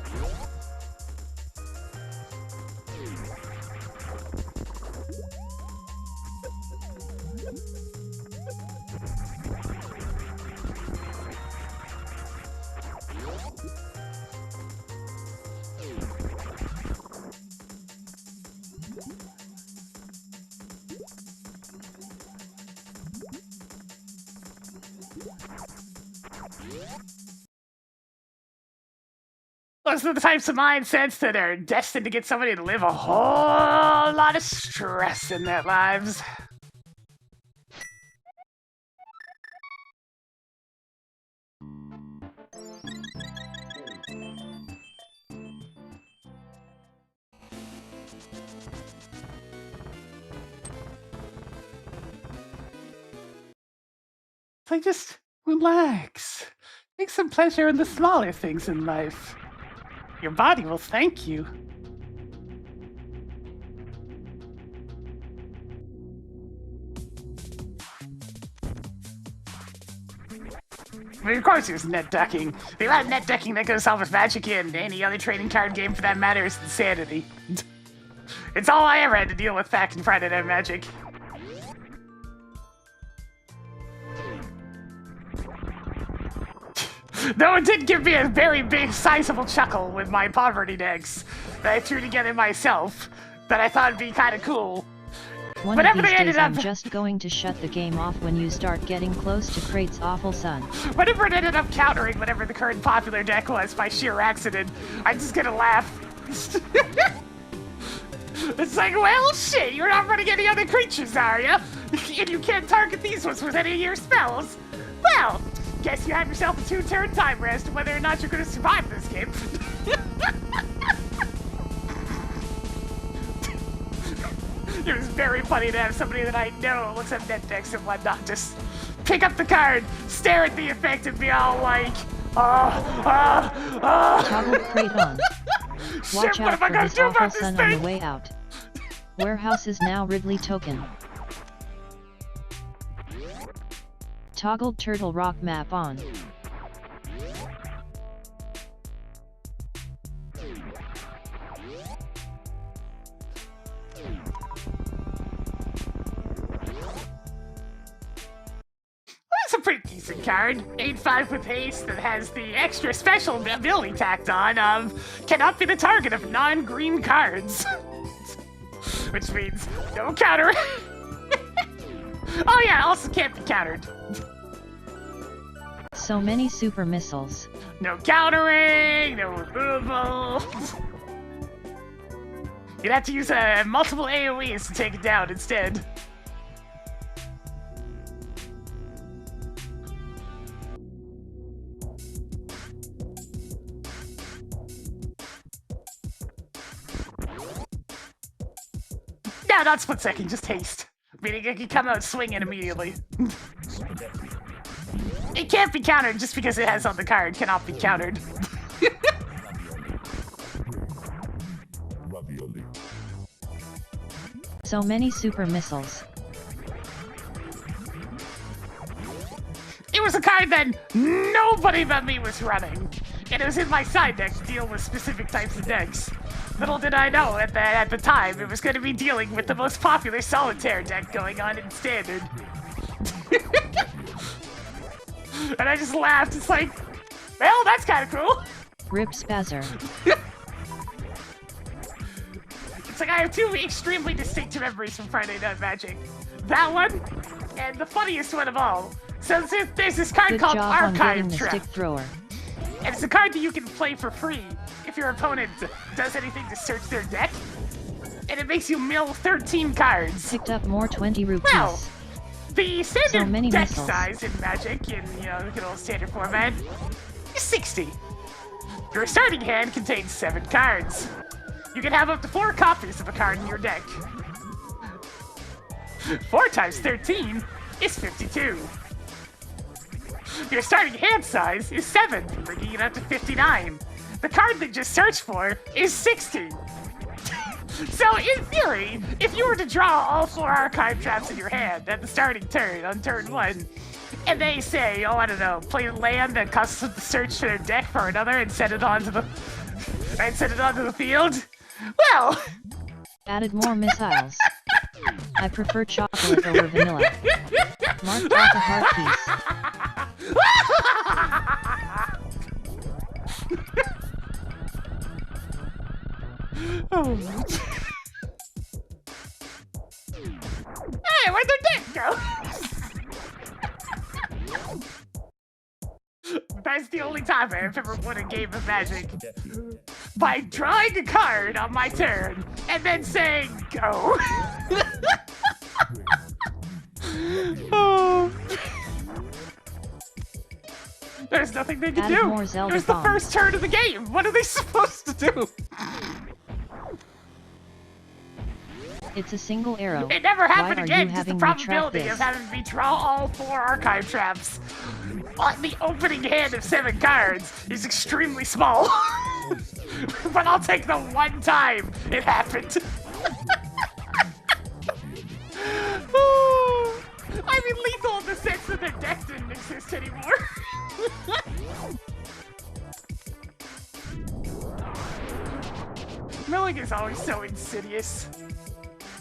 Those are the types of mindsets that are destined to get somebody to live a whole lot of stress in their lives. So just relax. Take some pleasure in the smaller things in life. Your body will thank you. I mean, of course there's net decking. The amount of net decking that goes on with Magic and any other trading card game for that matter is insanity. It's all I ever had to deal with back in Friday Night Magic. Though it did give me a very big, sizable chuckle with my poverty decks that I threw together myself that I thought would be kind of cool. One of these days I'm just going to shut the game off when you start getting close to Krait's awful son. Whenever it ended up countering whatever the current popular deck was by sheer accident, I'm just gonna laugh. It's like, well, shit, you're not running any other creatures, are you? And you can't target these ones with any of your spells. Well, guess you have yourself a 2-turn time rest whether or not you're gonna survive this game. It was very funny to have somebody that I know looks at net decks and whatnot just pick up the card, stare at the effect, and be all like, Toggle Krait on. Watch out for his awful son on the way out. Warehouse is now Ridley token. Toggle Turtle Rock map on. That's a pretty decent card. 8/5 with haste that has the extra special ability tacked on of cannot be the target of non-green cards. Which means no counter. Oh yeah, also can't be countered. So many super missiles. No countering, no removal. You'd have to use multiple AoEs to take it down instead. No, not split second, just haste. Meaning it can come out swinging immediately. It can't be countered just because it has on the card. Cannot be countered. So many super missiles. It was a card that nobody but me was running. And it was in my side deck to deal with specific types of decks. Little did I know at the time it was going to be dealing with the most popular solitaire deck going on in Standard. And I just laughed. It's like, well, that's kind of cool. Rip Spazzer. It's like I have two extremely distinct memories from Friday Night Magic. That one, and the funniest one of all. So there's this card called Archive Trap. Stick thrower. And it's a card that you can play for free if your opponent does anything to search their deck. And it makes you mill 13 cards. Picked up more 20 rupees. Well, the standard deck missiles. size in Magic, in the good old standard format, is 60. Your starting hand contains 7 cards. You can have up to 4 copies of a card in your deck. 4 times 13 is 52. Your starting hand size is 7, bringing it up to 59. The card they just searched for is 60. So, in theory, if you were to draw all 4 archive traps in your hand at the starting turn, on turn 1, and they say, oh, I don't know, play a land that costs them to search their deck for another and send it onto the field, well... Added more missiles. I prefer chocolate over vanilla. Marked off a heart piece. Oh. Hey, where'd their deck go? That's the only time I've ever won a game of Magic. By drawing a card on my turn and then saying go. Oh. There's nothing they can do. It was the first turn of the game. What are they supposed to do? It's a single arrow. It never happened again. Just the probability of having me draw all 4 archive traps on the opening hand of 7 cards is extremely small. But I'll take the one time it happened. I mean, lethal in the sense that their deck didn't exist anymore. Milling is always so insidious.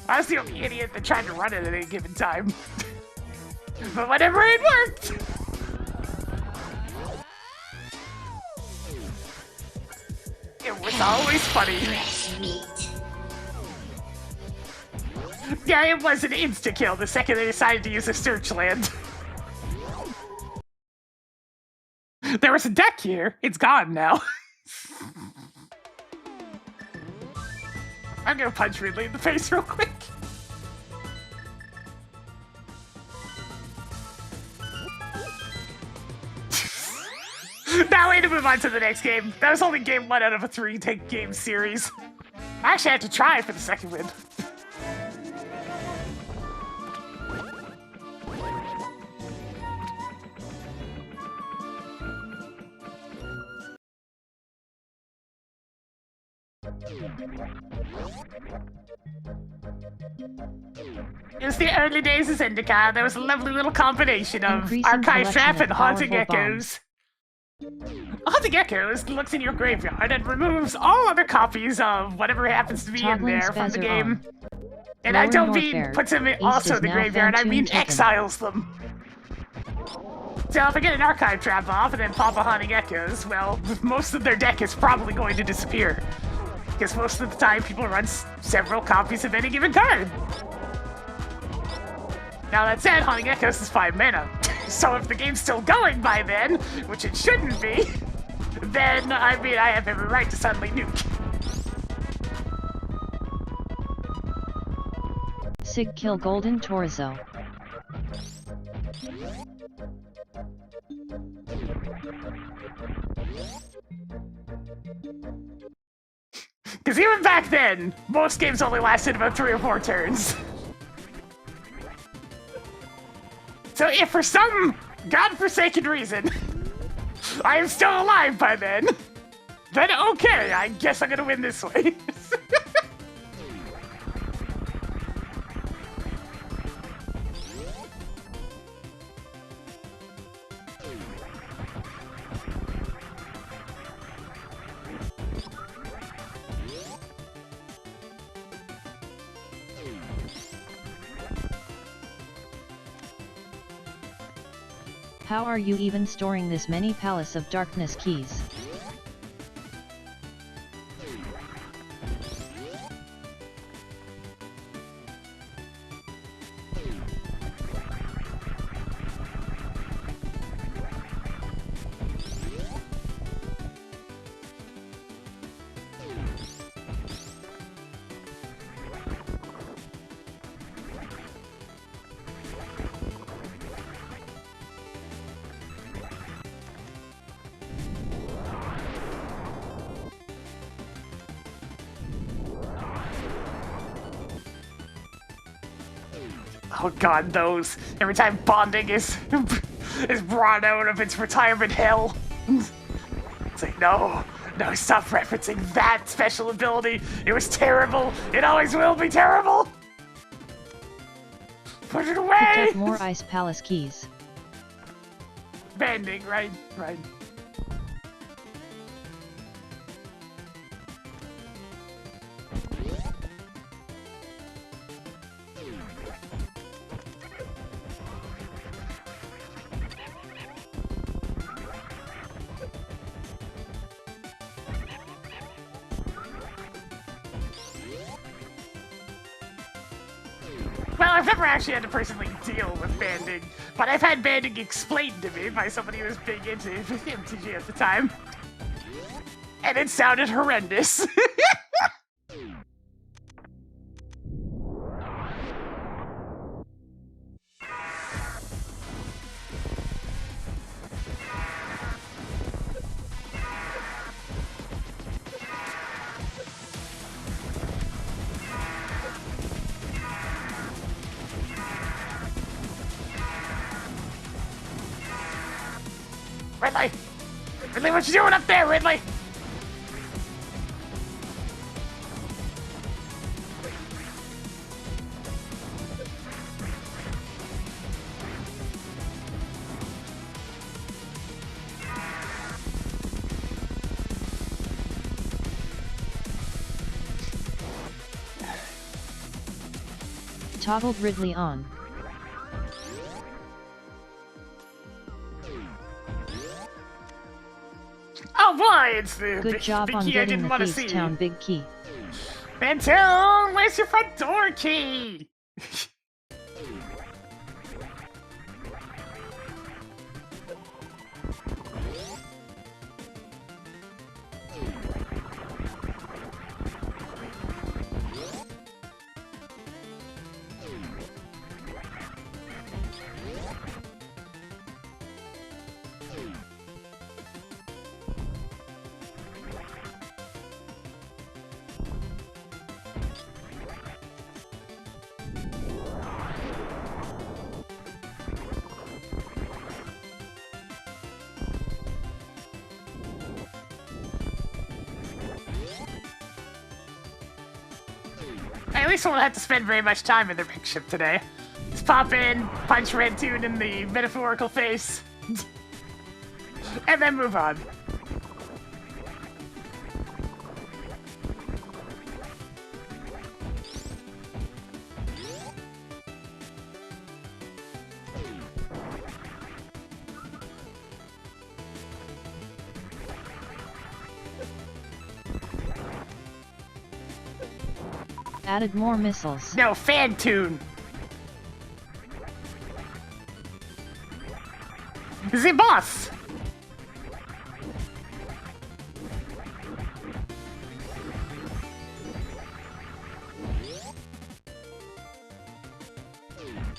I was the only idiot that tried to run it at any given time. But whenever it worked! It was always funny. Yeah, it was an insta-kill the second they decided to use a search land. There was a deck here. It's gone now. I'm gonna punch Ridley in the face real quick. Now we need to move on to the next game. That was only game 1 out of a 3-game series. I actually had to try for the second win. It was the early days of Zendikar. There was a lovely little combination of Increasing archive trap collection and of haunting powerful echoes. Haunting echoes looks in your graveyard and removes all other copies of whatever happens to be in Toggling there from the Spazzer game. on. And I Lower don't North mean Fair. puts them in East also is in the now graveyard, I Fantoon mean taken. exiles them. So if I get an archive trap off and then pop a haunting echoes, well, most of their deck is probably going to disappear. Because most of the time people run several copies of any given card. Now that said, Haunting Echoes is 5 mana. So if the game's still going by then, which it shouldn't be, then, I mean, I have every right to suddenly nuke. Sig kill Golden Torso. Because even back then, most games only lasted about 3 or 4 turns. So if for some godforsaken reason, I am still alive by then okay, I guess I'm gonna win this way. How are you even storing this many Palace of Darkness keys? Oh god, those. Every time bonding is brought out of its retirement hell. It's like, no, stop referencing that special ability. It was terrible. It always will be terrible. Put it away! Picked up more Ice Palace keys. Banding, right. Well, I've never actually had to personally deal with banding, but I've had banding explained to me by somebody who was big into MTG at the time. And it sounded horrendous. Ridley! Ridley, what you doing up there, Ridley? Toggled Ridley on. Oh boy, it's the Good big, job big on key I getting didn't the want to Thieves see. Town big key. Phantom, where's your front door key? At least I won't have to spend very much time in their big ship today. Just pop in, punch Red Toon in the metaphorical face, and then move on. Added more missiles. No, fan tune. The boss.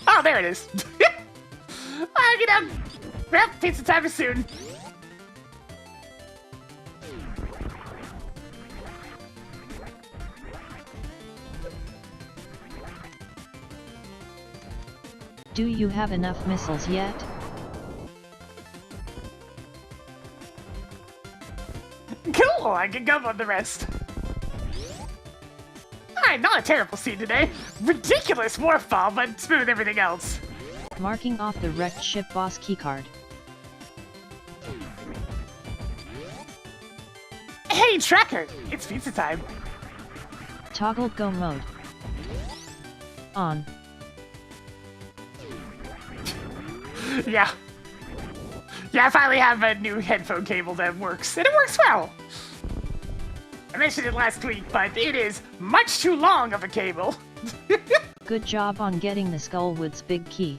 Oh, there it is. I get up. Well, pizza time is soon. Do you have enough missiles yet? Cool, I can go on the rest. Alright, not a terrible scene today. Ridiculous morph ball, but smooth everything else. Marking off the wrecked ship boss keycard. Hey, Tracker! It's pizza time. Toggled go mode. On. Yeah. Yeah, I finally have a new headphone cable that works, and it works well. I mentioned it last week, but it is much too long of a cable. Good job on getting the Skullwood's big key.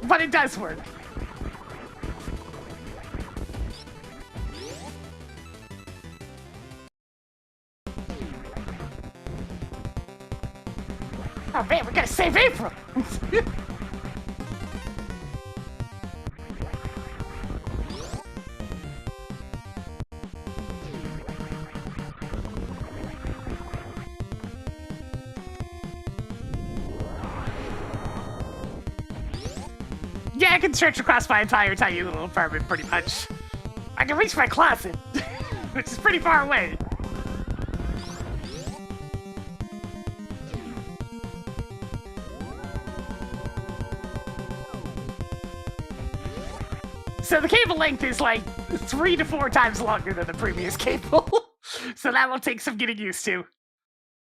But it does work. Oh man, we gotta save April! Yeah, I can stretch across my entire tiny little apartment pretty much. I can reach my closet, which is pretty far away. So the cable length is like 3 to 4 times longer than the previous cable. So that will take some getting used to.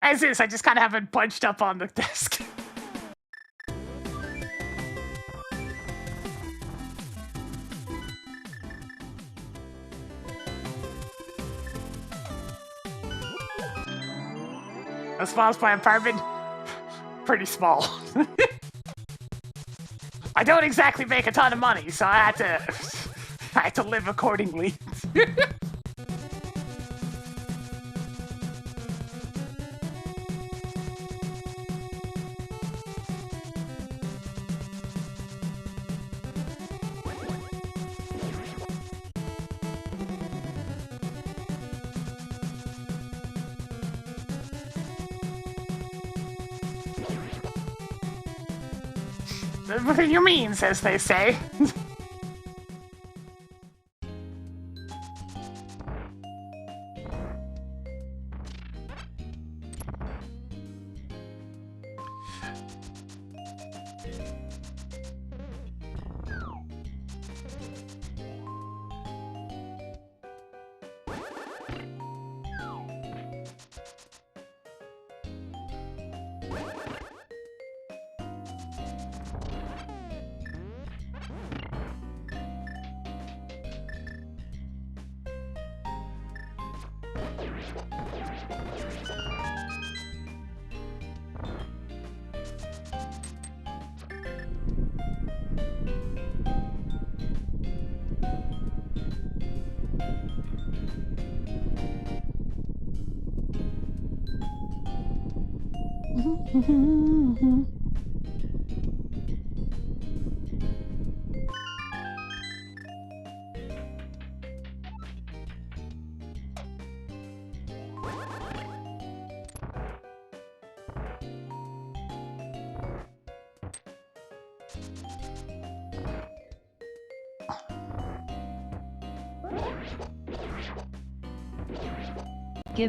As is, I just kind of have it bunched up on the desk. As small as my apartment, pretty small. I don't exactly make a ton of money, so I had to live accordingly. Within your means, as they say. Give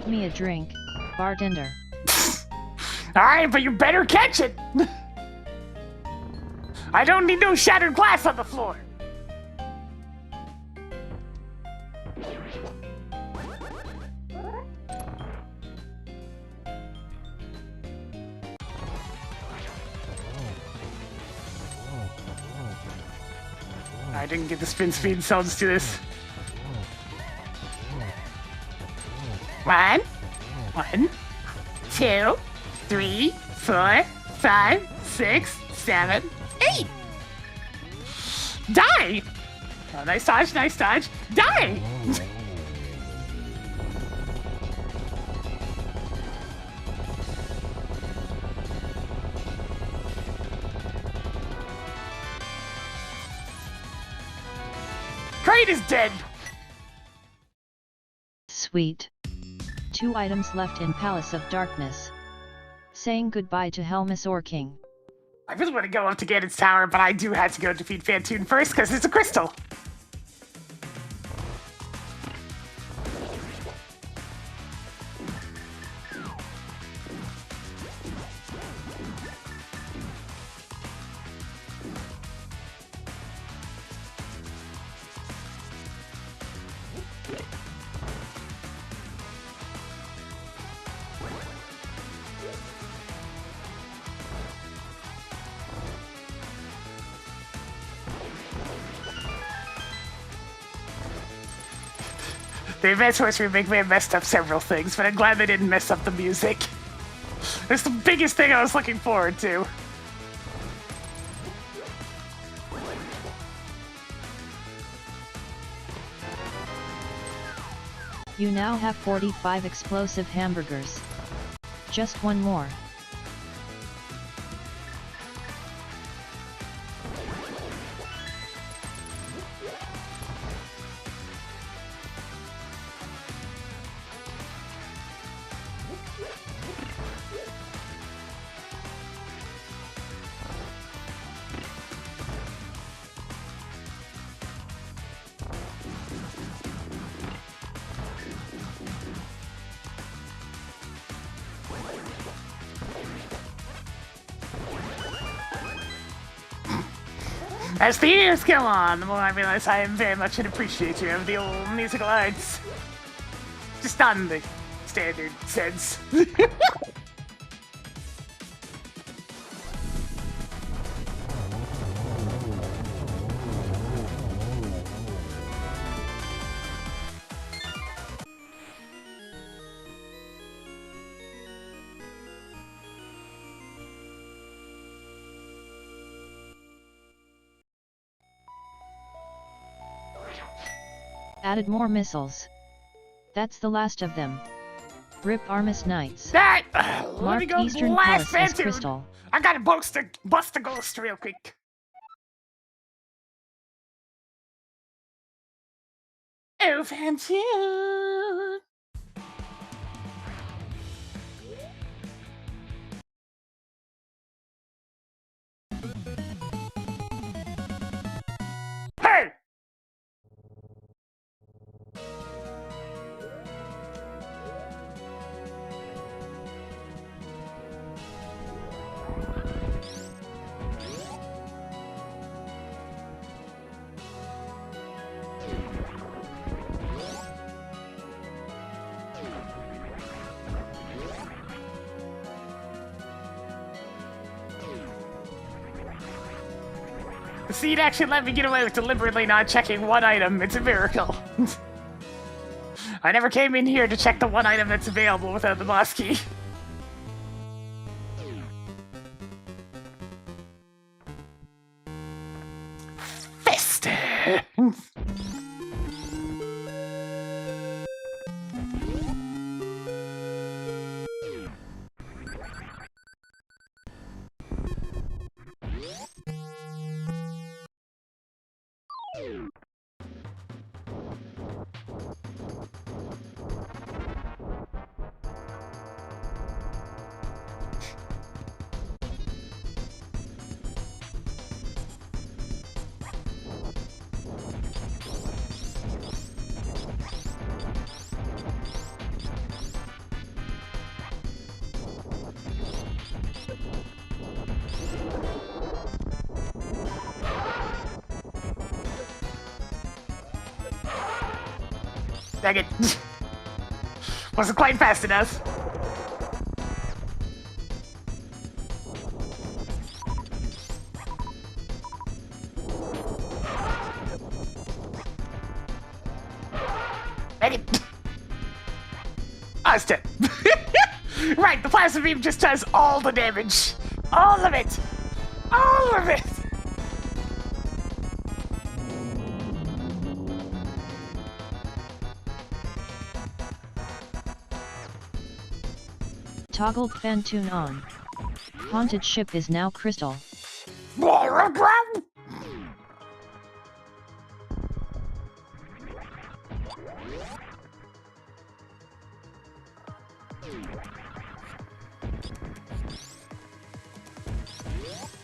me a drink, bartender. Alright, but you better catch it! I don't need no shattered glass on the floor! I didn't get the spin speed, so I'll just do this. 1, 2, 3, 4, 5, 6, 7, 8. Die! Oh, nice dodge, nice dodge. Die! Crate is dead! Sweet. 2 items left in Palace of Darkness. Saying goodbye to Helmus or King. I really want to go up to Ganon's Tower, but I do have to go defeat Phantoon first because it's a crystal. The Advanced Horse Remake may have messed up several things, but I'm glad they didn't mess up the music. It's the biggest thing I was looking forward to. You now have 45 explosive hamburgers. Just one more. As the years go on, the more I realize I am very much an appreciator of the old musical arts. Just not in the standard sense. Added more missiles. That's the last of them. Rip Armus Knights. Let me Marked go Eastern blast Palace as Phantoon. Crystal. I gotta bust a ghost real quick. Oh, Phantoon. Hey! The seed actually let me get away with deliberately not checking one item. It's a miracle. I never came in here to check the one item that's available without the boss key. Fist! Dang it. Wasn't quite fast enough. Dang it. I was dead. Right, the plasma beam just does all the damage. All of it. All of it. Toggled fan tune on. Haunted ship is now crystal.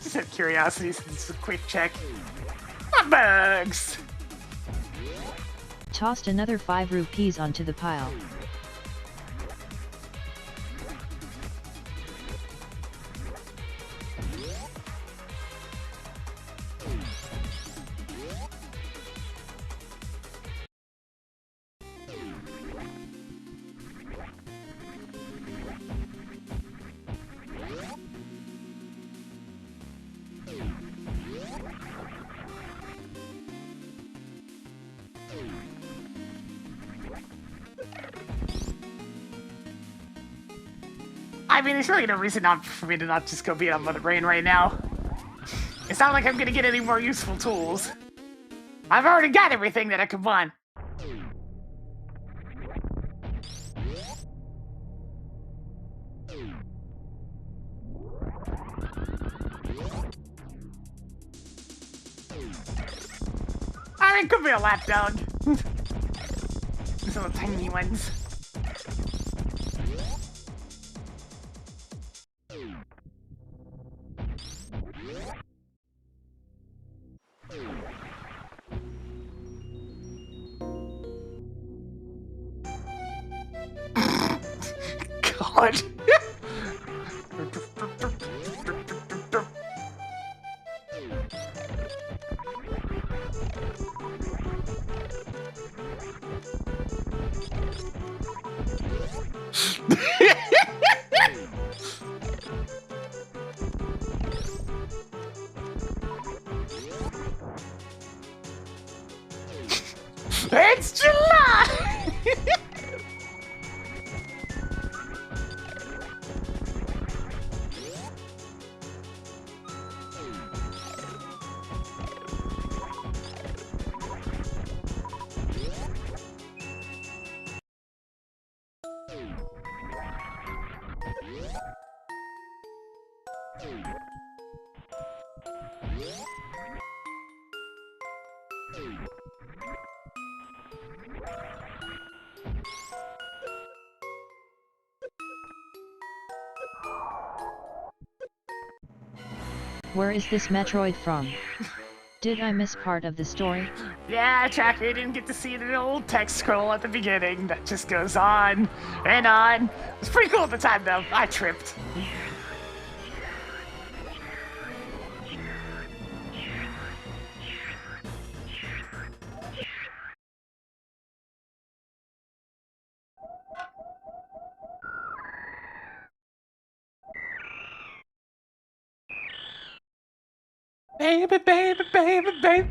Just out of curiosity, so this is a quick check. What bugs? Tossed another 5 rupees onto the pile. I mean, there's really no reason not for me to not just go beat on Mother Brain right now. It's not like I'm gonna get any more useful tools. I've already got everything that I could want. I mean, could be a lapdog. These little tiny ones. God. It's July! Where is this Metroid from? Did I miss part of the story? Yeah, Tracker, you didn't get to see the old text scroll at the beginning that just goes on and on. It was pretty cool at the time, though. I tripped. Baby, baby, baby, baby.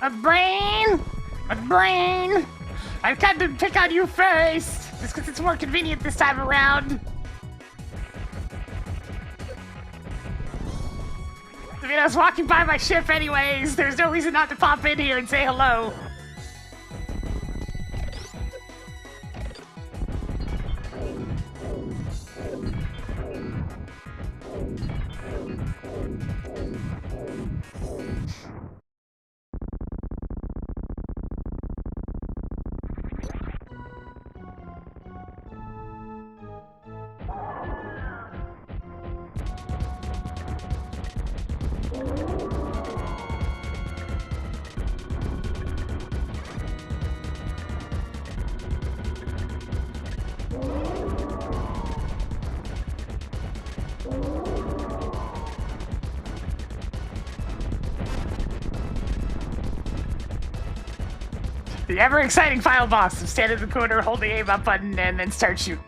My brain! My brain! I've got to pick on you first! Just because it's more convenient this time around. I mean, I was walking by my ship anyways. There's no reason not to pop in here and say hello. The ever-exciting final boss. Stand in the corner, hold the aim up button, and then start shooting.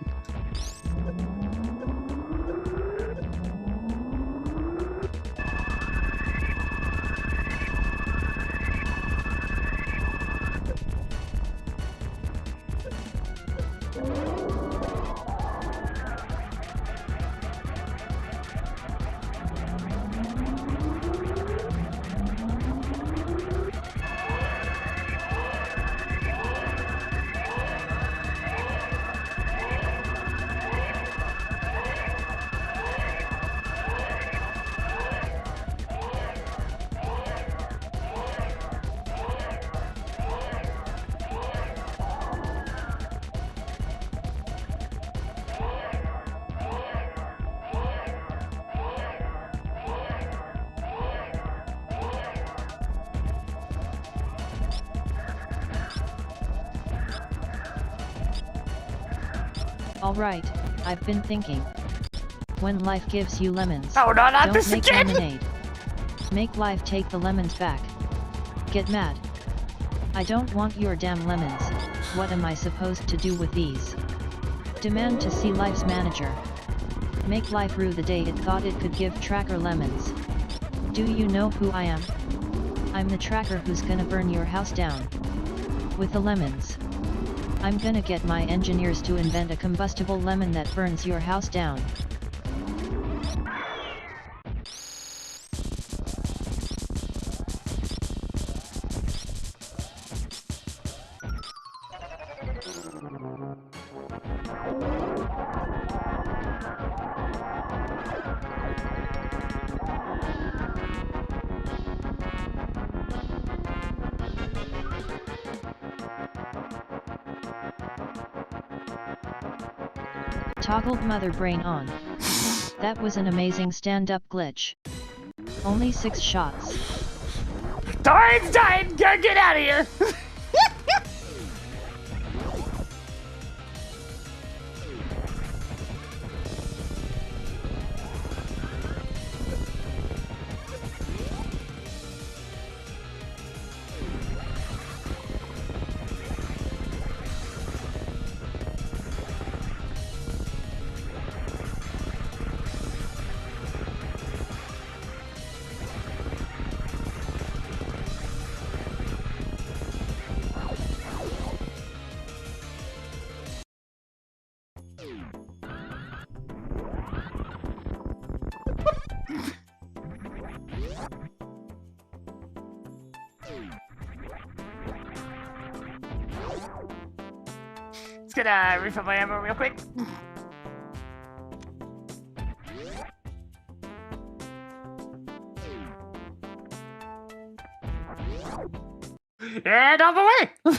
Alright, I've been thinking. When life gives you lemons, Oh, no, not don't this make again! lemonade. Make life take the lemons back. Get mad. I don't want your damn lemons. What am I supposed to do with these? Demand to see life's manager. Make life rue the day it thought it could give tracker lemons. Do you know who I am? I'm the tracker who's gonna burn your house down. With the lemons. I'm gonna get my engineers to invent a combustible lemon that burns your house down. Toggled mother brain on. That was an amazing stand-up glitch. Only 6 shots. Darn's dying! Gotta get out of here! Just gonna refill my ammo real quick. And on the way!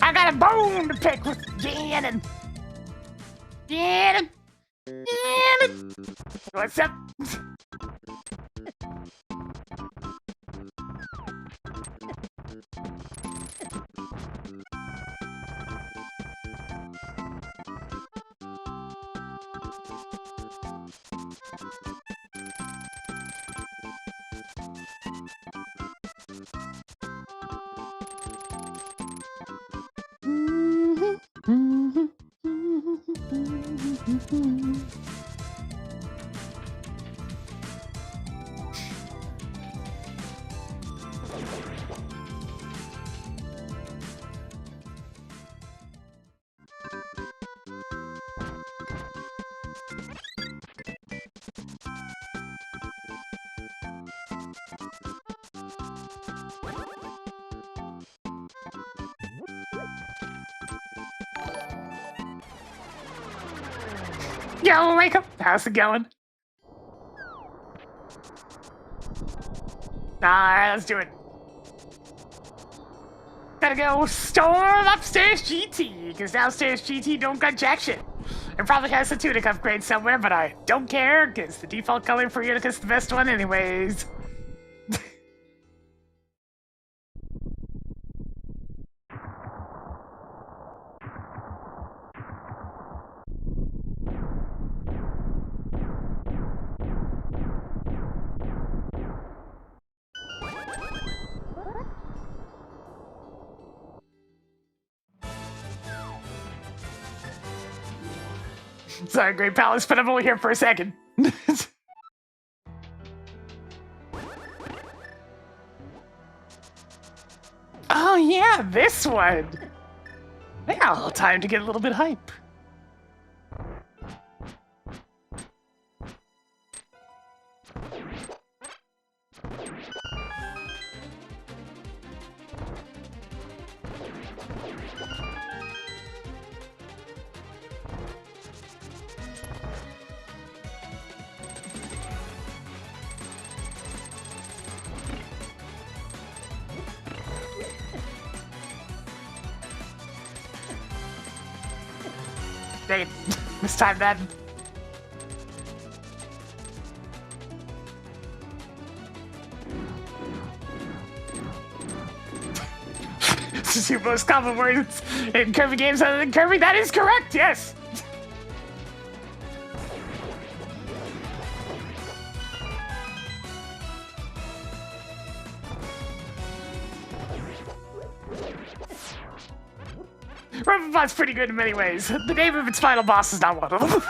I got a bone to pick with Gannon. Gannon. Gannon. What's up? Yo, wake up! How's it going? Alright, let's do it. Gotta go storm upstairs GT, because downstairs GT don't got jack shit. It probably has a tunic upgrade somewhere, but I don't care, because the default color for Unica's the best one anyways. Sorry, Great Palace, but I'm only here for a second. Oh yeah, this one! Well, time to get a little bit hype. Dang it. This time then. This is your most common words in Kirby games other than Kirby. That is correct, yes! Robobot's pretty good in many ways. The name of its final boss is not one of them.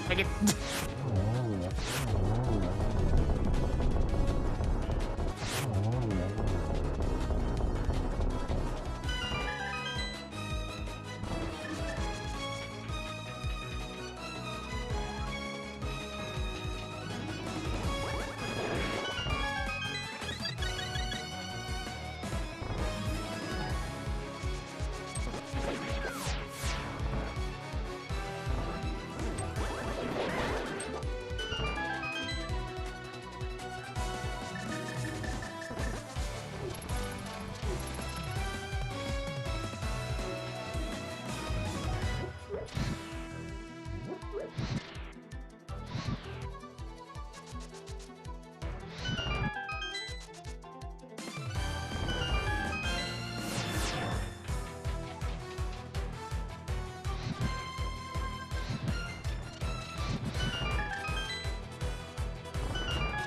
Take it.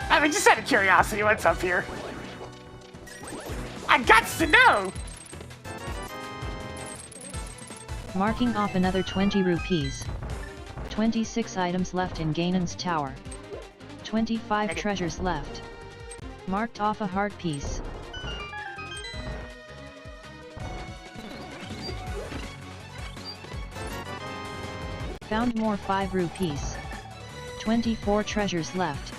I mean, just out of curiosity, what's up here? I gots to know! Marking off another 20 rupees. 26 items left in Ganon's tower. 25 treasures left. Marked off a heart piece. Found more 5 rupees. 24 treasures left.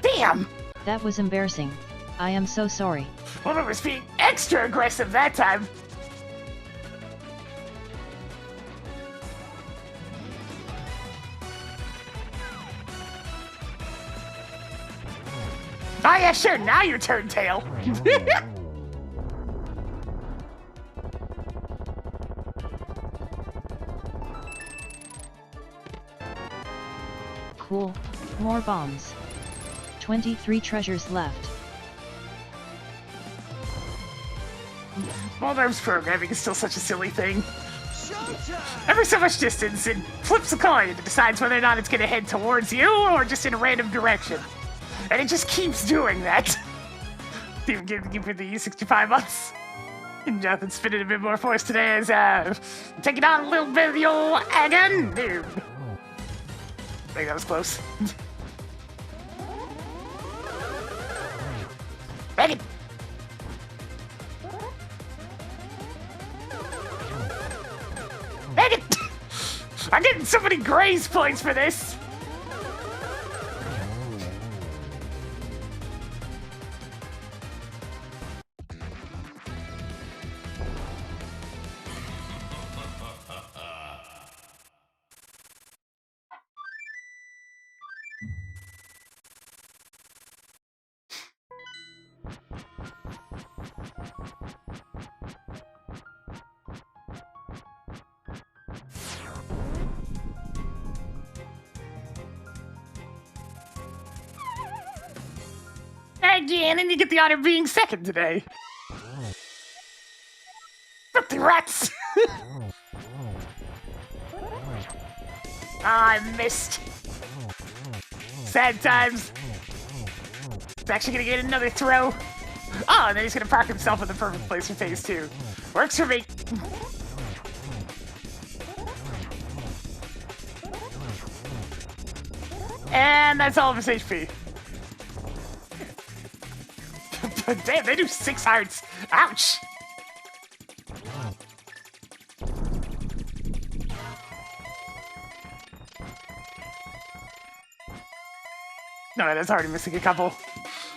Damn! That was embarrassing. I am so sorry. Well, it was being extra aggressive that time. Oh yeah, sure, now your turn, tail. Cool. More bombs. 23 treasures left. Waldarm's programming is still such a silly thing. Showtime! Every so much distance, it flips a coin and decides whether or not it's gonna head towards you or just in a random direction. And it just keeps doing that. Even give me the 65 months. And Jonathan's spinning a bit more for us today as taking on a little bit of the old Agon noob. I think that was close. Megan! Megan! I'm getting so many grace points for this! Again, and you get the honor of being second today. But the rats! I missed. Sad times. He's actually gonna get another throw. Oh, and then he's gonna park himself in the perfect place for phase 2. Works for me. And that's all of his HP. Damn, they do 6 hearts. Ouch! No, that's already missing a couple.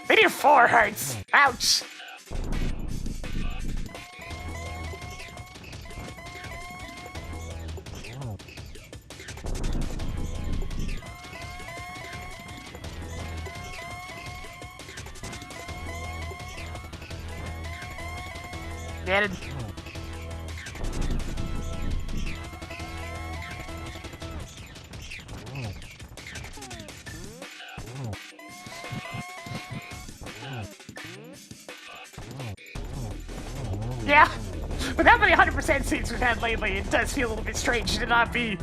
They do 4 hearts. Ouch! Get it. Yeah, with how many 100% seats we've had lately, it does feel a little bit strange to not be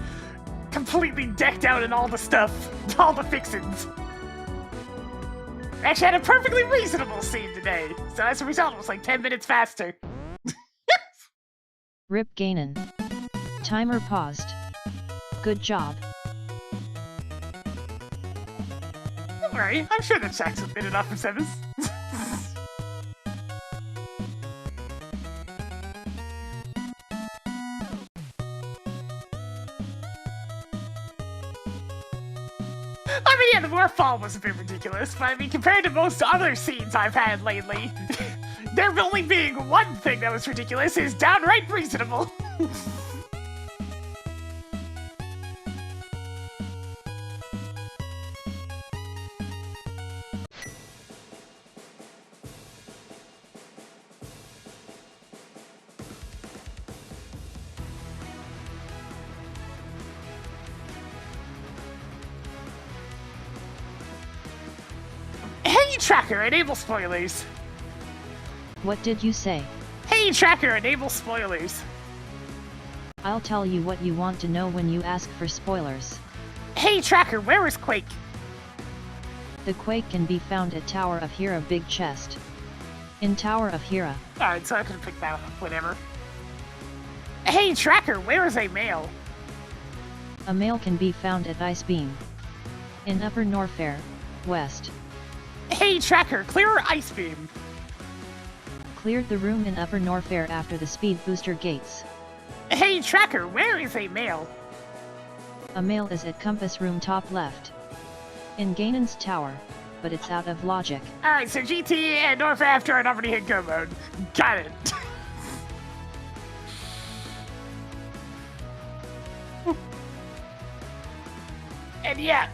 completely decked out in all the stuff, all the fixins. Actually had a perfectly reasonable scene today, so as a result, it was like 10 minutes faster. Rip Ganon. Timer paused. Good job. Don't worry, I'm sure that Shaq's a bit enough for sevens. I mean, yeah, the Morphball was a bit ridiculous, but I mean, compared to most other scenes I've had lately, there only being one thing that was ridiculous is downright reasonable. Hey, Tracker, enable spoilers. What did you say? Hey, Tracker, enable spoilers. I'll tell you what you want to know when you ask for spoilers. Hey, Tracker, where is Quake? The Quake can be found at Tower of Hera Big Chest. In Tower of Hera. Alright, so I could pick that up, whatever. Hey, Tracker, where is a male? A male can be found at Ice Beam. In Upper Norfair, West. Hey, Tracker, clear Ice Beam. Cleared the room in Upper Norfair after the speed booster gates. Hey, Tracker, where is a male? A male is at Compass Room top left. In Ganon's Tower, but it's out of logic. Alright, so GT and North after and already hit go mode. Got it. And yeah,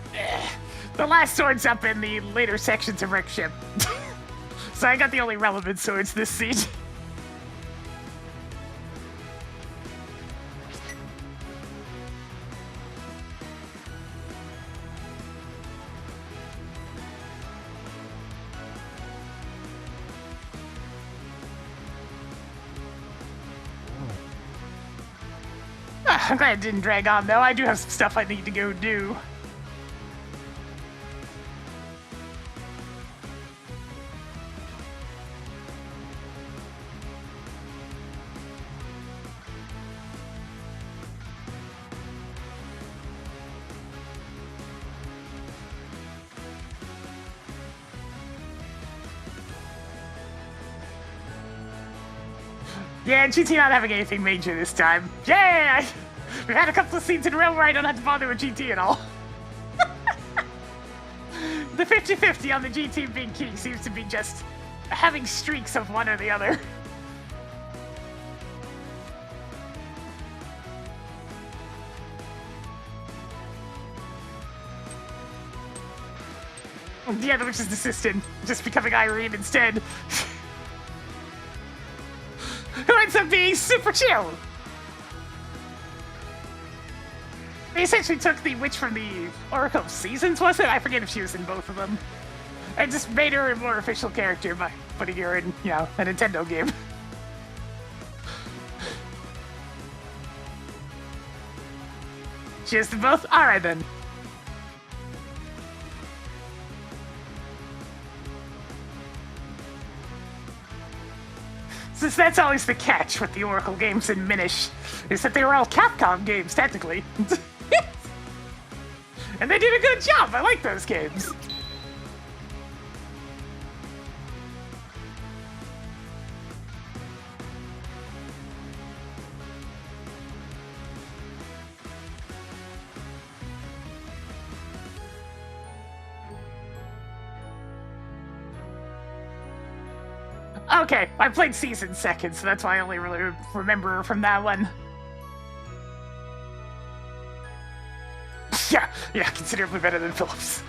the last sword's up in the later sections of Rick Ship. So I got the only relevant swords this scene. I'm glad it didn't drag on though. I do have some stuff I need to go do. Yeah, GT not having anything major this time. Yeah! We've had a couple of scenes in a row where I don't have to bother with GT at all. The 50-50 on the GT being king seems to be just having streaks of one or the other. Yeah, the witch's assistant just becoming Irene instead. Who ends up being super chill. They essentially took the witch from the Oracle of Seasons, was it? I forget if she was in both of them. And just made her a more official character by putting her in, you know, a Nintendo game. Cheers to both? Alright then. Since that's always the catch with the Oracle games in Minish, is that they were all Capcom games, technically. And they did a good job, I like those games. Okay, I played Season second, so that's why I only really remember her from that one. Yeah, considerably better than Phillips.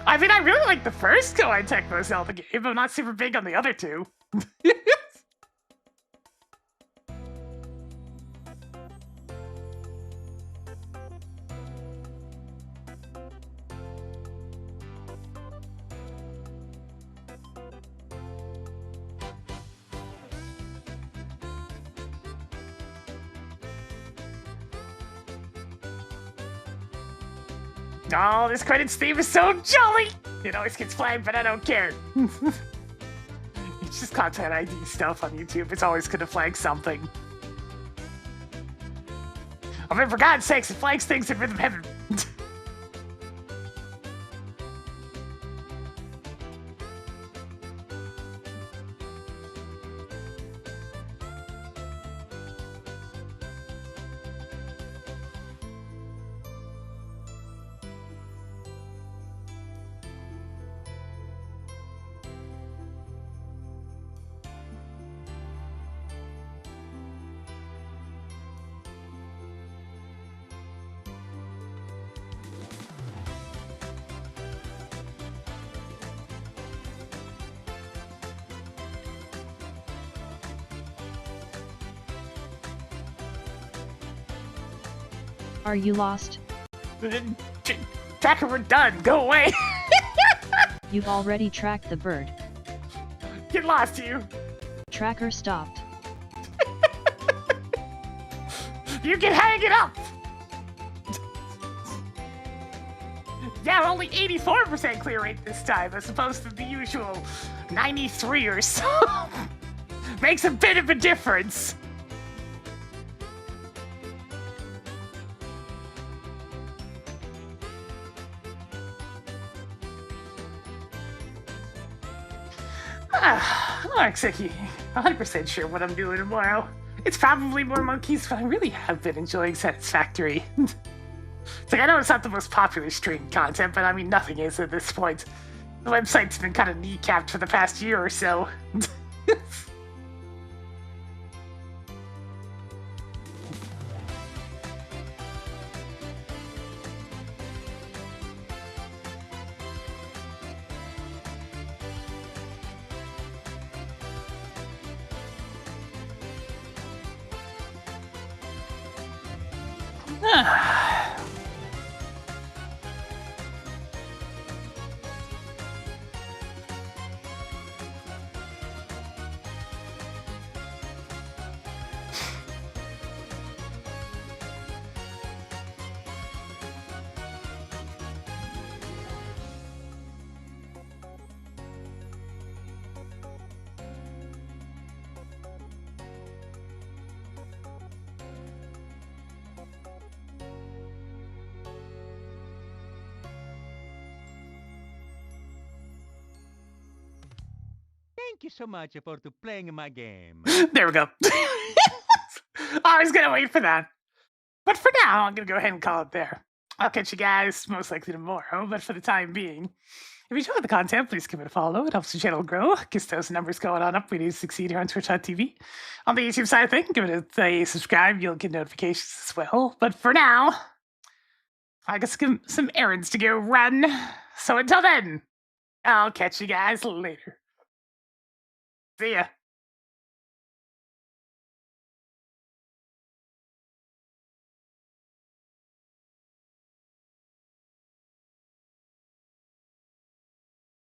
I mean, I really like the first Koei Tecmo Zelda game. I'm not super big on the other two. Oh, this credits theme is so jolly! It always gets flagged, but I don't care. It's just content ID stuff on YouTube. It's always gonna flag something. I mean, for God's sakes, it flags things in Rhythm Heaven. Are you lost? Tracker, we're done. Go away. You've already tracked the bird. Get lost, you. Tracker stopped. You can hang it up. Yeah, only 84% clear rate this time, as opposed to the usual 93 or so. Makes a bit of a difference. I'm not exactly 100% sure what I'm doing tomorrow. It's probably more monkeys, but I really have been enjoying Satisfactory. It's like, I know it's not the most popular stream content, but I mean, nothing is at this point. The website's been kind of kneecapped for the past year or so. Thank you so much for playing my game. There we go. I was gonna wait for that. But for now, I'm gonna go ahead and call it there. I'll catch you guys most likely tomorrow, but for the time being, if you enjoyed the content, please give it a follow. It helps the channel grow. Gets those numbers going on up. We need to succeed here on Twitch.tv. On the YouTube side of things, give it a subscribe. You'll get notifications as well. But for now, I got some errands to go run. So until then, I'll catch you guys later. See ya.